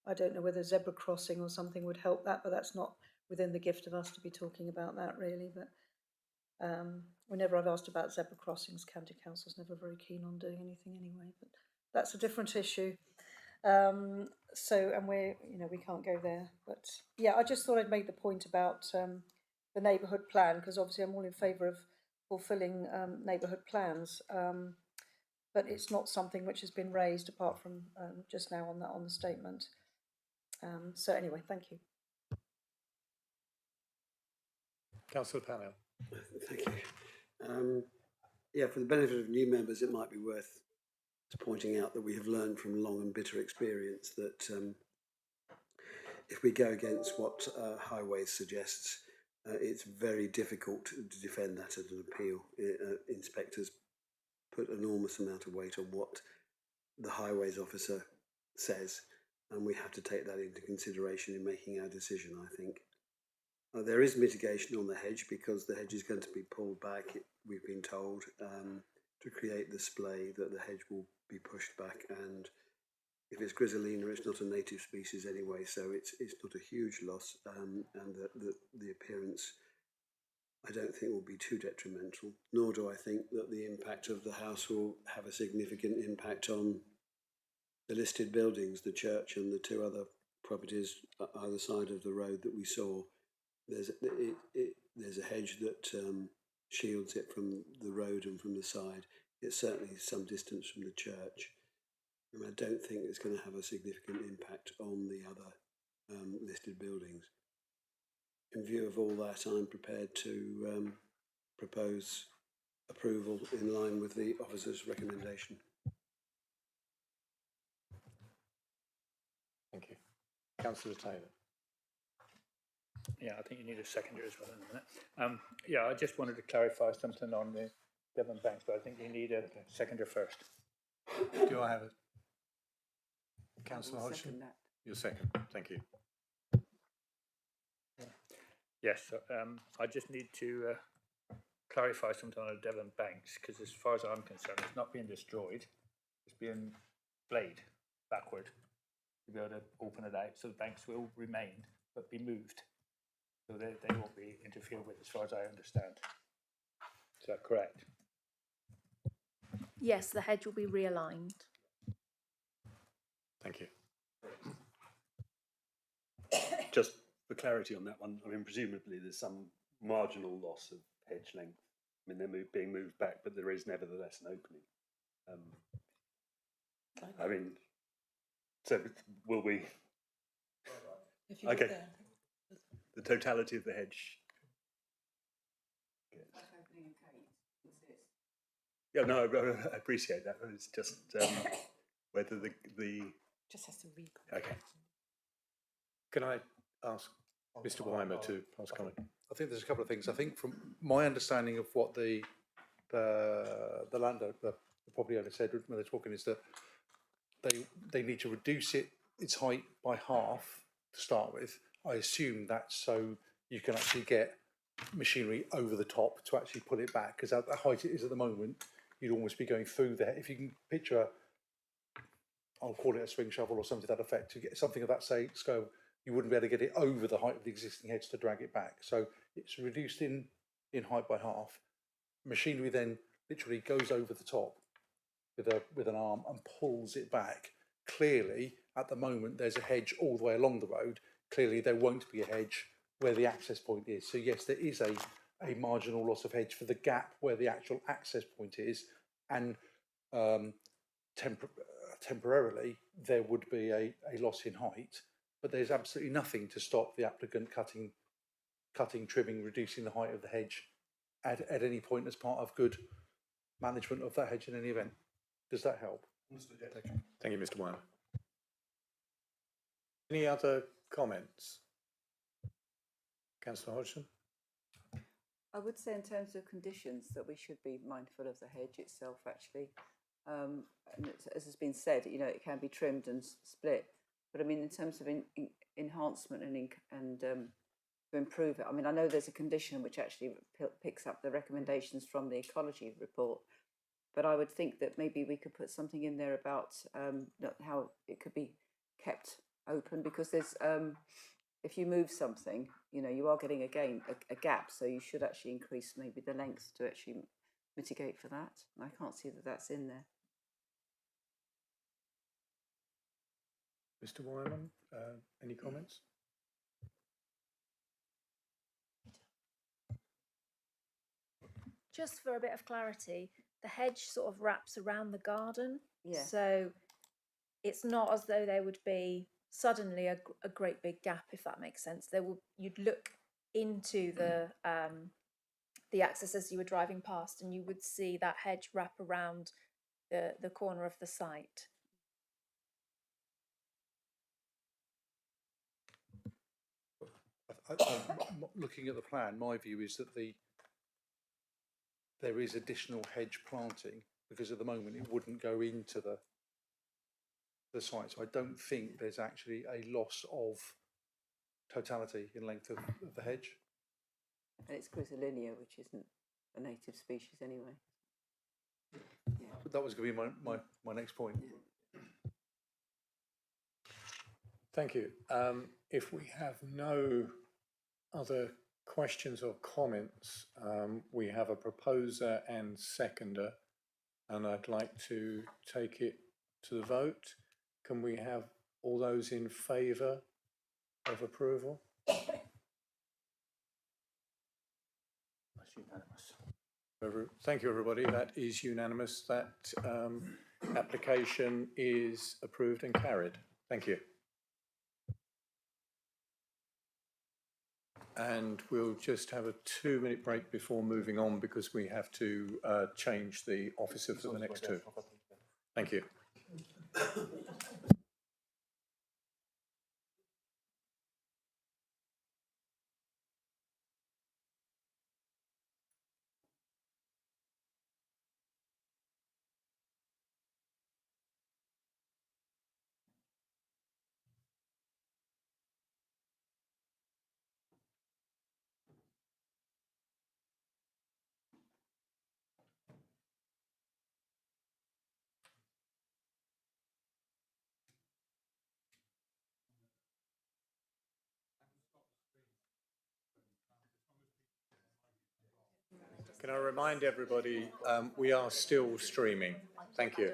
I don't know whether zebra crossing or something would help that. But that's not within the gift of us to be talking about that really. But whenever I've asked about zebra crossings, county council's never very keen on doing anything anyway. But that's a different issue. And we can't go there. But yeah, I just thought I'd make the point about the neighbourhood plan, because obviously I'm all in favour of fulfilling neighbourhood plans. But it's not something which has been raised apart from just now on the statement. So anyway, thank you. Councillor Pannell. Thank you. Yeah, for the benefit of new members, it might be worth pointing out that we have learned from long and bitter experience that if we go against what Highways suggests, it's very difficult to defend that at an appeal. Inspectors put enormous amount of weight on what the Highways officer says, and we have to take that into consideration in making our decision, I think. There is mitigation on the hedge because the hedge is going to be pulled back, we've been told, to create the splay that the hedge will be pushed back, and if it's Griselina, it's not a native species anyway, so it's not a huge loss, and the appearance I don't think will be too detrimental, nor do I think that the impact of the house will have a significant impact on the listed buildings, the church and the two other properties either side of the road that we saw. There's a hedge that shields it from the road and from the side. It's certainly some distance from the church. And I don't think it's going to have a significant impact on the other listed buildings. In view of all that, I'm prepared to propose approval in line with the officer's recommendation. Thank you. Councillor Taylor. Yeah, I think you need a seconder as well in a minute. Yeah, I just wanted to clarify something on the Devon Banks, but I think you need a seconder first. Do I have it? Councillor Hodgson? Your second. Thank you. Yes, so, I just need to clarify something on the Devon Banks, because as far as I'm concerned, it's not being destroyed, it's being played backward to be able to open it out, so the banks will remain, but be moved. So they won't be interfered with as far as I understand. Is that correct? Yes, the hedge will be realigned. Thank you. Just for clarity on that one, I mean, presumably there's some marginal loss of hedge length. I mean, they're being moved back, but there is nevertheless an opening. I mean, so will we? Okay. The totality of the hedge. Yeah, no, I appreciate that. It's just whether the just has to read. Okay. Can I ask Mr. Weimer to pass comment? I think there's a couple of things. I think from my understanding of what the landowner, the property owner said when they're talking is that they need to reduce its height by half to start with. I assume that's so you can actually get machinery over the top to actually put it back, because at the height it is at the moment, you'd almost be going through there. If you can picture, I'll call it a swing shovel or something to that effect, to get something of that scale, you wouldn't be able to get it over the height of the existing hedge to drag it back. So it's reduced in in height by half. Machinery then literally goes over the top with an arm and pulls it back. Clearly, at the moment, there's a hedge all the way along the road. Clearly, there won't be a hedge where the access point is. So yes, there is a marginal loss of hedge for the gap where the actual access point is, and temporarily there would be a loss in height, but there's absolutely nothing to stop the applicant cutting, trimming, reducing the height of the hedge at any point as part of good management of that hedge in any event. Does that help? Thank you, Mr. Wyman. Any other comments? Councillor Hodgson? I would say in terms of conditions that we should be mindful of the hedge itself, actually. And as has been said, you know, it can be trimmed and split. But I mean, in terms of enhancement and to improve it, I mean, I know there's a condition which actually picks up the recommendations from the ecology report. But I would think that maybe we could put something in there about how it could be kept open, because there's if you move something, you know, you are getting a gap, so you should actually increase maybe the length to actually mitigate for that. And I can't see that that's in there. Mr. Wyman, any comments? Just for a bit of clarity, the hedge sort of wraps around the garden. Yeah. So it's not as though there would be suddenly a great big gap, if that makes sense. You'd look into the access as you were driving past, and you would see that hedge wrap around the corner of the site. Looking at the plan, my view is that there is additional hedge planting, because at the moment it wouldn't go into the site. So I don't think there's actually a loss of totality in length of the hedge. And it's Chrysolinia, which isn't a native species anyway. Yeah. But that was going to be my next point. Thank you. If we have no other questions or comments, we have a proposer and seconder, and I'd like to take it to the vote. Can we have all those in favour of approval? That's unanimous. Thank you, everybody. That is unanimous. That application is approved and carried. Thank you. And we'll just have a 2-minute break before moving on, because we have to change the officer for the next two. Thank you. Can I remind everybody, we are still streaming. Thank you.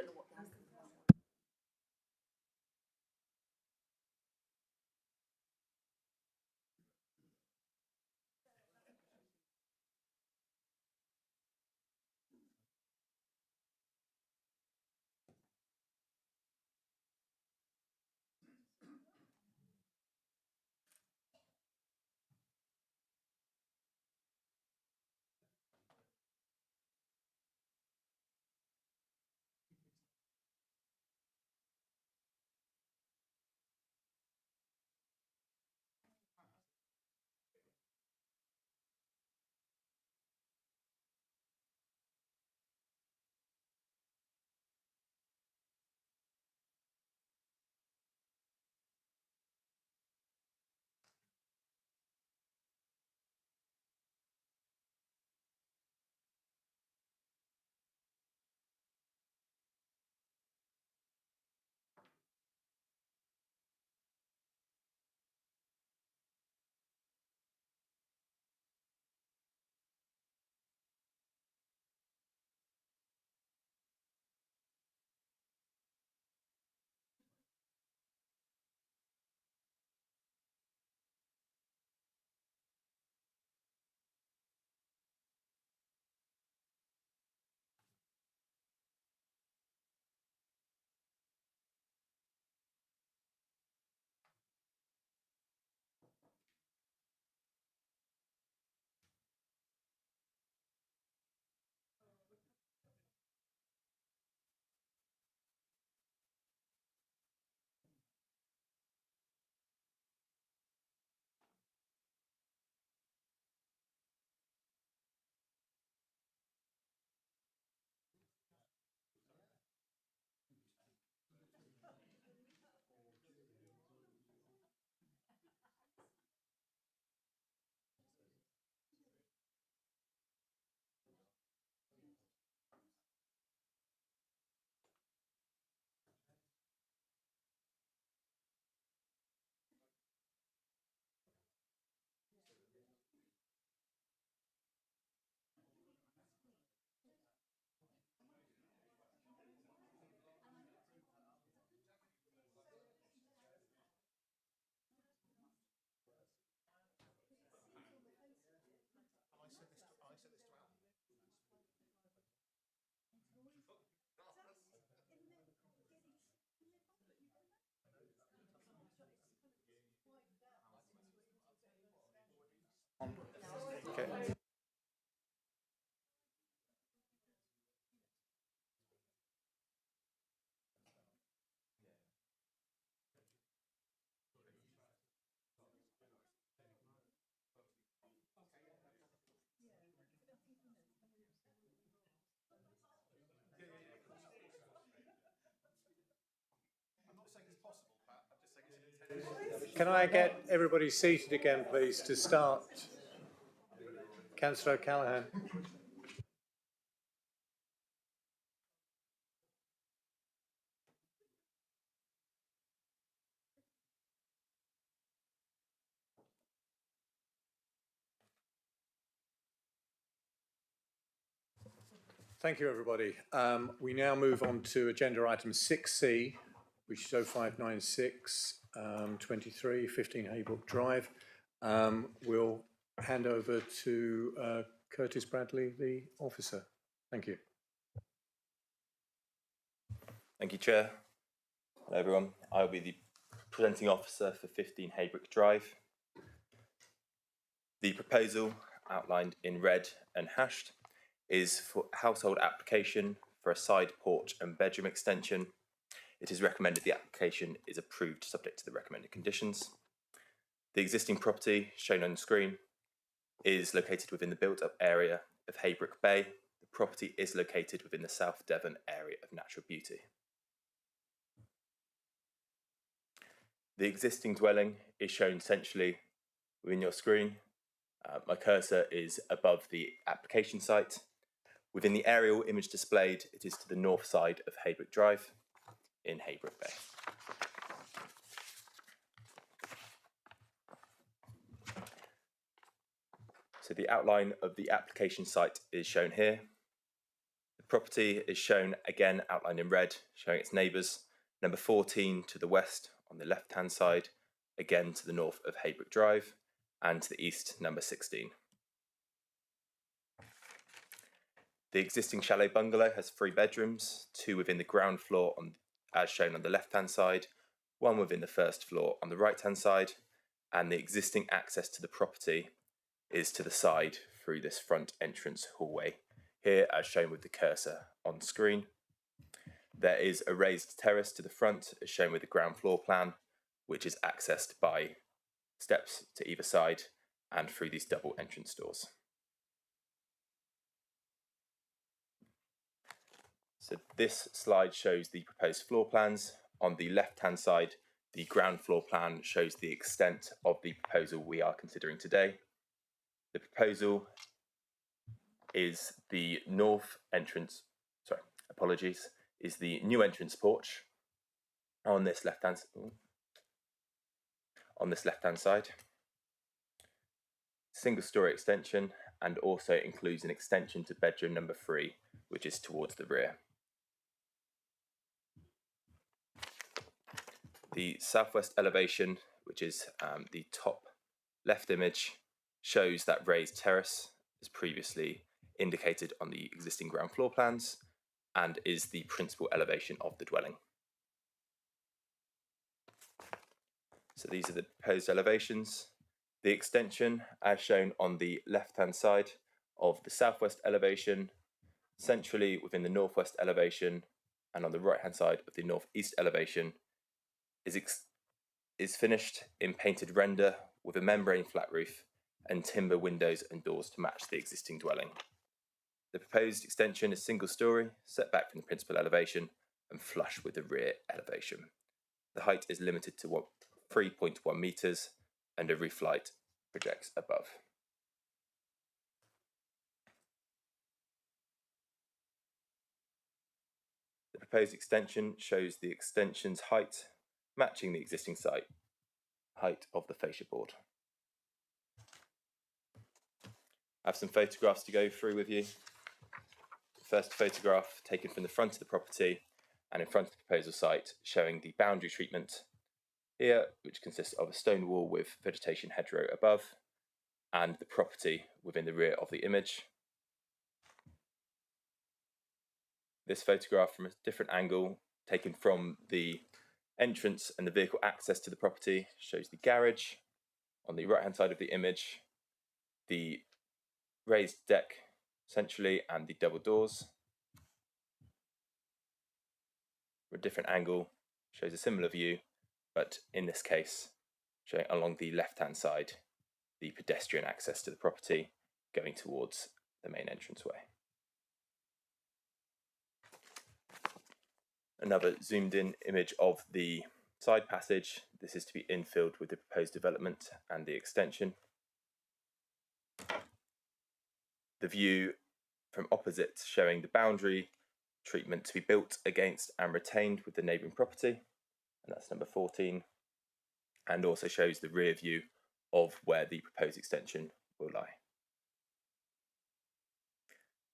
Can I get everybody seated again, please, to start? Councillor O'Callaghan. Thank you, everybody. We now move on to agenda item 6C, which is 0596 23 15 Haybrook Drive. We'll hand over to Curtis Bradley, the officer. Thank you. Thank you, Chair. Hello, everyone. I'll be the presenting officer for 15 Haybrook Drive. The proposal, outlined in red and hashed, is for household application for a side porch and bedroom extension. It is recommended the application is approved subject to the recommended conditions. The existing property, shown on the screen, is located within the built-up area of Haybrook Bay. The property is located within the South Devon area of natural beauty. The existing dwelling is shown centrally within your screen. My cursor is above the application site. Within the aerial image displayed, it is to the north side of Haybrook Drive in Haybrook Bay. So the outline of the application site is shown here. The property is shown again outlined in red, showing its neighbours. Number 14 to the west on the left-hand side, again to the north of Haybrook Drive, and to the east, number 16. The existing chalet bungalow has 3 bedrooms, 2 within the ground floor as shown on the left-hand side, 1 within the first floor on the right-hand side, and the existing access to the property is to the side through this front entrance hallway, here as shown with the cursor on screen. There is a raised terrace to the front as shown with the ground floor plan, which is accessed by steps to either side and through these double entrance doors. So this slide shows the proposed floor plans. On the left-hand side, the ground floor plan shows the extent of the proposal we are considering today. The proposal is the north entrance, is the new entrance porch on this left-hand side. Single-story extension, and also includes an extension to bedroom number 3, which is towards the rear. The southwest elevation, which is the top left image, shows that raised terrace as previously indicated on the existing ground floor plans and is the principal elevation of the dwelling. So these are the proposed elevations. The extension, as shown on the left-hand side of the southwest elevation, centrally within the northwest elevation, and on the right-hand side of the northeast elevation, is finished in painted render with a membrane flat roof and timber windows and doors to match the existing dwelling. The proposed extension is single-storey, set back from the principal elevation and flush with the rear elevation. The height is limited to 3.1 metres and a roof light projects above. The proposed extension shows the extension's height matching the existing site height of the fascia board. I have some photographs to go through with you. First photograph taken from the front of the property and in front of the proposal site, showing the boundary treatment here, which consists of a stone wall with vegetation hedgerow above, and the property within the rear of the image. This photograph from a different angle, taken from the entrance and the vehicle access to the property, shows the garage on the right hand side of the image, the raised deck centrally and the double doors. From a different angle shows a similar view, but in this case showing along the left hand side the pedestrian access to the property going towards the main entranceway. Another zoomed in image of the side passage. This is to be infilled with the proposed development and the extension. The view from opposite showing the boundary treatment to be built against and retained with the neighbouring property, and that's number 14, and also shows the rear view of where the proposed extension will lie.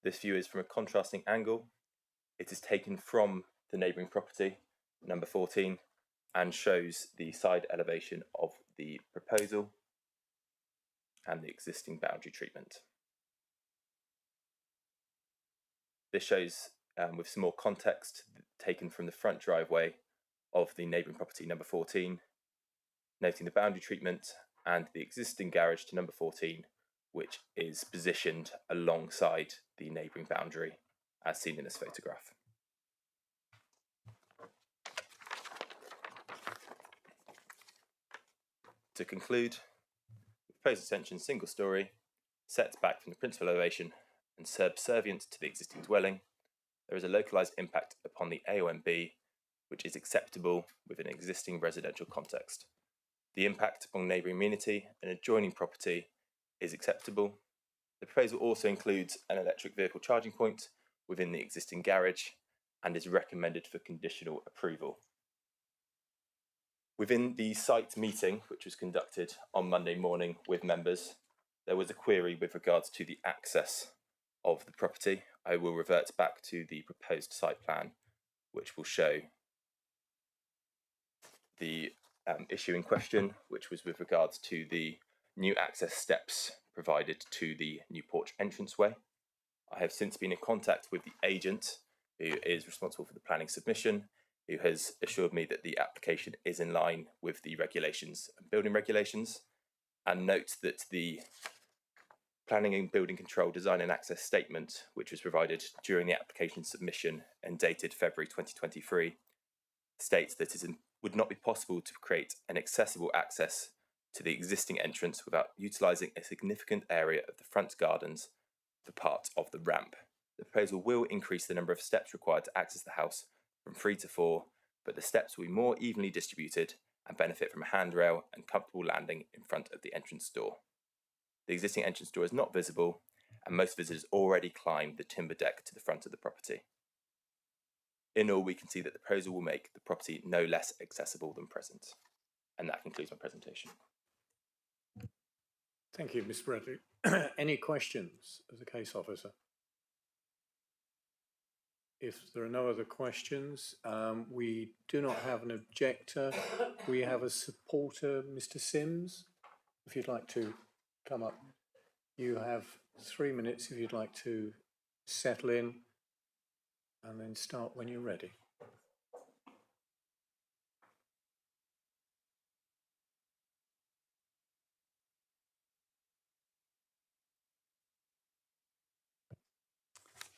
This view is from a contrasting angle. It is taken from the neighbouring property, number 14, and shows the side elevation of the proposal and the existing boundary treatment. This shows, with some more context, taken from the front driveway of the neighbouring property number 14, noting the boundary treatment and the existing garage to number 14, which is positioned alongside the neighbouring boundary as seen in this photograph. To conclude, the proposed extension single storey, sets back from the principal elevation and subservient to the existing dwelling, there is a localised impact upon the AONB which is acceptable within an existing residential context. The impact on neighbouring amenity and adjoining property is acceptable. The proposal also includes an electric vehicle charging point within the existing garage and is recommended for conditional approval. Within the site meeting, which was conducted on Monday morning with members, there was a query with regards to the access of the property. I will revert back to the proposed site plan, which will show the issue in question, which was with regards to the new access steps provided to the new porch entranceway. I have since been in contact with the agent who is responsible for the planning submission, who has assured me that the application is in line with the regulations and building regulations, and note that the Planning and Building Control Design and Access Statement, which was provided during the application submission and dated February 2023, states that it would not be possible to create an accessible access to the existing entrance without utilising a significant area of the front gardens for part of the ramp. The proposal will increase the number of steps required to access the house from 3 to 4, but the steps will be more evenly distributed and benefit from a handrail and comfortable landing in front of the entrance door. The existing entrance door is not visible, and most visitors already climb the timber deck to the front of the property. In all, we can see that the proposal will make the property no less accessible than present. And that concludes my presentation. Thank you, Ms. Bradley. Any questions of the case officer? If there are no other questions, we do not have an objector. We have a supporter, Mr. Sims. If you'd like to come up, you have 3 minutes if you'd like to settle in and then start when you're ready.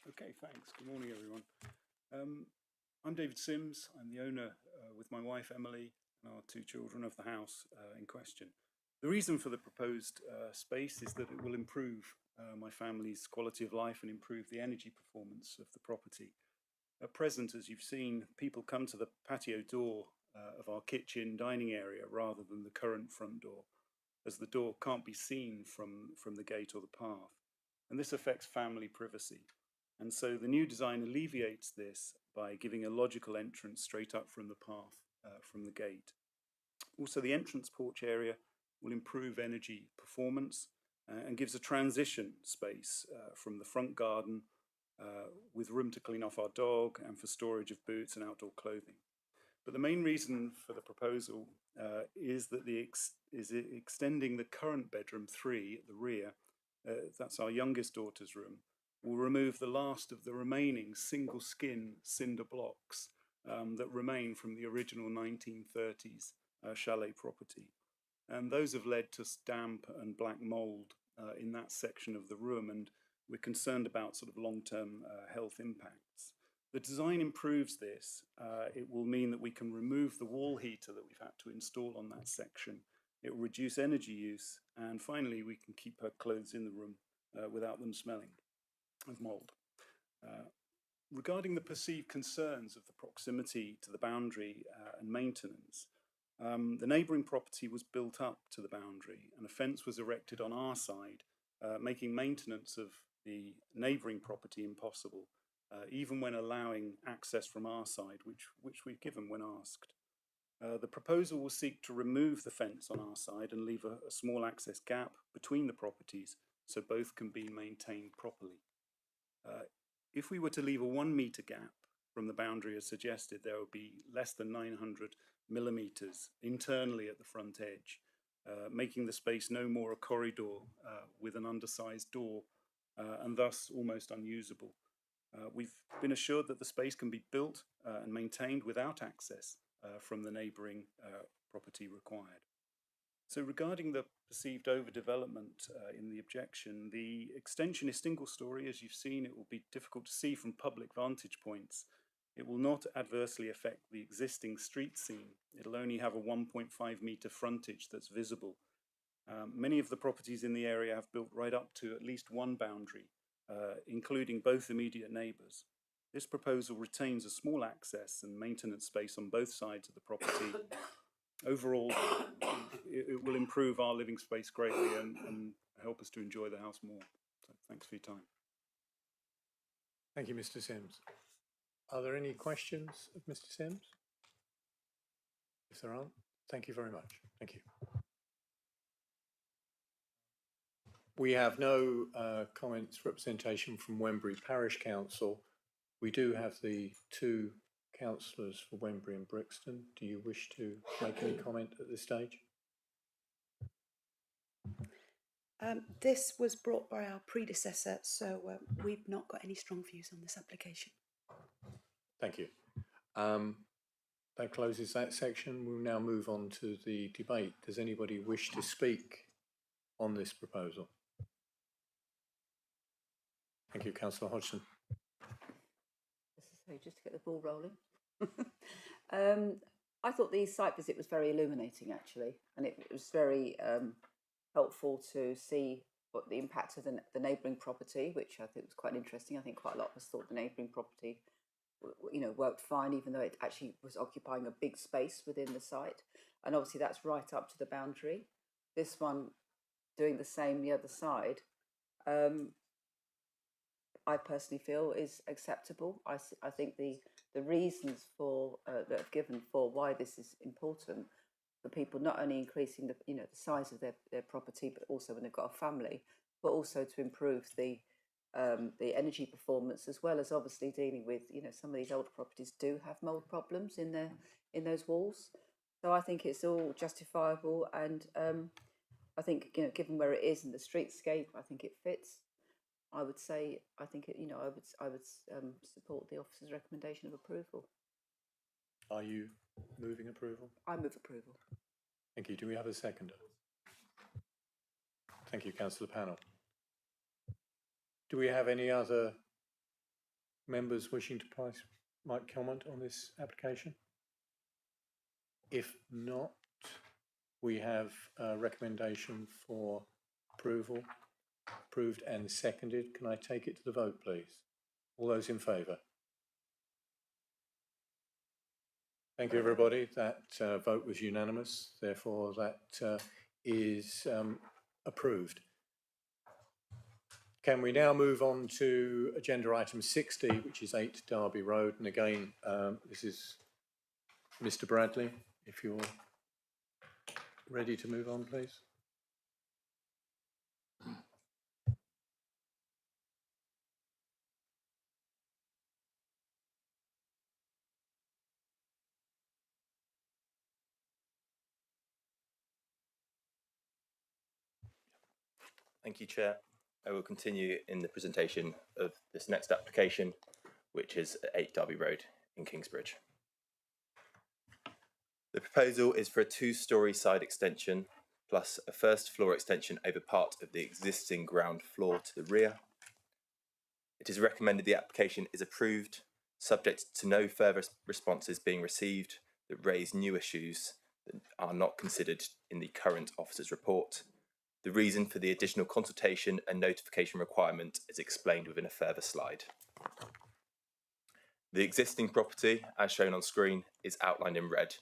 Okay, thanks. Good morning, everyone. I'm David Sims. I'm the owner with my wife Emily and our 2 children of the house in question. The reason for the proposed space is that it will improve my family's quality of life and improve the energy performance of the property. At present, as you've seen, people come to the patio door of our kitchen dining area rather than the current front door, as the door can't be seen from the gate or the path. And this affects family privacy. And so the new design alleviates this by giving a logical entrance straight up from the path, from the gate. Also, the entrance porch area will improve energy performance and gives a transition space from the front garden with room to clean off our dog and for storage of boots and outdoor clothing. But the main reason for the proposal is that extending the current bedroom 3 at the rear, that's our youngest daughter's room, will remove the last of the remaining single skin cinder blocks that remain from the original 1930s chalet property. And those have led to damp and black mould in that section of the room, and we're concerned about sort of long-term health impacts. The design improves this. It will mean that we can remove the wall heater that we've had to install on that section. It will reduce energy use, and finally we can keep her clothes in the room without them smelling of mould. Regarding the perceived concerns of the proximity to the boundary and maintenance, The neighbouring property was built up to the boundary and a fence was erected on our side, making maintenance of the neighbouring property impossible, even when allowing access from our side, which we've given when asked. The proposal will seek to remove the fence on our side and leave a small access gap between the properties so both can be maintained properly. If we were to leave a 1 metre gap from the boundary as suggested, there would be less than 900 millimetres internally at the front edge, making the space no more a corridor with an undersized door and thus almost unusable. We've been assured that the space can be built and maintained without access from the neighbouring property required. So regarding the perceived overdevelopment in the objection, the extension is single storey. As you've seen, it will be difficult to see from public vantage points. It will not adversely affect the existing street scene. It'll only have a 1.5 metre frontage that's visible. Many of the properties in the area have built right up to at least one boundary, including both immediate neighbours. This proposal retains a small access and maintenance space on both sides of the property. Overall, it will improve our living space greatly and help us to enjoy the house more. So thanks for your time. Thank you, Mr. Sims. Are there any questions of Mr. Sims? If there aren't, thank you very much. Thank you. We have no comments, representation from Wembury Parish Council. We do have the two councillors for Wembury and Brixton. Do you wish to make any comment at this stage? This was brought by our predecessor, so we've not got any strong views on this application. Thank you. That closes that section. We'll now move on to the debate. Does anybody wish to speak on this proposal? Thank you, Councillor Hodgson. Just to get the ball rolling. I thought the site visit was very illuminating, actually, and it was very helpful to see what the impact of the neighbouring property, which I think was quite interesting. I think quite a lot of us thought the neighbouring property, worked fine, even though it actually was occupying a big space within the site. And obviously that's right up to the boundary. This one doing the same the other side, I personally feel is acceptable. I think the reasons for that are given for why this is important for people, not only increasing the size of their property, but also when they've got a family, but also to improve the energy performance, as well as obviously dealing with some of these older properties do have mold problems in those walls. So I think it's all justifiable, and I think given where it is in the streetscape, I think it fits. I would say I think I would support the officer's recommendation of approval. Are you moving approval? I move approval. Thank you. Do we have a seconder? Thank you, Councillor Pannell. Do we have any other members wishing to might comment on this application? If not, we have a recommendation for approval. Approved and seconded. Can I take it to the vote, please? All those in favour? Thank you, everybody. That vote was unanimous. Therefore, that is approved. Can we now move on to agenda item 60, which is 8 Derby Road? And again, this is Mr. Bradley. If you're ready to move on, please. Thank you, Chair. I will continue in the presentation of this next application, which is at 8 Derby Road in Kingsbridge. The proposal is for a 2-storey side extension plus a first floor extension over part of the existing ground floor to the rear. It is recommended the application is approved, subject to no further responses being received that raise new issues that are not considered in the current officer's report. The reason for the additional consultation and notification requirement is explained within a further slide. The existing property, as shown on screen, is outlined in red.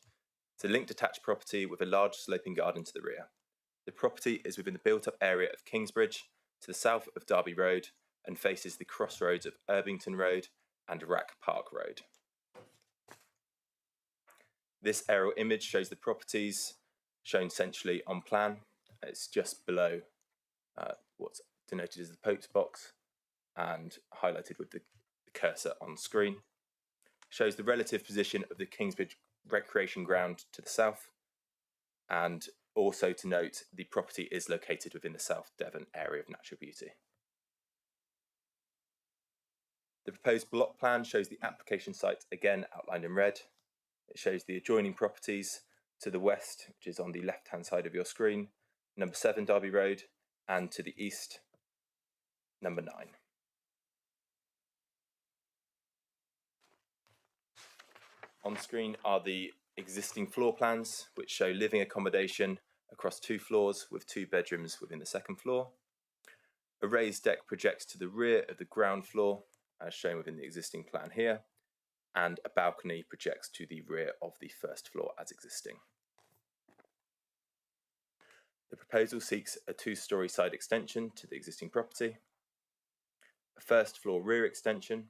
It's a linked detached property with a large sloping garden to the rear. The property is within the built-up area of Kingsbridge, to the south of Derby Road, and faces the crossroads of Irvington Road and Rack Park Road. This aerial image shows the properties shown centrally on plan. It's just below what's denoted as the post box and highlighted with the cursor on screen. Shows the relative position of the Kingsbridge Recreation Ground to the south, and also to note the property is located within the South Devon area of natural beauty. The proposed block plan shows the application site again outlined in red. It shows the adjoining properties to the west, which is on the left hand side of your screen, number 7 Derby Road, and to the east, number 9. On screen are the existing floor plans, which show living accommodation across 2 floors with 2 bedrooms within the second floor. A raised deck projects to the rear of the ground floor, as shown within the existing plan here, and a balcony projects to the rear of the first floor as existing. The proposal seeks a 2-storey side extension to the existing property, a first floor rear extension,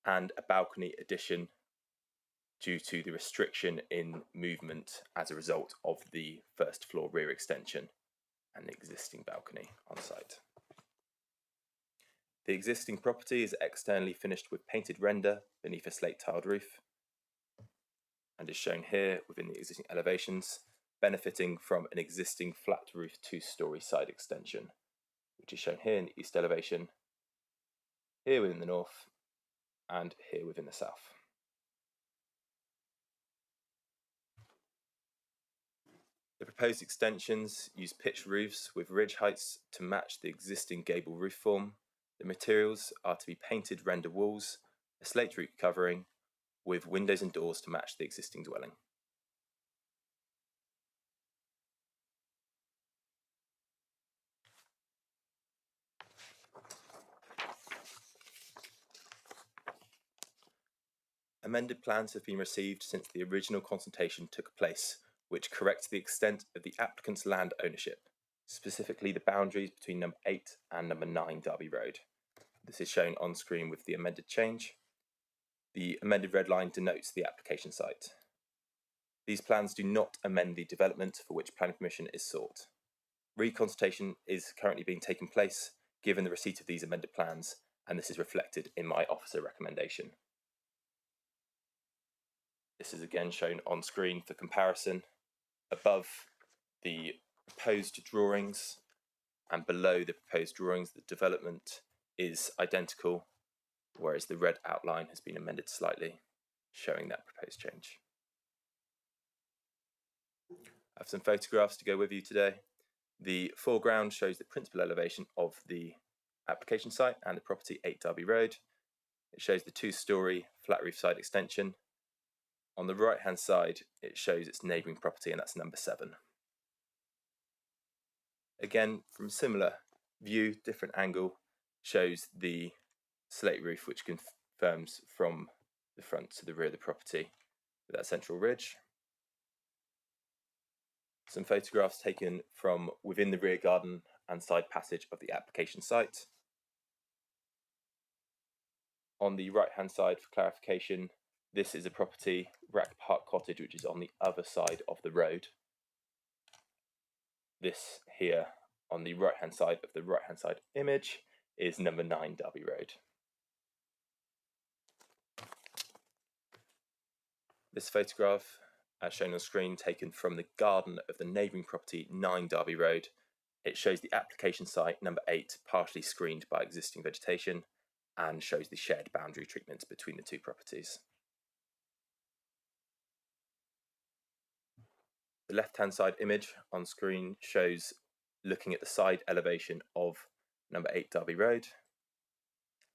and a balcony addition due to the restriction in movement as a result of the first floor rear extension and the existing balcony on site. The existing property is externally finished with painted render beneath a slate tiled roof and is shown here within the existing elevations, benefiting from an existing flat roof 2-storey side extension, which is shown here in the east elevation, here within the north, and here within the south. The proposed extensions use pitched roofs with ridge heights to match the existing gable roof form. The materials are to be painted render walls, a slate roof covering, with windows and doors to match the existing dwelling. Amended plans have been received since the original consultation took place, which corrects the extent of the applicant's land ownership, specifically the boundaries between number 8 and number 9 Derby Road. This is shown on screen with the amended change. The amended red line denotes the application site. These plans do not amend the development for which planning permission is sought. Reconsultation is currently being taken place given the receipt of these amended plans, and this is reflected in my officer recommendation. This is again shown on screen for comparison. Above the proposed drawings and below the proposed drawings, the development is identical, whereas the red outline has been amended slightly, showing that proposed change. I have some photographs to go with you today. The foreground shows the principal elevation of the application site and the property 8 Derby Road. It shows the 2-storey flat roof side extension. On the right hand side, it shows its neighbouring property, and that's number 7. Again, from a similar view, different angle, shows the slate roof, which confirms from the front to the rear of the property with that central ridge. Some photographs taken from within the rear garden and side passage of the application site. On the right hand side, for clarification, this is a property, Rack Park Cottage, which is on the other side of the road. This here on the right hand side of the right hand side image is number 9 Derby Road. This photograph, as shown on screen, taken from the garden of the neighbouring property 9 Derby Road. It shows the application site number 8 partially screened by existing vegetation and shows the shared boundary treatment between the 2 properties. The left-hand side image on screen shows looking at the side elevation of number 8 Derby Road,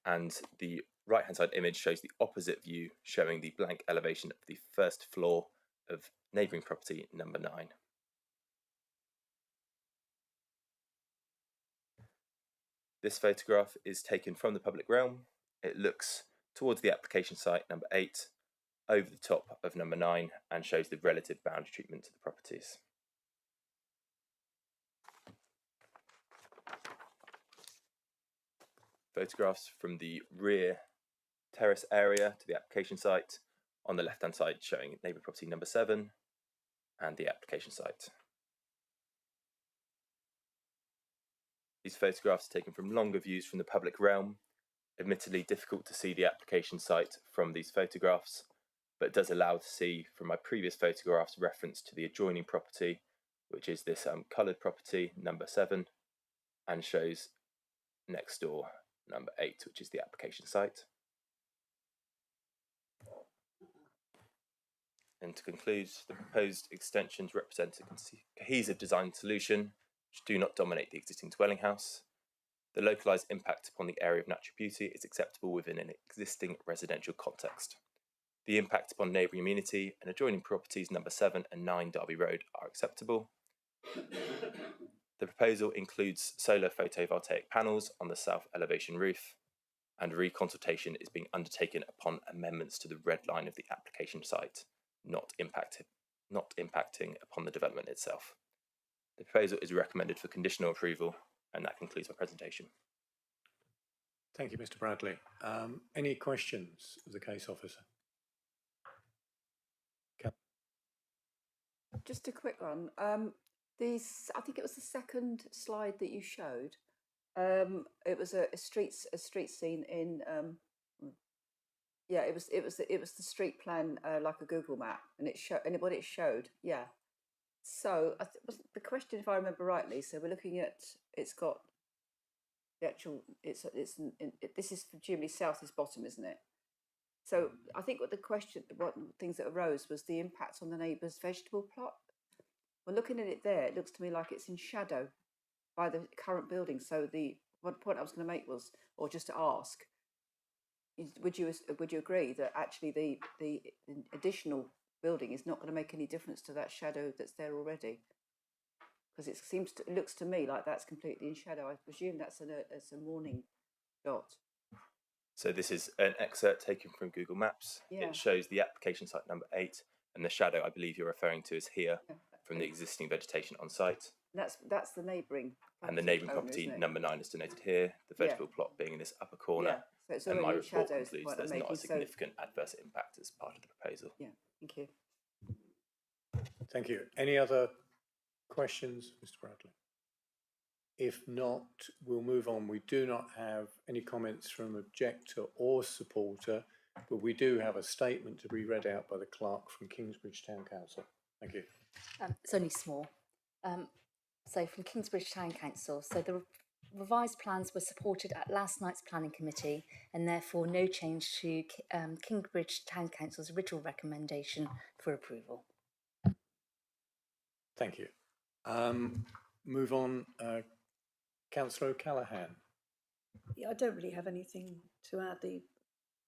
and the right-hand side image shows the opposite view, showing the blank elevation of the first floor of neighbouring property number 9. This photograph is taken from the public realm. It looks towards the application site number 8, over the top of number 9 and shows the relative boundary treatment to the properties. Photographs from the rear terrace area to the application site, on the left hand side showing neighbour property number 7 and the application site. These photographs are taken from longer views from the public realm. Admittedly difficult to see the application site from these photographs, but it does allow to see from my previous photographs reference to the adjoining property, which is this coloured property number 7, and shows next door number 8, which is the application site. And to conclude, the proposed extensions represent a cohesive design solution which do not dominate the existing dwelling house. The localised impact upon the area of natural beauty is acceptable within an existing residential context. The impact upon neighbouring amenity and adjoining properties number 7 and 9 Derby Road are acceptable. The proposal includes solar photovoltaic panels on the south elevation roof, and reconsultation is being undertaken upon amendments to the red line of the application site, not impacting upon the development itself. The proposal is recommended for conditional approval, and that concludes my presentation. Thank you, Mr. Bradley. Any questions of the case officer? Just a quick one. I think it was the second slide that you showed. It was a street scene in. Yeah, it was the street plan, like a Google map, and what it showed. Yeah. So the question, if I remember rightly, so we're looking at, it's got the actual, this is presumably south is bottom, isn't it? So I think what things that arose was the impact on the neighbour's vegetable plot. Well, looking at it there, it looks to me like it's in shadow by the current building. So the one point I was going to make was, or just to ask, would you agree that actually the additional building is not going to make any difference to that shadow that's there already? Because it looks to me like that's completely in shadow. I presume that's a morning dot. So this is an excerpt taken from Google Maps. Yeah. It shows the application site number 8, and the shadow I believe you're referring to is here from the existing vegetation on site. That's the neighbouring. And the neighbouring property number 9 is denoted here, the vegetable plot being in this upper corner. So it's and my already in report shadows, concludes what there's I'm not a making, so- significant adverse impact as part of the proposal. Yeah, thank you. Thank you. Any other questions, Mr. Bradley? If not, we'll move on. We do not have any comments from objector or supporter, but we do have a statement to be read out by the clerk from Kingsbridge Town Council. Thank you. It's only small. So from Kingsbridge Town Council, so the revised plans were supported at last night's planning committee and therefore no change to Kingsbridge Town Council's original recommendation for approval. Thank you. Move on, Councillor O'Callaghan. Yeah, I don't really have anything to add. The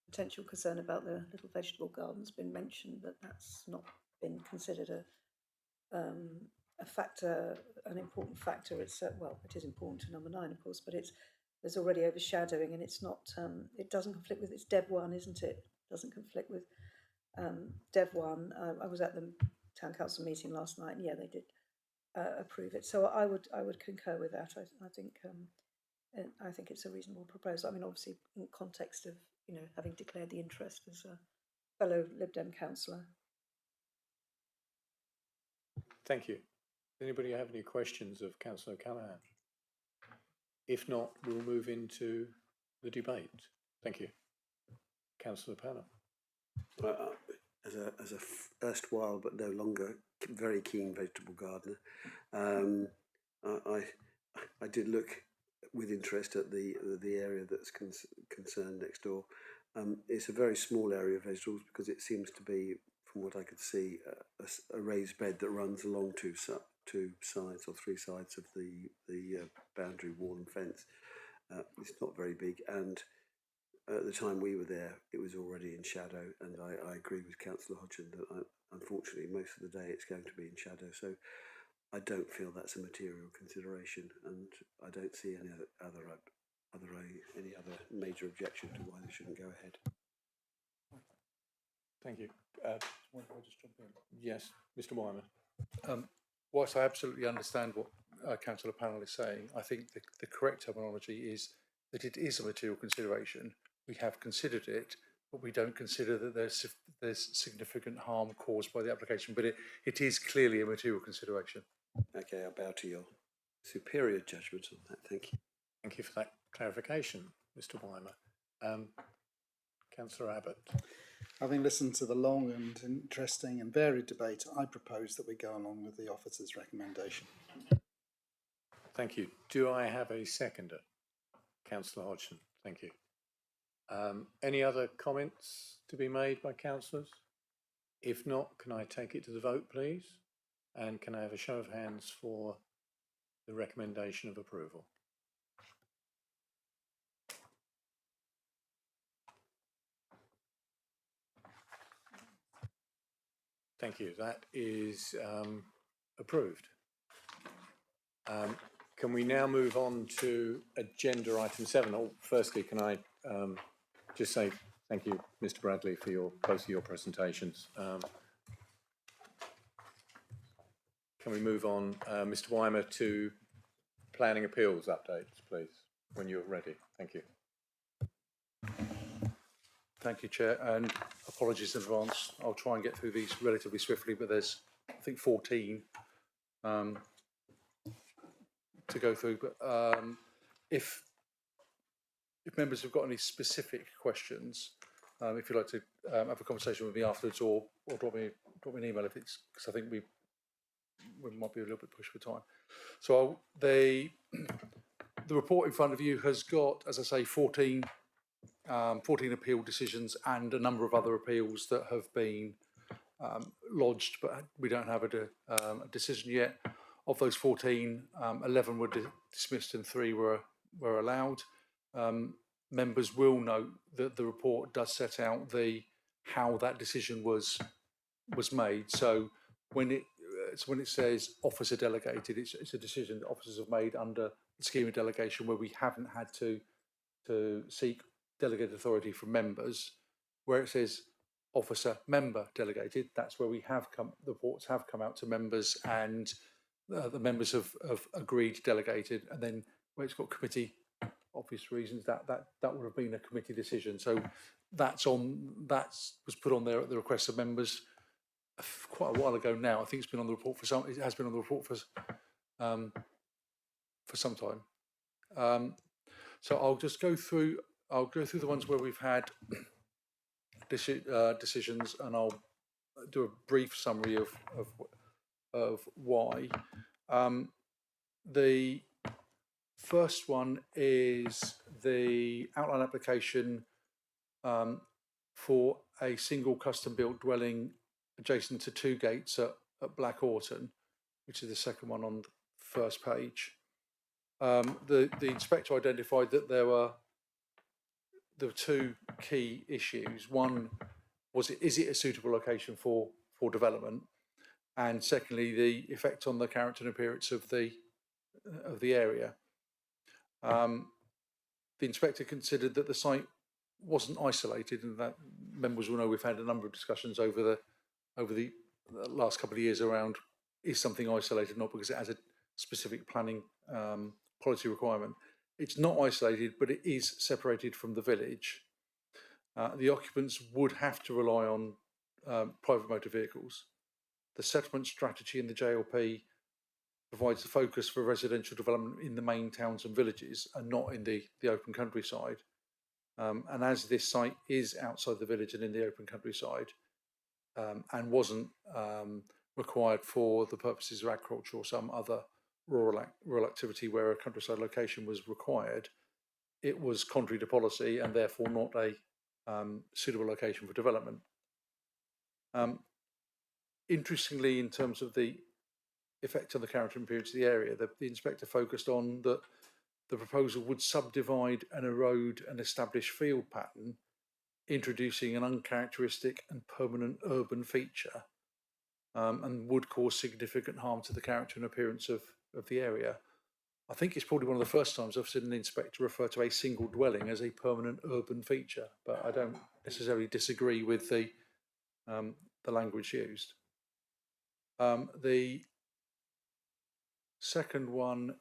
potential concern about the little vegetable garden's been mentioned, but that's not been considered a factor, an important factor. It's well, it is important to number 9, of course, but there's already overshadowing, and it's not. It doesn't conflict with. It's Dev 1, isn't it? Doesn't conflict with Dev 1. I was at the town council meeting last night, and yeah, they did approve it. So I would concur with that. I think it's a reasonable proposal. I mean, obviously, in context of having declared the interest as a fellow Lib Dem councillor. Thank you. Does anybody have any questions of Councillor O'Callaghan? If not, we'll move into the debate. Thank you. Councillor Panel. As a erstwhile but no longer very keen vegetable gardener, I did look with interest at the area that's concerned next door. It's a very small area of vegetables because it seems to be, from what I could see, a raised bed that runs along two sides or three sides of the boundary wall and fence. It's not very big, and at the time we were there, it was already in shadow, and I agree with Councillor Hodgson that unfortunately most of the day it's going to be in shadow. So I don't feel that's a material consideration, and I don't see any other major objection to why they shouldn't go ahead. Thank you. Why don't I just jump in? Yes, Mr. Wyman. Whilst I absolutely understand what Councillor Pannell is saying, I think the correct terminology is that it is a material consideration. We have considered it, but we don't consider that there's significant harm caused by the application. But it is clearly a material consideration. Okay, I bow to your superior judgment on that. Thank you. Thank you for that clarification, Mr. Weimer. Councillor Abbott. Having listened to the long and interesting and varied debate, I propose that we go along with the officer's recommendation. Thank you. Do I have a seconder? Councillor Hodgson. Thank you. Any other comments to be made by councillors? If not, can I take it to the vote, please? And can I have a show of hands for the recommendation of approval? Thank you. That is approved. Can we now move on to agenda item 7? Oh, firstly, can I just say thank you, Mr. Bradley, for both of your presentations. Can we move on, Mr. Weimer, to planning appeals updates, please, when you're ready? Thank you. Thank you, Chair, and apologies in advance. I'll try and get through these relatively swiftly, but there's, I think, 14 to go through. But if members have got any specific questions, if you'd like to have a conversation with me afterwards, or drop me an email if it's, because I think we might be a little bit pushed for time. So the report in front of you has got, as I say, 14 appeal decisions and a number of other appeals that have been lodged, but we don't have a decision yet. Of those 14, 11 were dismissed and 3 were allowed. Members will note that the report does set out how that decision was made. So when it says officer delegated, it's a decision that officers have made under the scheme of delegation where we haven't had to seek delegated authority from members. Where it says officer member delegated, that's where the reports have come out to members and the members have agreed delegated, and then where it's got committee, obvious reasons, that would have been a committee decision. So that was put on there at the request of members quite a while ago now. I think it's been on the report it has been on the report for some time. So I'll just go through the ones where we've had decisions, and I'll do a brief summary of why. The first one is the outline application for a single custom-built dwelling adjacent to 2 gates at Black Orton, which is the second one on the first page. The inspector identified that there were 2 key issues. One was, is it a suitable location for development? And secondly, the effect on the character and appearance of the area. The inspector considered that the site wasn't isolated, and that members will know we've had a number of discussions over the last couple of years around, is something isolated, not because it has a specific planning policy requirement. It's not isolated, but it is separated from the village. The occupants would have to rely on private motor vehicles. The settlement strategy in the JLP provides the focus for residential development in the main towns and villages and not in the open countryside. And as this site is outside the village and in the open countryside, and wasn't required for the purposes of agriculture or some other rural activity where a countryside location was required, it was contrary to policy and therefore not a suitable location for development. Interestingly, in terms of the effect on the character and appearance of the area, the inspector focused on that the proposal would subdivide and erode an established field pattern, introducing an uncharacteristic and permanent urban feature, and would cause significant harm to the character and appearance of the area. I think it's probably one of the first times I've seen an inspector refer to a single dwelling as a permanent urban feature, but I don't necessarily disagree with the the language used. The second one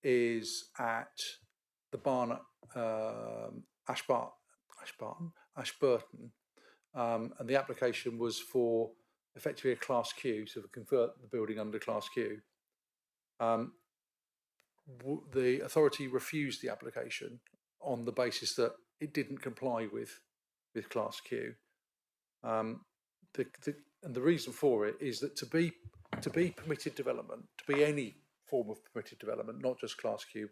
is at the barn at Ashburton, and the application was for effectively a Class Q, so to convert the building under Class Q. The authority refused the application on the basis that it didn't comply with Class Q. And the reason for it is that to be permitted development, to be any form of permitted development, not just Class Q,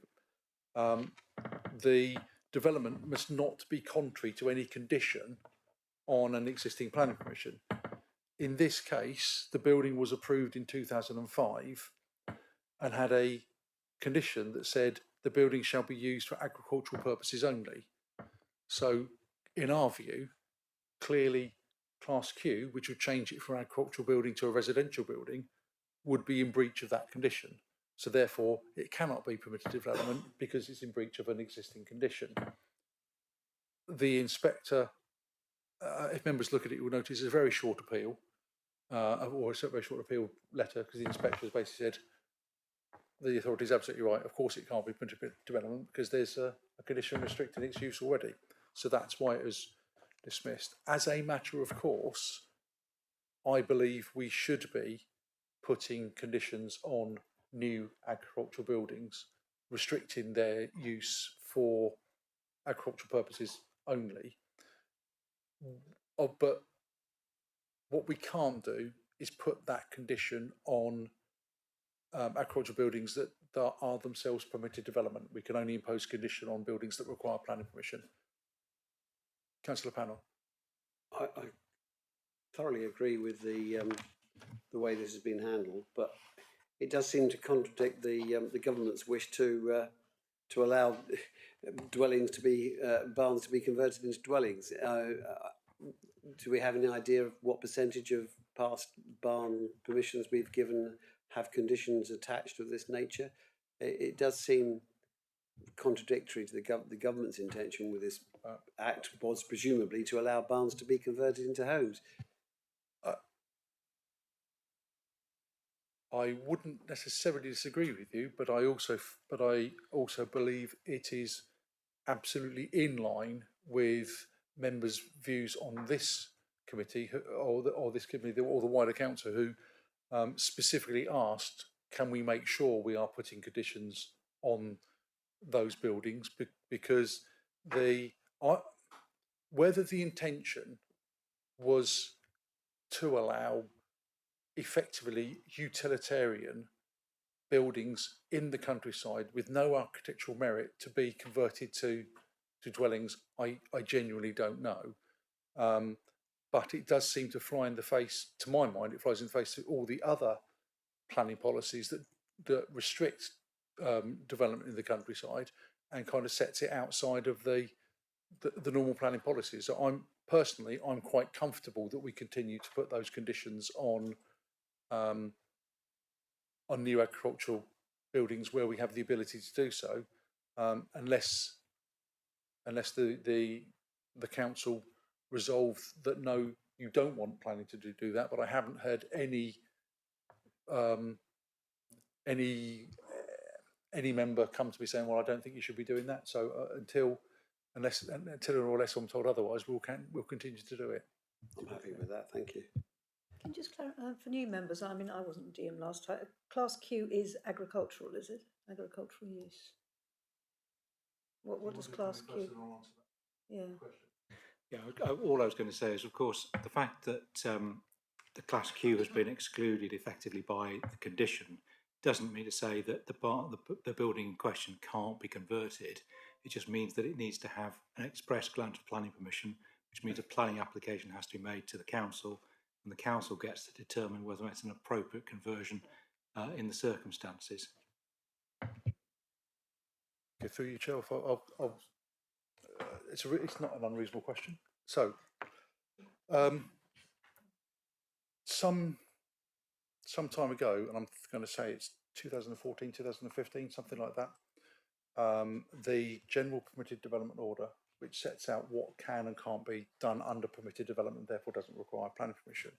the development must not be contrary to any condition on an existing planning permission. In this case, the building was approved in 2005 and had a condition that said the building shall be used for agricultural purposes only. So, in our view, clearly Class Q, which would change it from an agricultural building to a residential building, would be in breach of that condition. So therefore, it cannot be permitted development because it's in breach of an existing condition. The inspector, if members look at it, you'll notice it's a very short appeal, or a very short appeal letter, because the inspector has basically said, the authority is absolutely right, of course it can't be permitted development because there's a condition restricting its use already. So that's why it was dismissed. As a matter of course, I believe we should be putting conditions on new agricultural buildings, restricting their use for agricultural purposes only. But what we can't do is put that condition on agricultural buildings that are themselves permitted development. We can only impose condition on buildings that require planning permission. Councillor Pannell. I thoroughly agree with the way this has been handled, but it does seem to contradict the government's wish to allow dwellings to be barns to be converted into dwellings. Do we have any idea of what percentage of past barn permissions we've given have conditions attached of this nature? It does seem contradictory to the government's intention with this act was presumably to allow barns to be converted into homes. I wouldn't necessarily disagree with you, but I also believe it is absolutely in line with members' views on this committee or this committee or the wider council, who specifically asked, can we make sure we are putting conditions on those buildings, because whether the intention was to allow effectively utilitarian buildings in the countryside with no architectural merit to be converted to dwellings, I genuinely don't know. But it does seem to fly in the face, to my mind, it flies in the face to all the other planning policies that restrict development in the countryside and kind of sets it outside of the normal planning policies. So I'm quite comfortable that we continue to put those conditions on new agricultural buildings where we have the ability to do so, unless the council resolve that no, you don't want planning to do that. But I haven't heard any member come to me saying, well, I don't think you should be doing that. So until or unless I'm told otherwise, we'll continue to do it. I'm happy with that, thank you. Can you just clarify for new members? I mean, I wasn't DM last time. Class Q is agricultural, is it? Agricultural use. What does Class Q? Yeah. Yeah, all I was going to say is, of course, the fact that the Class Q has been excluded effectively by the condition doesn't mean to say that the building in question can't be converted. It just means that it needs to have an express grant of planning permission, which means a planning application has to be made to the council, and the council gets to determine whether it's an appropriate conversion in the circumstances. Okay, through you, Chair, it's not an unreasonable question. So, some time ago, and I'm going to say it's 2014, 2015, something like that, the General Permitted Development Order which sets out what can and can't be done under permitted development, therefore doesn't require planning permission,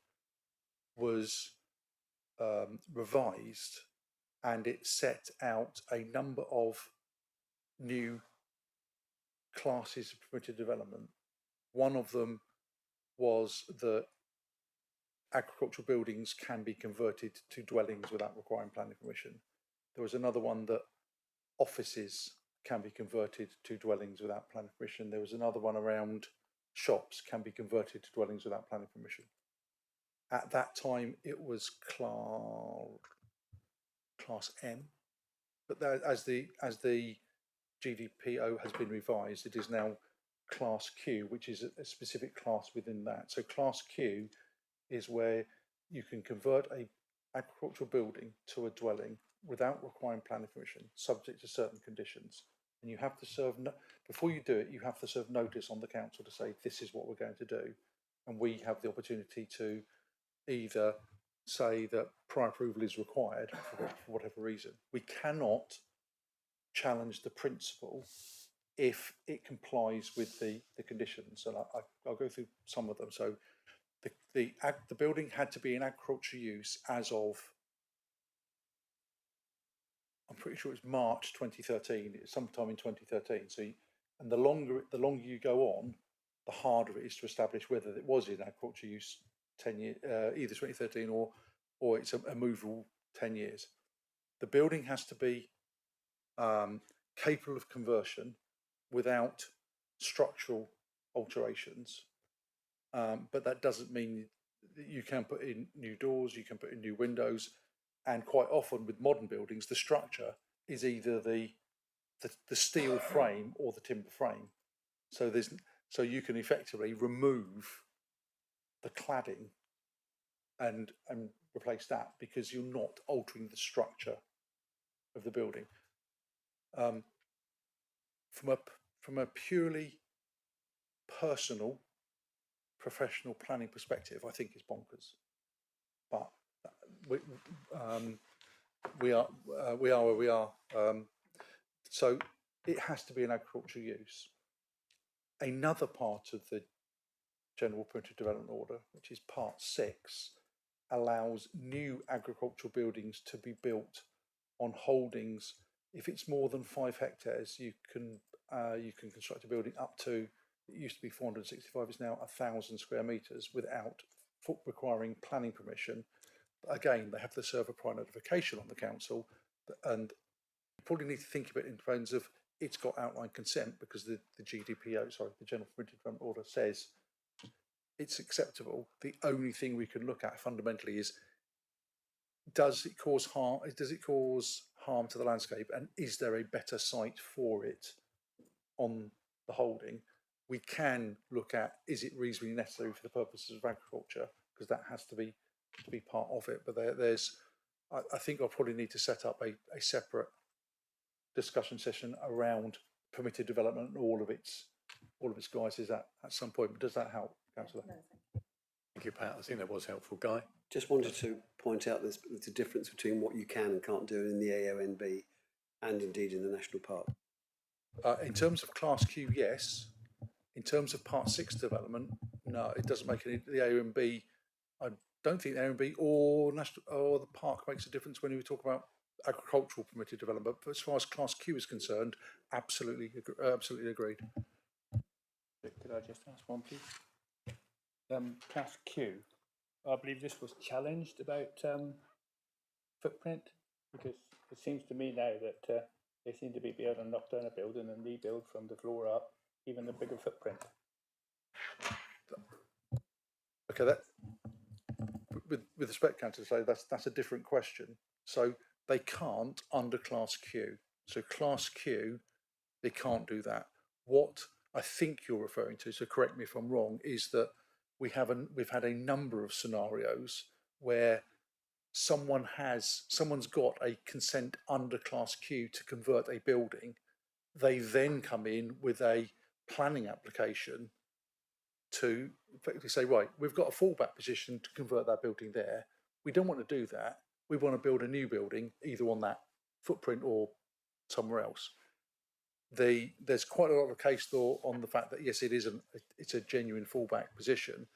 was revised, and it set out a number of new classes of permitted development. One of them was that agricultural buildings can be converted to dwellings without requiring planning permission. There was another one that offices can be converted to dwellings without planning permission. There was another one around shops can be converted to dwellings without planning permission. At that time, it was class M, but that, as the GDPO has been revised, it is now class Q, which is a specific class within that. So class Q is where you can convert a agricultural building to a dwelling without requiring planning permission, subject to certain conditions. And you have to serve, before you do it, you have to serve notice on the council to say, this is what we're going to do. And we have the opportunity to either say that prior approval is required for whatever reason. We cannot challenge the principle if it complies with the conditions. And I'll go through some of them. So the building had to be in agricultural use as of, I'm pretty sure it's March 2013. It's sometime in 2013. So, and the longer you go on, the harder it is to establish whether it was in agricultural use 10 years, either 2013 or it's a movable 10 years. The building has to be capable of conversion without structural alterations, but that doesn't mean that you can put in new doors, you can put in new windows, and quite often with modern buildings, the structure is either the steel frame or the timber frame. So you can effectively remove the cladding and replace that because you're not altering the structure of the building. From a purely personal, professional planning perspective, I think it's bonkers. But we are where we are. So it has to be an agricultural use. Another part of the General Permitted Development Order, which is Part 6, allows new agricultural buildings to be built on holdings. If it's more than 5 hectares, you can construct a building up to, it used to be 465, it's now 1,000 square metres without requiring planning permission. But again, they have to serve a prior notification on the council, and you probably need to think of it in terms of it's got outline consent because the GDPO, the General Permitted Development Order, says it's acceptable. The only thing we can look at fundamentally is, does it cause harm? Does it cause harm to the landscape? And is there a better site for it on the holding? We can look at, is it reasonably necessary for the purposes of agriculture? Because that has to be part of it. But I think I'll probably need to set up a separate discussion session around permitted development and all of its guises at some point. But does that help, Councillor? No, thank you, Pat. I think that was helpful. Guy? Just wanted to point out there's a difference between what you can and can't do in the AONB and indeed in the National Park. In terms of Class Q, yes. In terms of Part 6 development, no, it doesn't make any. The AONB, I don't think the AONB or the park makes a difference when we talk about agricultural permitted development. But as far as Class Q is concerned, absolutely agreed. Could I just ask one, please? Class Q, I believe this was challenged about footprint, because it seems to me now that they seem to be able to knock down a building and rebuild from the floor up, even a bigger footprint. Okay, that with respect, Councillor, that's a different question. So they can't under Class Q. So Class Q, they can't do that. What I think you're referring to, so correct me if I'm wrong, is that we've had a number of scenarios where someone's got a consent under Class Q to convert a building. They then come in with a planning application to effectively say, right, we've got a fallback position to convert that building there. We don't want to do that. We want to build a new building either on that footprint or somewhere else. there's quite a lot of case law on the fact that yes, it's a genuine fallback position,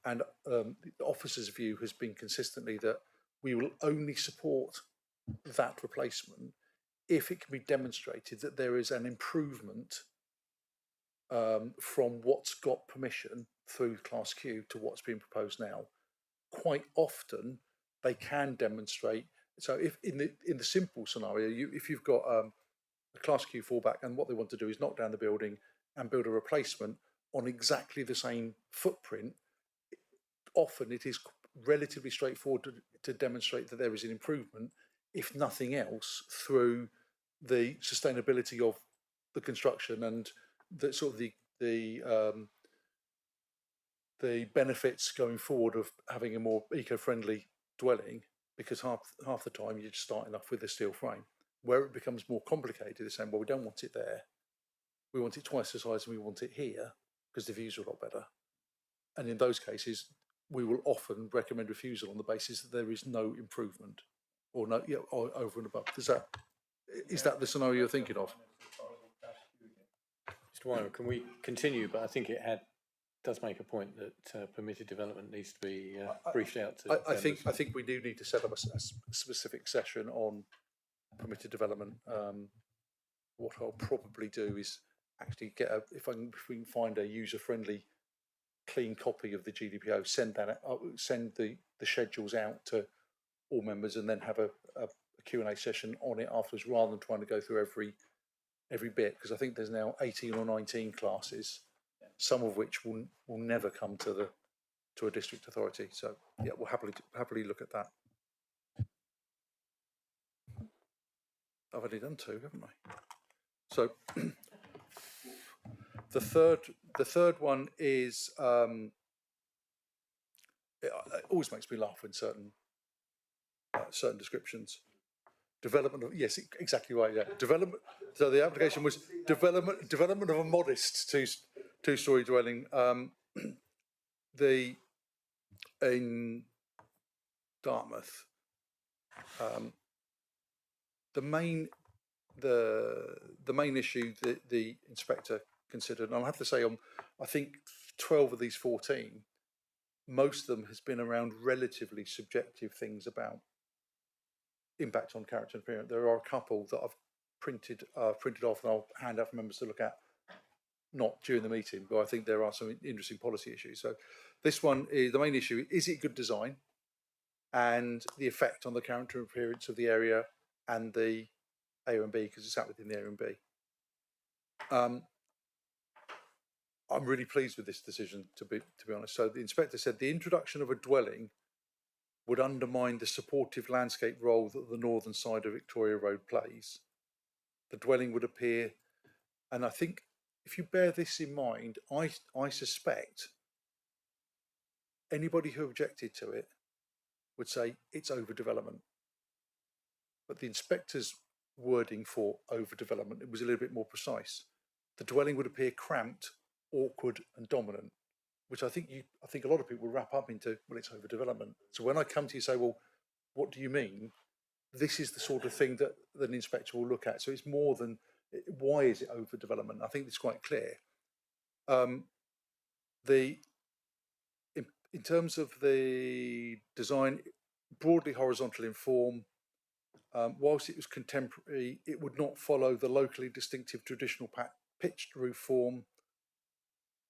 and the officer's view has been consistently that we will only support that replacement if it can be demonstrated that there is an improvement from what's got permission through Class Q to what's being proposed now. Quite often, they can demonstrate. So, if in the simple scenario, if you've got a Class Q fallback and what they want to do is knock down the building and build a replacement on exactly the same footprint, often it is relatively straightforward to demonstrate that there is an improvement, if nothing else, through the sustainability of the construction and the sort of the benefits going forward of having a more eco-friendly dwelling, because half the time you're just starting off with a steel frame. Where it becomes more complicated, they're saying, well, we don't want it there. We want it twice the size and we want it here because the views are a lot better. And in those cases, we will often recommend refusal on the basis that there is no improvement or over and above. Is that the scenario you're thinking of? Mr. Wyman, can we continue? But I think it does make a point that permitted development needs to be briefed out to. I think we do need to set up a specific session on permitted development. What I'll probably do is actually get if we can find a user-friendly, clean copy of the GDPO, send the schedules out to all members, and then have a Q&A session on it afterwards, rather than trying to go through every bit, because I think there's now 18 or 19 classes, some of which will never come to a district authority. So yeah, we'll happily look at that. I've only done two, haven't I? So the third one is it always makes me laugh when certain descriptions. Development of, yes, exactly right. Yeah, development. So the application was development of a modest two-story dwelling. In Dartmouth, the main issue that the inspector considered, and I have to say, I think 12 of these 14, most of them has been around relatively subjective things about impact on character and appearance. There are a couple that I've printed off and I'll hand out for members to look at, not during the meeting, but I think there are some interesting policy issues. So this one is the main issue: is it good design, and the effect on the character and appearance of the area and the A and B, because it's out within the A and B. I'm really pleased with this decision, to be honest. So the inspector said the introduction of a dwelling would undermine the supportive landscape role that the northern side of Victoria Road plays. The dwelling would appear, and I think if you bear this in mind, I suspect anybody who objected to it would say it's overdevelopment. But the inspector's wording for overdevelopment, it was a little bit more precise. The dwelling would appear cramped, awkward, and dominant, which I think a lot of people wrap up into, well, it's overdevelopment. So when I come to you and say, well, what do you mean? This is the sort of thing that an inspector will look at. So it's more than, why is it overdevelopment? I think it's quite clear. In terms of the design, broadly horizontal in form, whilst it was contemporary, it would not follow the locally distinctive traditional pitched roof form.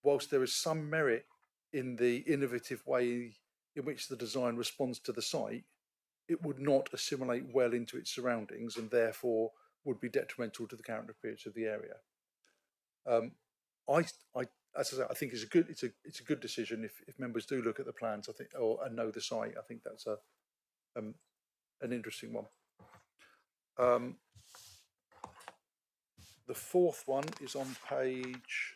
Whilst there is some merit in the innovative way in which the design responds to the site, it would not assimilate well into its surroundings and therefore would be detrimental to the character appearance of the area. As I say, I think it's a good decision if members do look at the plans. I think and know the site. I think that's an interesting one. The fourth one is on page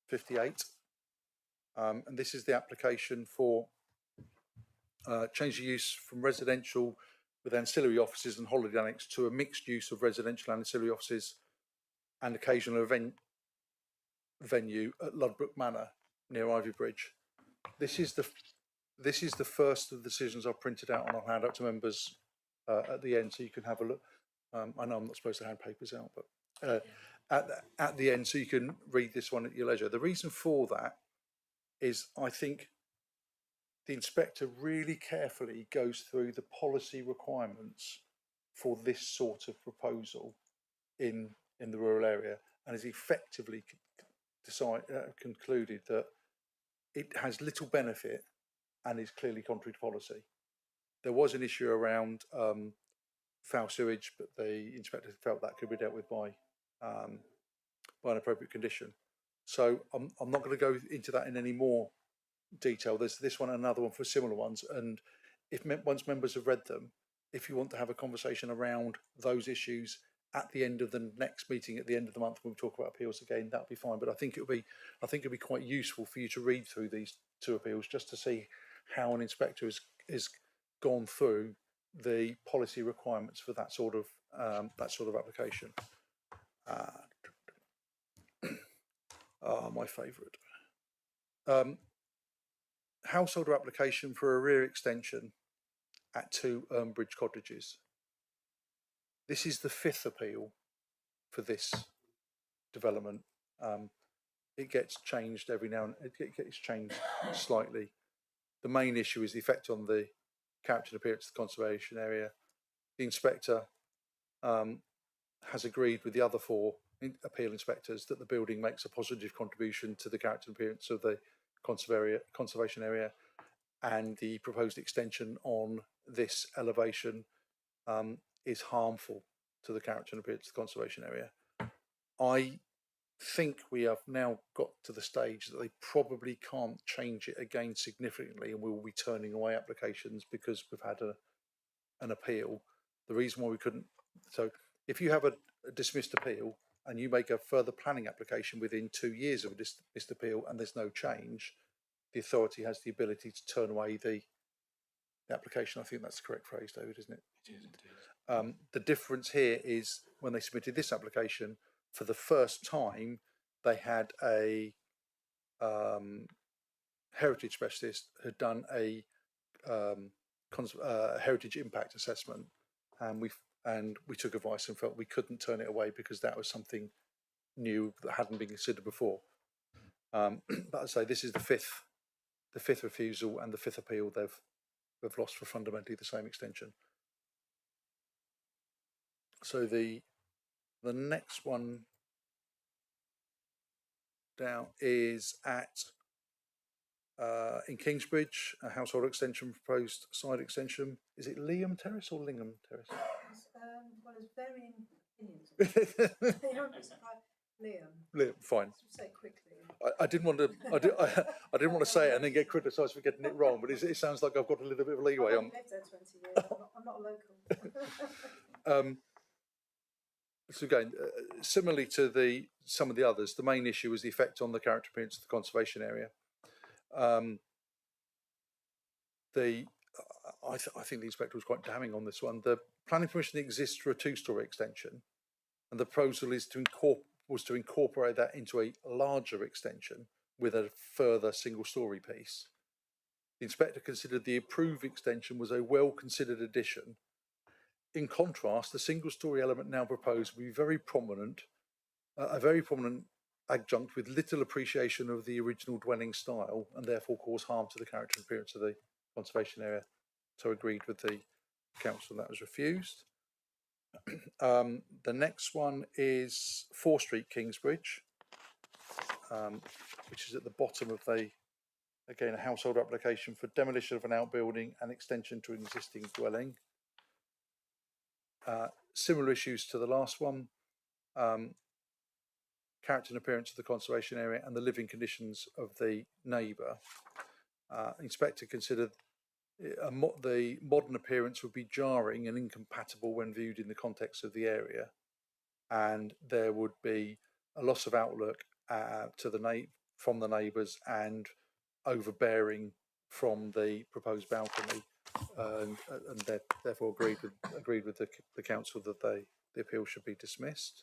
58, and this is the application for change of use from residential with ancillary offices and holiday annex to a mixed use of residential and ancillary offices and occasional event venue at Ludbrook Manor near Ivy Bridge. This is the first of the decisions I've printed out and I'll hand out to members at the end, so you can have a look. I know I'm not supposed to hand papers out, but at the end, so you can read this one at your leisure. The reason for that is I think the inspector really carefully goes through the policy requirements for this sort of proposal in the rural area, and has effectively concluded that it has little benefit and is clearly contrary to policy. There was an issue around foul sewage, but the inspector felt that could be dealt with by an appropriate condition. So I'm not going to go into that in any more detail. There's this one and another one for similar ones, and once members have read them, if you want to have a conversation around those issues at the end of the next meeting at the end of the month when we talk about appeals again, that'll be fine. But I think it'll be quite useful for you to read through these two appeals just to see how an inspector has gone through the policy requirements for that sort of application. My favourite. Householder application for a rear extension at 2 Bridge Cottages. This is the 5th appeal for this development. It gets changed every now and it gets changed slightly. The main issue is the effect on the character and appearance of the conservation area. The inspector has agreed with the other 4 appeal inspectors that the building makes a positive contribution to the character and appearance of the conservation area, and the proposed extension on this elevation is harmful to the character and appearance of the conservation area. I think we have now got to the stage that they probably can't change it again significantly, and we will be turning away applications because we've had an appeal. The reason why we couldn't, so if you have a dismissed appeal and you make a further planning application within 2 years of a dismissed appeal and there's no change, the authority has the ability to turn away the application. I think that's the correct phrase, David, isn't it? It is indeed. The difference here is when they submitted this application, for the first time, they had a heritage specialist who'd done a heritage impact assessment, and we took advice and felt we couldn't turn it away because that was something new that hadn't been considered before. But I'd say this is the fifth refusal and the 5th appeal they've lost for fundamentally the same extension. So the next one down is at in Kingsbridge, a household extension, proposed side extension. Is it Liam Terrace or Lingham Terrace? Well, there's varying opinions. Liam. Fine. Say quickly. I didn't want to. I didn't want to say it and then get criticised for getting it wrong. But it sounds like I've got a little bit of leeway. I've lived there 20 years. I'm not a local. So again, similarly to some of the others, the main issue was the effect on the character appearance of the conservation area. I think the inspector was quite damning on this one. The planning permission exists for a 2-storey extension, and the proposal is to incorporate that into a larger extension with a further 1-storey piece. The inspector considered the approved extension was a well-considered addition. In contrast, the 1-storey element now proposed will be very prominent, a very prominent adjunct with little appreciation of the original dwelling style, and therefore cause harm to the character and appearance of the conservation area. So agreed with the council, that was refused. The next one is 4 Street, Kingsbridge, which is at the bottom of again, a household application for demolition of an outbuilding and extension to an existing dwelling. Similar issues to the last one, character and appearance of the conservation area and the living conditions of the neighbour. Inspector considered the modern appearance would be jarring and incompatible when viewed in the context of the area, and there would be a loss of outlook from the neighbours and overbearing from the proposed balcony, and therefore agreed with the council that the appeal should be dismissed.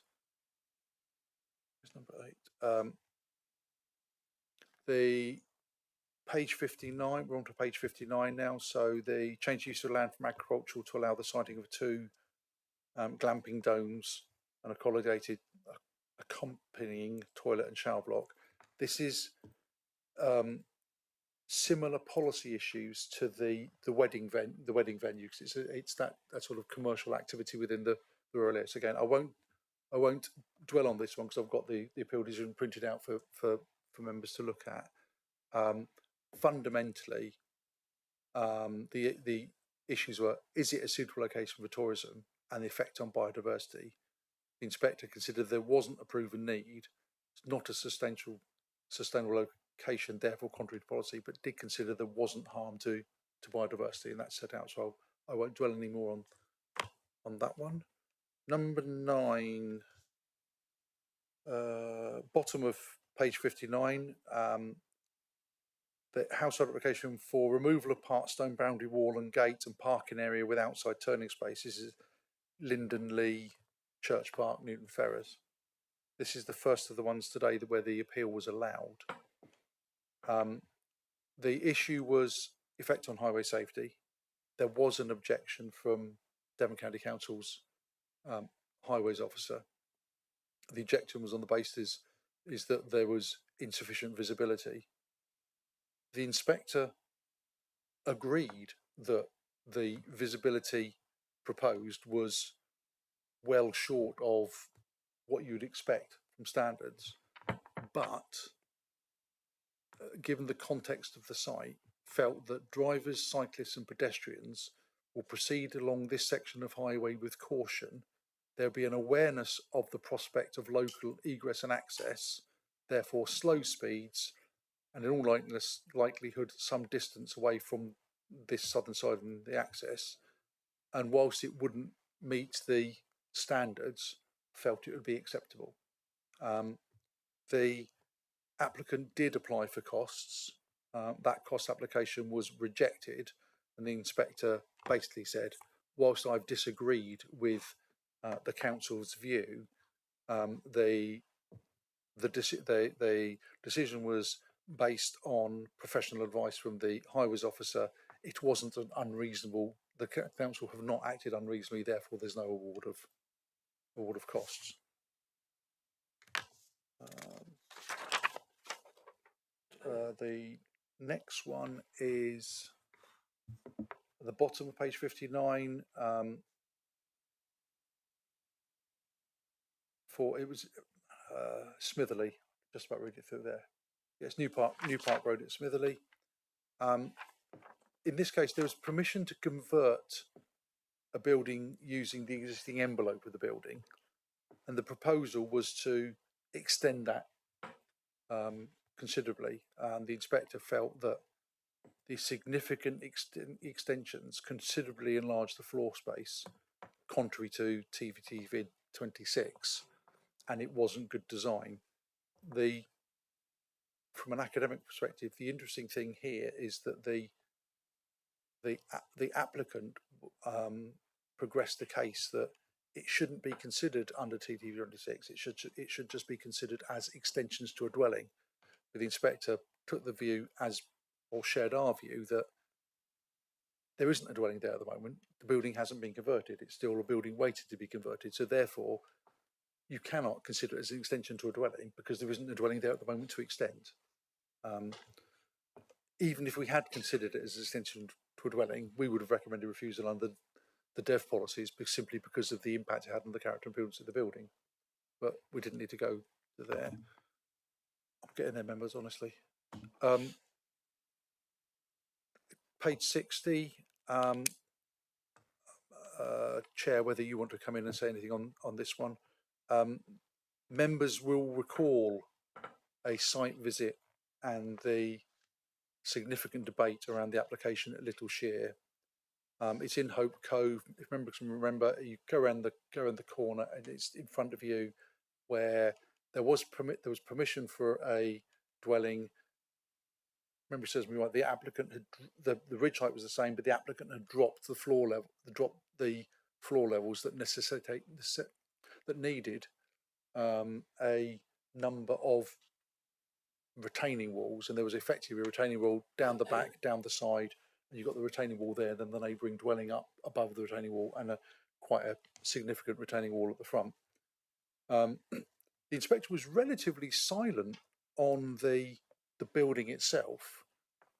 Number 8. The page 59, we're on to page 59 now. So the change use of land from agricultural to allow the siting of 2 glamping domes and accompanying toilet and shower block. This is similar policy issues to the wedding venue, because it's that sort of commercial activity within the rural areas. Again, I won't dwell on this one because I've got the appeal decision printed out for members to look at. Fundamentally, the issues were: is it a suitable location for tourism, and the effect on biodiversity? The inspector considered there wasn't a proven need. It's not a sustainable location, therefore contrary to policy, but did consider there wasn't harm to biodiversity, and that's set out. So I won't dwell any more on that one. Number 9, bottom of page 59. The household application for removal of part stone boundary wall and gate and parking area with outside turning space. This is Linden Lee, Church Park, Newton Ferrers. This is the first of the ones today where the appeal was allowed. The issue was effect on highway safety. There was an objection from Devon County Council's highways officer. The objection was on the basis is that there was insufficient visibility. The inspector agreed that the visibility proposed was well short of what you'd expect from standards, but given the context of the site, felt that drivers, cyclists and pedestrians will proceed along this section of highway with caution. There'll be an awareness of the prospect of local egress and access, therefore slow speeds, and in all likelihood some distance away from this southern side and the access. And whilst it wouldn't meet the standards, felt it would be acceptable. The applicant did apply for costs. That cost application was rejected, and the inspector basically said, whilst I've disagreed with the council's view, the decision was based on professional advice from the highways officer. It wasn't an unreasonable. The council have not acted unreasonably. Therefore, there's no award of costs. The next one is at the bottom of page 59. It was Smitherley. Just about read it through there. Yes, New Park Road at Smitherley. In this case, there was permission to convert a building using the existing envelope of the building, and the proposal was to extend that considerably. The inspector felt that the significant extensions considerably enlarged the floor space, contrary to TVTV 26, and it wasn't good design. From an academic perspective, the interesting thing here is that the applicant progressed the case that it shouldn't be considered under TTV 26. It should just be considered as extensions to a dwelling. But the inspector took the view or shared our view that there isn't a dwelling there at the moment. The building hasn't been converted. It's still a building waiting to be converted. So therefore, you cannot consider it as an extension to a dwelling because there isn't a dwelling there at the moment to extend. Even if we had considered it as an extension to a dwelling, we would have recommended refusal under the DEV policies simply because of the impact it had on the character and appearance of the building. But we didn't need to go there. I'm getting there, members, honestly. Page 60, Chair, whether you want to come in and say anything on this one. Members will recall a site visit and the significant debate around the application at Little Shear. It's in Hope Cove. If members can remember, you go around the corner and it's in front of you, where there was permission for a dwelling. Remember, it says me right. The applicant had the ridge height was the same, but the applicant had dropped the floor levels that needed a number of retaining walls, and there was effectively a retaining wall down the back, down the side, and you've got the retaining wall there, then the neighbouring dwelling up above the retaining wall, and quite a significant retaining wall at the front. The inspector was relatively silent on the building itself,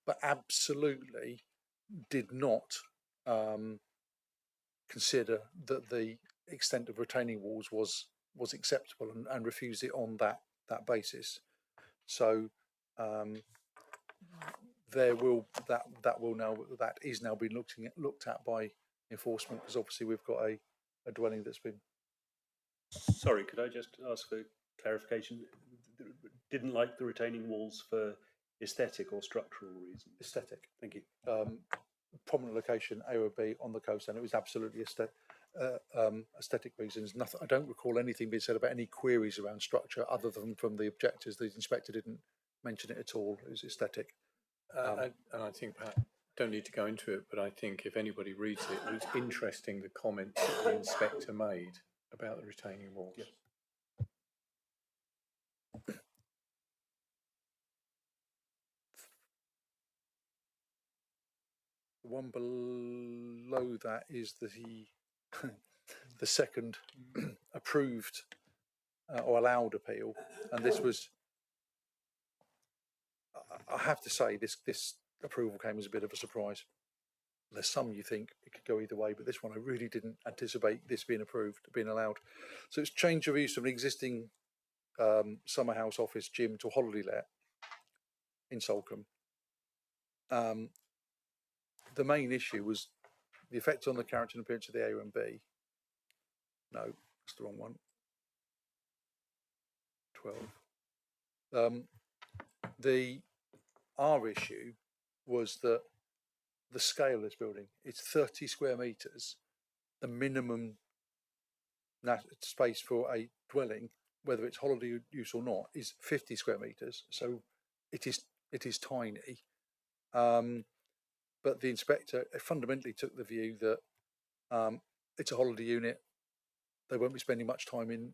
but absolutely did not consider that the extent of retaining walls was acceptable, and refused it on that basis. So that is now being looked at by enforcement, because obviously we've got a dwelling that's been. Sorry, could I just ask for clarification? Didn't like the retaining walls for aesthetic or structural reasons? Aesthetic. Thank you. Prominent location, A or B on the coast, and it was absolutely aesthetic reasons. Nothing. I don't recall anything being said about any queries around structure other than from the objectors. The inspector didn't mention it at all. It was aesthetic. And I think perhaps don't need to go into it, but I think if anybody reads it, it was interesting the comments that the inspector made about the retaining walls. Yes. The one below that is the second approved or allowed appeal, and this was, I have to say, this approval came as a bit of a surprise. There's some you think it could go either way, but this one I really didn't anticipate this being approved, being allowed. So it's change of use of an existing summer house office gym to holiday let in Salcombe. The main issue was the effect on the character and appearance of the A and B. No, that's the wrong one. 12. Our issue was that the scale of this building, it's 30 square metres. The minimum space for a dwelling, whether it's holiday use or not, is 50 square metres. So it is tiny. But the inspector fundamentally took the view that it's a holiday unit. They won't be spending much time in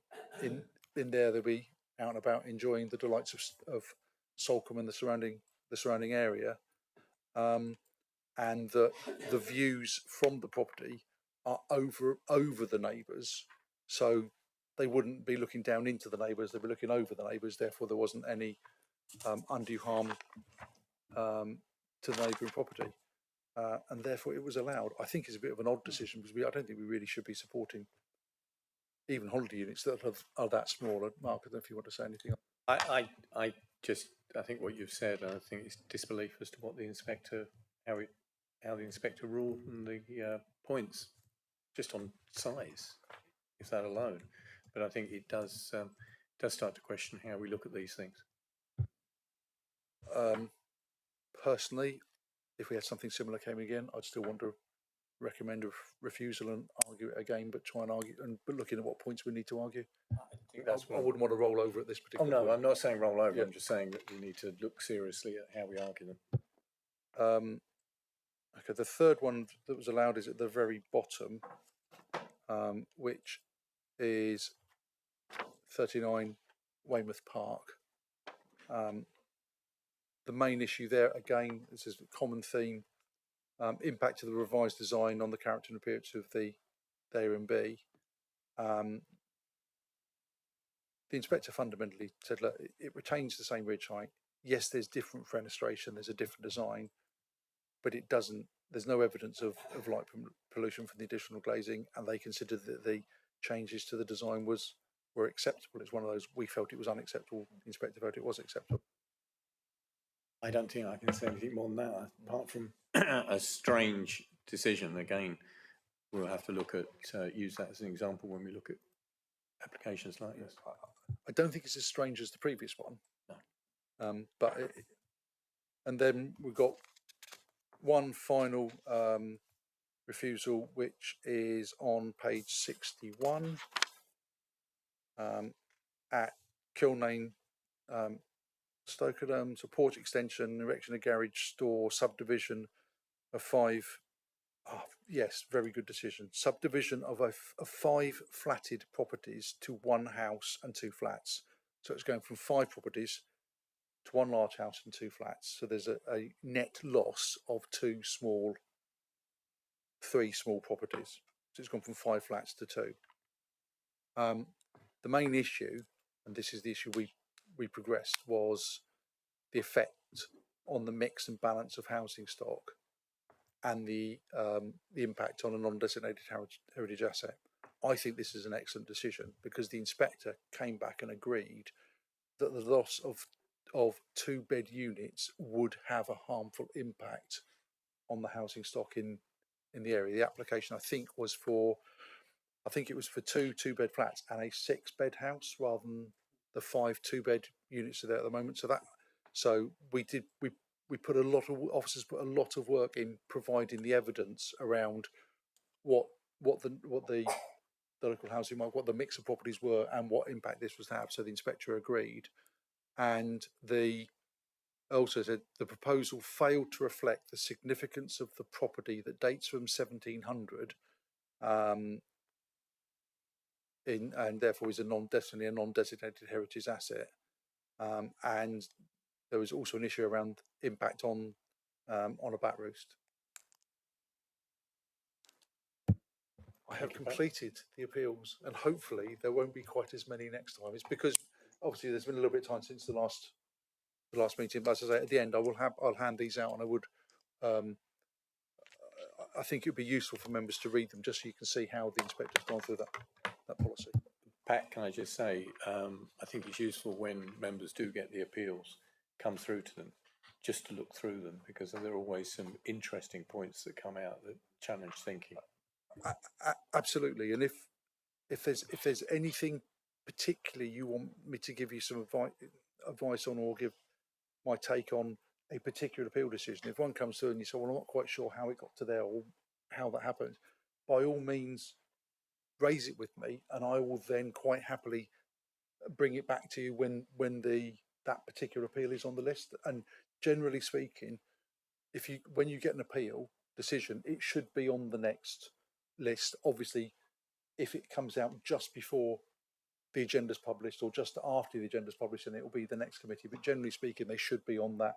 there. They'll be out and about enjoying the delights of Salcombe and the surrounding area, and that the views from the property are over the neighbours, so they wouldn't be looking down into the neighbours. They'd be looking over the neighbours. Therefore, there wasn't any undue harm to the neighbouring property. And therefore it was allowed. I think it's a bit of an odd decision, because I don't think we really should be supporting even holiday units that are that small. Mark, I don't know if you want to say anything. I think what you've said, I think it's disbelief as to what the inspector, how the inspector ruled, and the points just on size, if that alone. But I think it does start to question how we look at these things. Personally, if we had something similar came again, I'd still want to recommend a refusal and argue it again, but try and argue, but looking at what points we need to argue. I think that's I wouldn't want to roll over at this particular point. point. I'm not saying roll over. Yeah. I'm just saying that we need to look seriously at how we argue them. Okay, the third one that was allowed is at the very bottom, which is 39 Weymouth Park. The main issue there, again, this is a common theme, impact of the revised design on the character and appearance of the A and B. The inspector fundamentally said, look, it retains the same ridge height. Yes, there's different fenestration, there's a different design, but it doesn't, there's no evidence of light pollution from the additional glazing, and they considered that the changes to the design were acceptable. It's one of those, we felt it was unacceptable, the inspector felt it was acceptable. I don't think I can say anything more than that, apart from a strange decision. Again, we'll have to look at, use that as an example when we look at applications like this. I don't think it's as strange as the previous one. No. And then we've got one final refusal, which is on page 61 at Kilnane, Stokedham, so porch extension, erection of garage, store, subdivision of 5. Oh, yes, very good decision. Subdivision of 5 flatted properties to 1 house and 2 flats. So it's going from 5 properties to one large house and two flats. So there's a net loss of three small properties. So it's gone from 5 flats to 2. The main issue, and this is the issue we progressed, was the effect on the mix and balance of housing stock and the impact on a non-designated heritage asset. I think this is an excellent decision because the inspector came back and agreed that the loss of 2-bed units would have a harmful impact on the housing stock in the area. The application, I think it was for 2 2-bed flats and a 6-bed house rather than the 5 2-bed units are there at the moment. So we put a lot of officers put a lot of work in providing the evidence around what the local housing market, what the mix of properties were, and what impact this was to have. So the inspector agreed, and also said the proposal failed to reflect the significance of the property that dates from 1700, and therefore is a non-designated heritage asset. And there was also an issue around impact on a bat roost. I have completed the appeals, and hopefully there won't be quite as many next time. It's because obviously there's been a little bit of time since the last meeting. But as I say, at the end, I'll hand these out, and I would I think it would be useful for members to read them just so you can see how the inspector's gone through that policy. Pat, can I just say, I think it's useful when members do get the appeals come through to them, just to look through them, because there are always some interesting points that come out that challenge thinking. Absolutely, and if there's anything particularly you want me to give you some advice on, or give my take on a particular appeal decision, if one comes through and you say, well, I'm not quite sure how it got to there or how that happened, by all means raise it with me, and I will then quite happily bring it back to you when that particular appeal is on the list. And generally speaking, when you get an appeal decision, it should be on the next list. Obviously, if it comes out just before the agenda's published or just after the agenda's published, then it will be the next committee. But generally speaking, they should be on that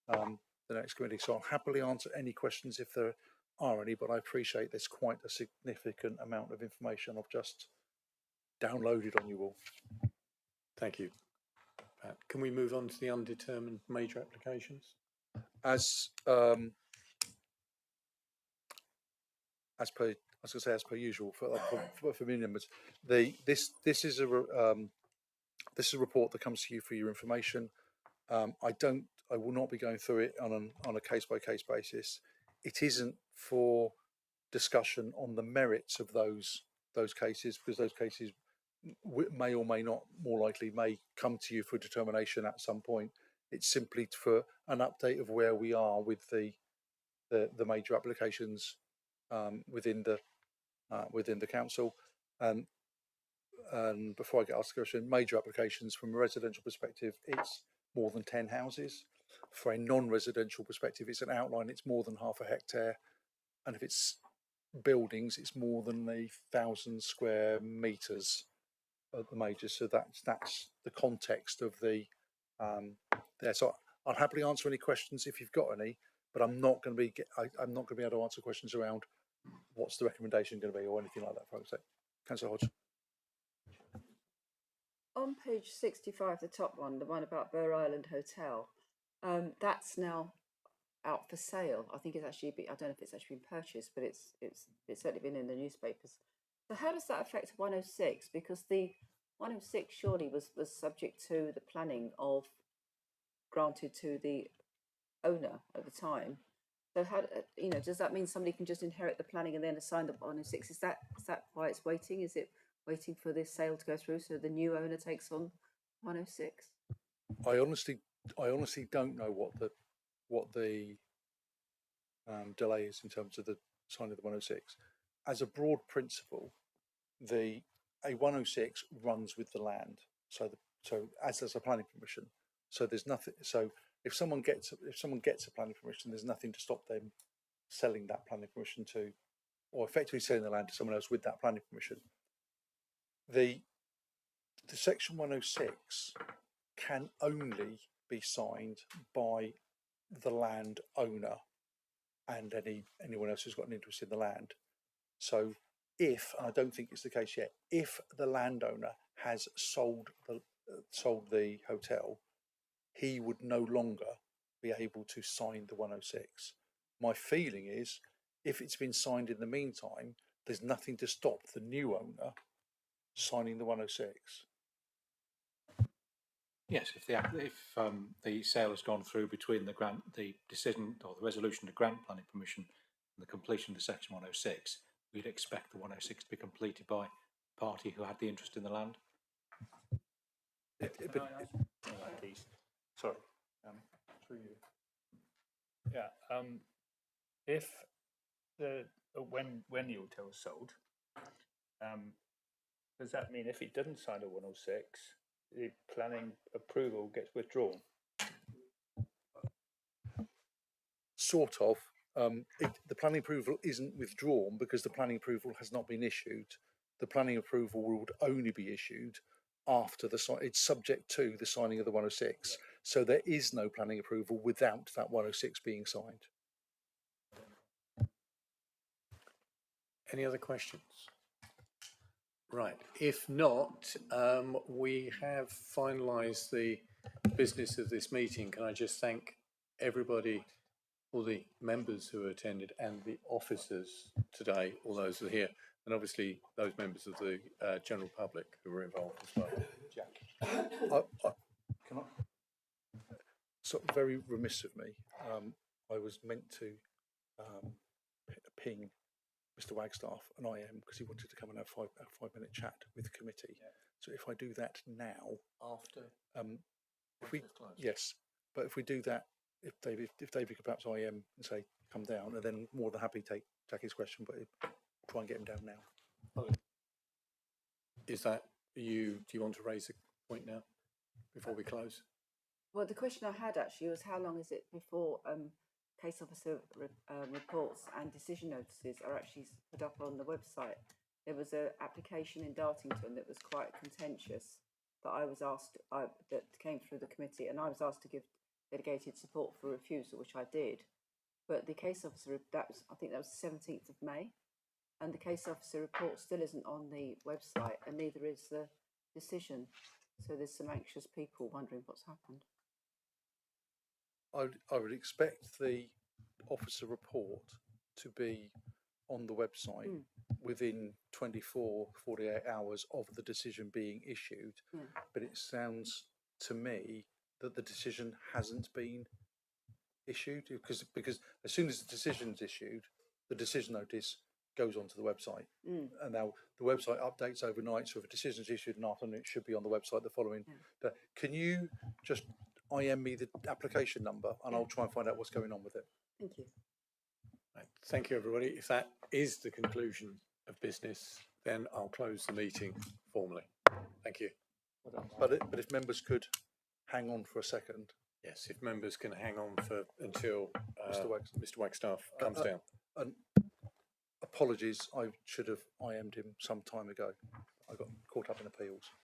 the next committee. So I'll happily answer any questions if there are any, but I appreciate there's quite a significant amount of information I've just downloaded on you all. Thank you. Can we move on to the undetermined major applications? As per usual for me members, this is a report that comes to you for your information. I will not be going through it on a case by case basis. It isn't for discussion on the merits of those cases, because those cases may or may not, more likely may come to you for determination at some point. It's simply for an update of where we are with the major applications within the council. And before I get asked the question, major applications from a residential perspective, it's more than 10 houses. For a non-residential perspective, it's an outline, it's more than half a hectare. And if it's buildings, it's more than 1,000 square metres at the major. So that's the context of the there. So I'll happily answer any questions if you've got any, but I'm not going to be able to answer questions around what's the recommendation going to be or anything like that. For example, Councillor Hodge. On page 65, the top one, the one about Burr Island Hotel, that's now out for sale. I think it's actually I don't know if it's actually been purchased, but it's certainly been in the newspapers. So how does that affect 106? Because the 106 surely was subject to the planning of granted to the owner at the time. So how does that mean somebody can just inherit the planning and then assign the 106? Is that why it's waiting? Is it waiting for this sale to go through so the new owner takes on 106? I honestly don't know what the delay is in terms of the signing of the 106. As a broad principle, a 106 runs with the land. So as does a planning permission. So there's nothing. So if someone gets a planning permission, there's nothing to stop them selling that planning permission to, or effectively selling the land to someone else with that planning permission. The Section 106 can only be signed by the landowner and anyone else who's got an interest in the land. So if, and I don't think it's the case yet, if the landowner has sold the hotel, he would no longer be able to sign the 106. My feeling is, if it's been signed in the meantime, there's nothing to stop the new owner signing the 106. Yes, if the sale has gone through between the decision or the resolution to grant planning permission and the completion of the section 106, we'd expect the 106 to be completed by the party who had the interest in the land. Sorry. Through you. Yeah. If when the hotel is sold, does that mean if he doesn't sign a 106, the planning approval gets withdrawn? Sort of. The planning approval isn't withdrawn because the planning approval has not been issued. The planning approval would only be issued after it's subject to the signing of the 106. So there is no planning approval without that 106 being signed. Any other questions? Right, if not, we have finalised the business of this meeting. Can I just thank everybody, all the members who attended and the officers today, all those who are here, and obviously those members of the general public who were involved as well. Jack. Can I? So very remiss of me. I was meant to ping Mr. Wagstaff and IM because he wanted to come and have a 5-minute chat with the committee. Yeah. So if I do that now, after yes, but if we do that, if David could perhaps IM and say come down, and then more than happy to take Jackie's question, but try and get him down now. Okay. Is that you? Do you want to raise a point now before we close? Well, the question I had actually was how long is it before case officer reports and decision notices are actually put up on the website? There was an application in Dartington that was quite contentious that I was asked, that came through the committee, and I was asked to give delegated support for refusal, which I did. But the case officer, I think that was the 17th of May, and the case officer report still isn't on the website, and neither is the decision. So there's some anxious people wondering what's happened. I would expect the officer report to be on the website within 24, 48 hours of the decision being issued. But it sounds to me that the decision hasn't been issued because as soon as the decision's issued, the decision notice goes onto the website. And now the website updates overnight, so if a decision's issued in the afternoon, it should be on the website the following. But can you just IM me the application number and I'll try and find out what's going on with it. Thank you. Right. Thank you, everybody. If that is the conclusion of business, then I'll close the meeting formally. Thank you. But if members could hang on for a second. Yes, if members can hang on until Mr. Wagstaff comes down. And apologies, I should have IM'd him some time ago. I got caught up in appeals.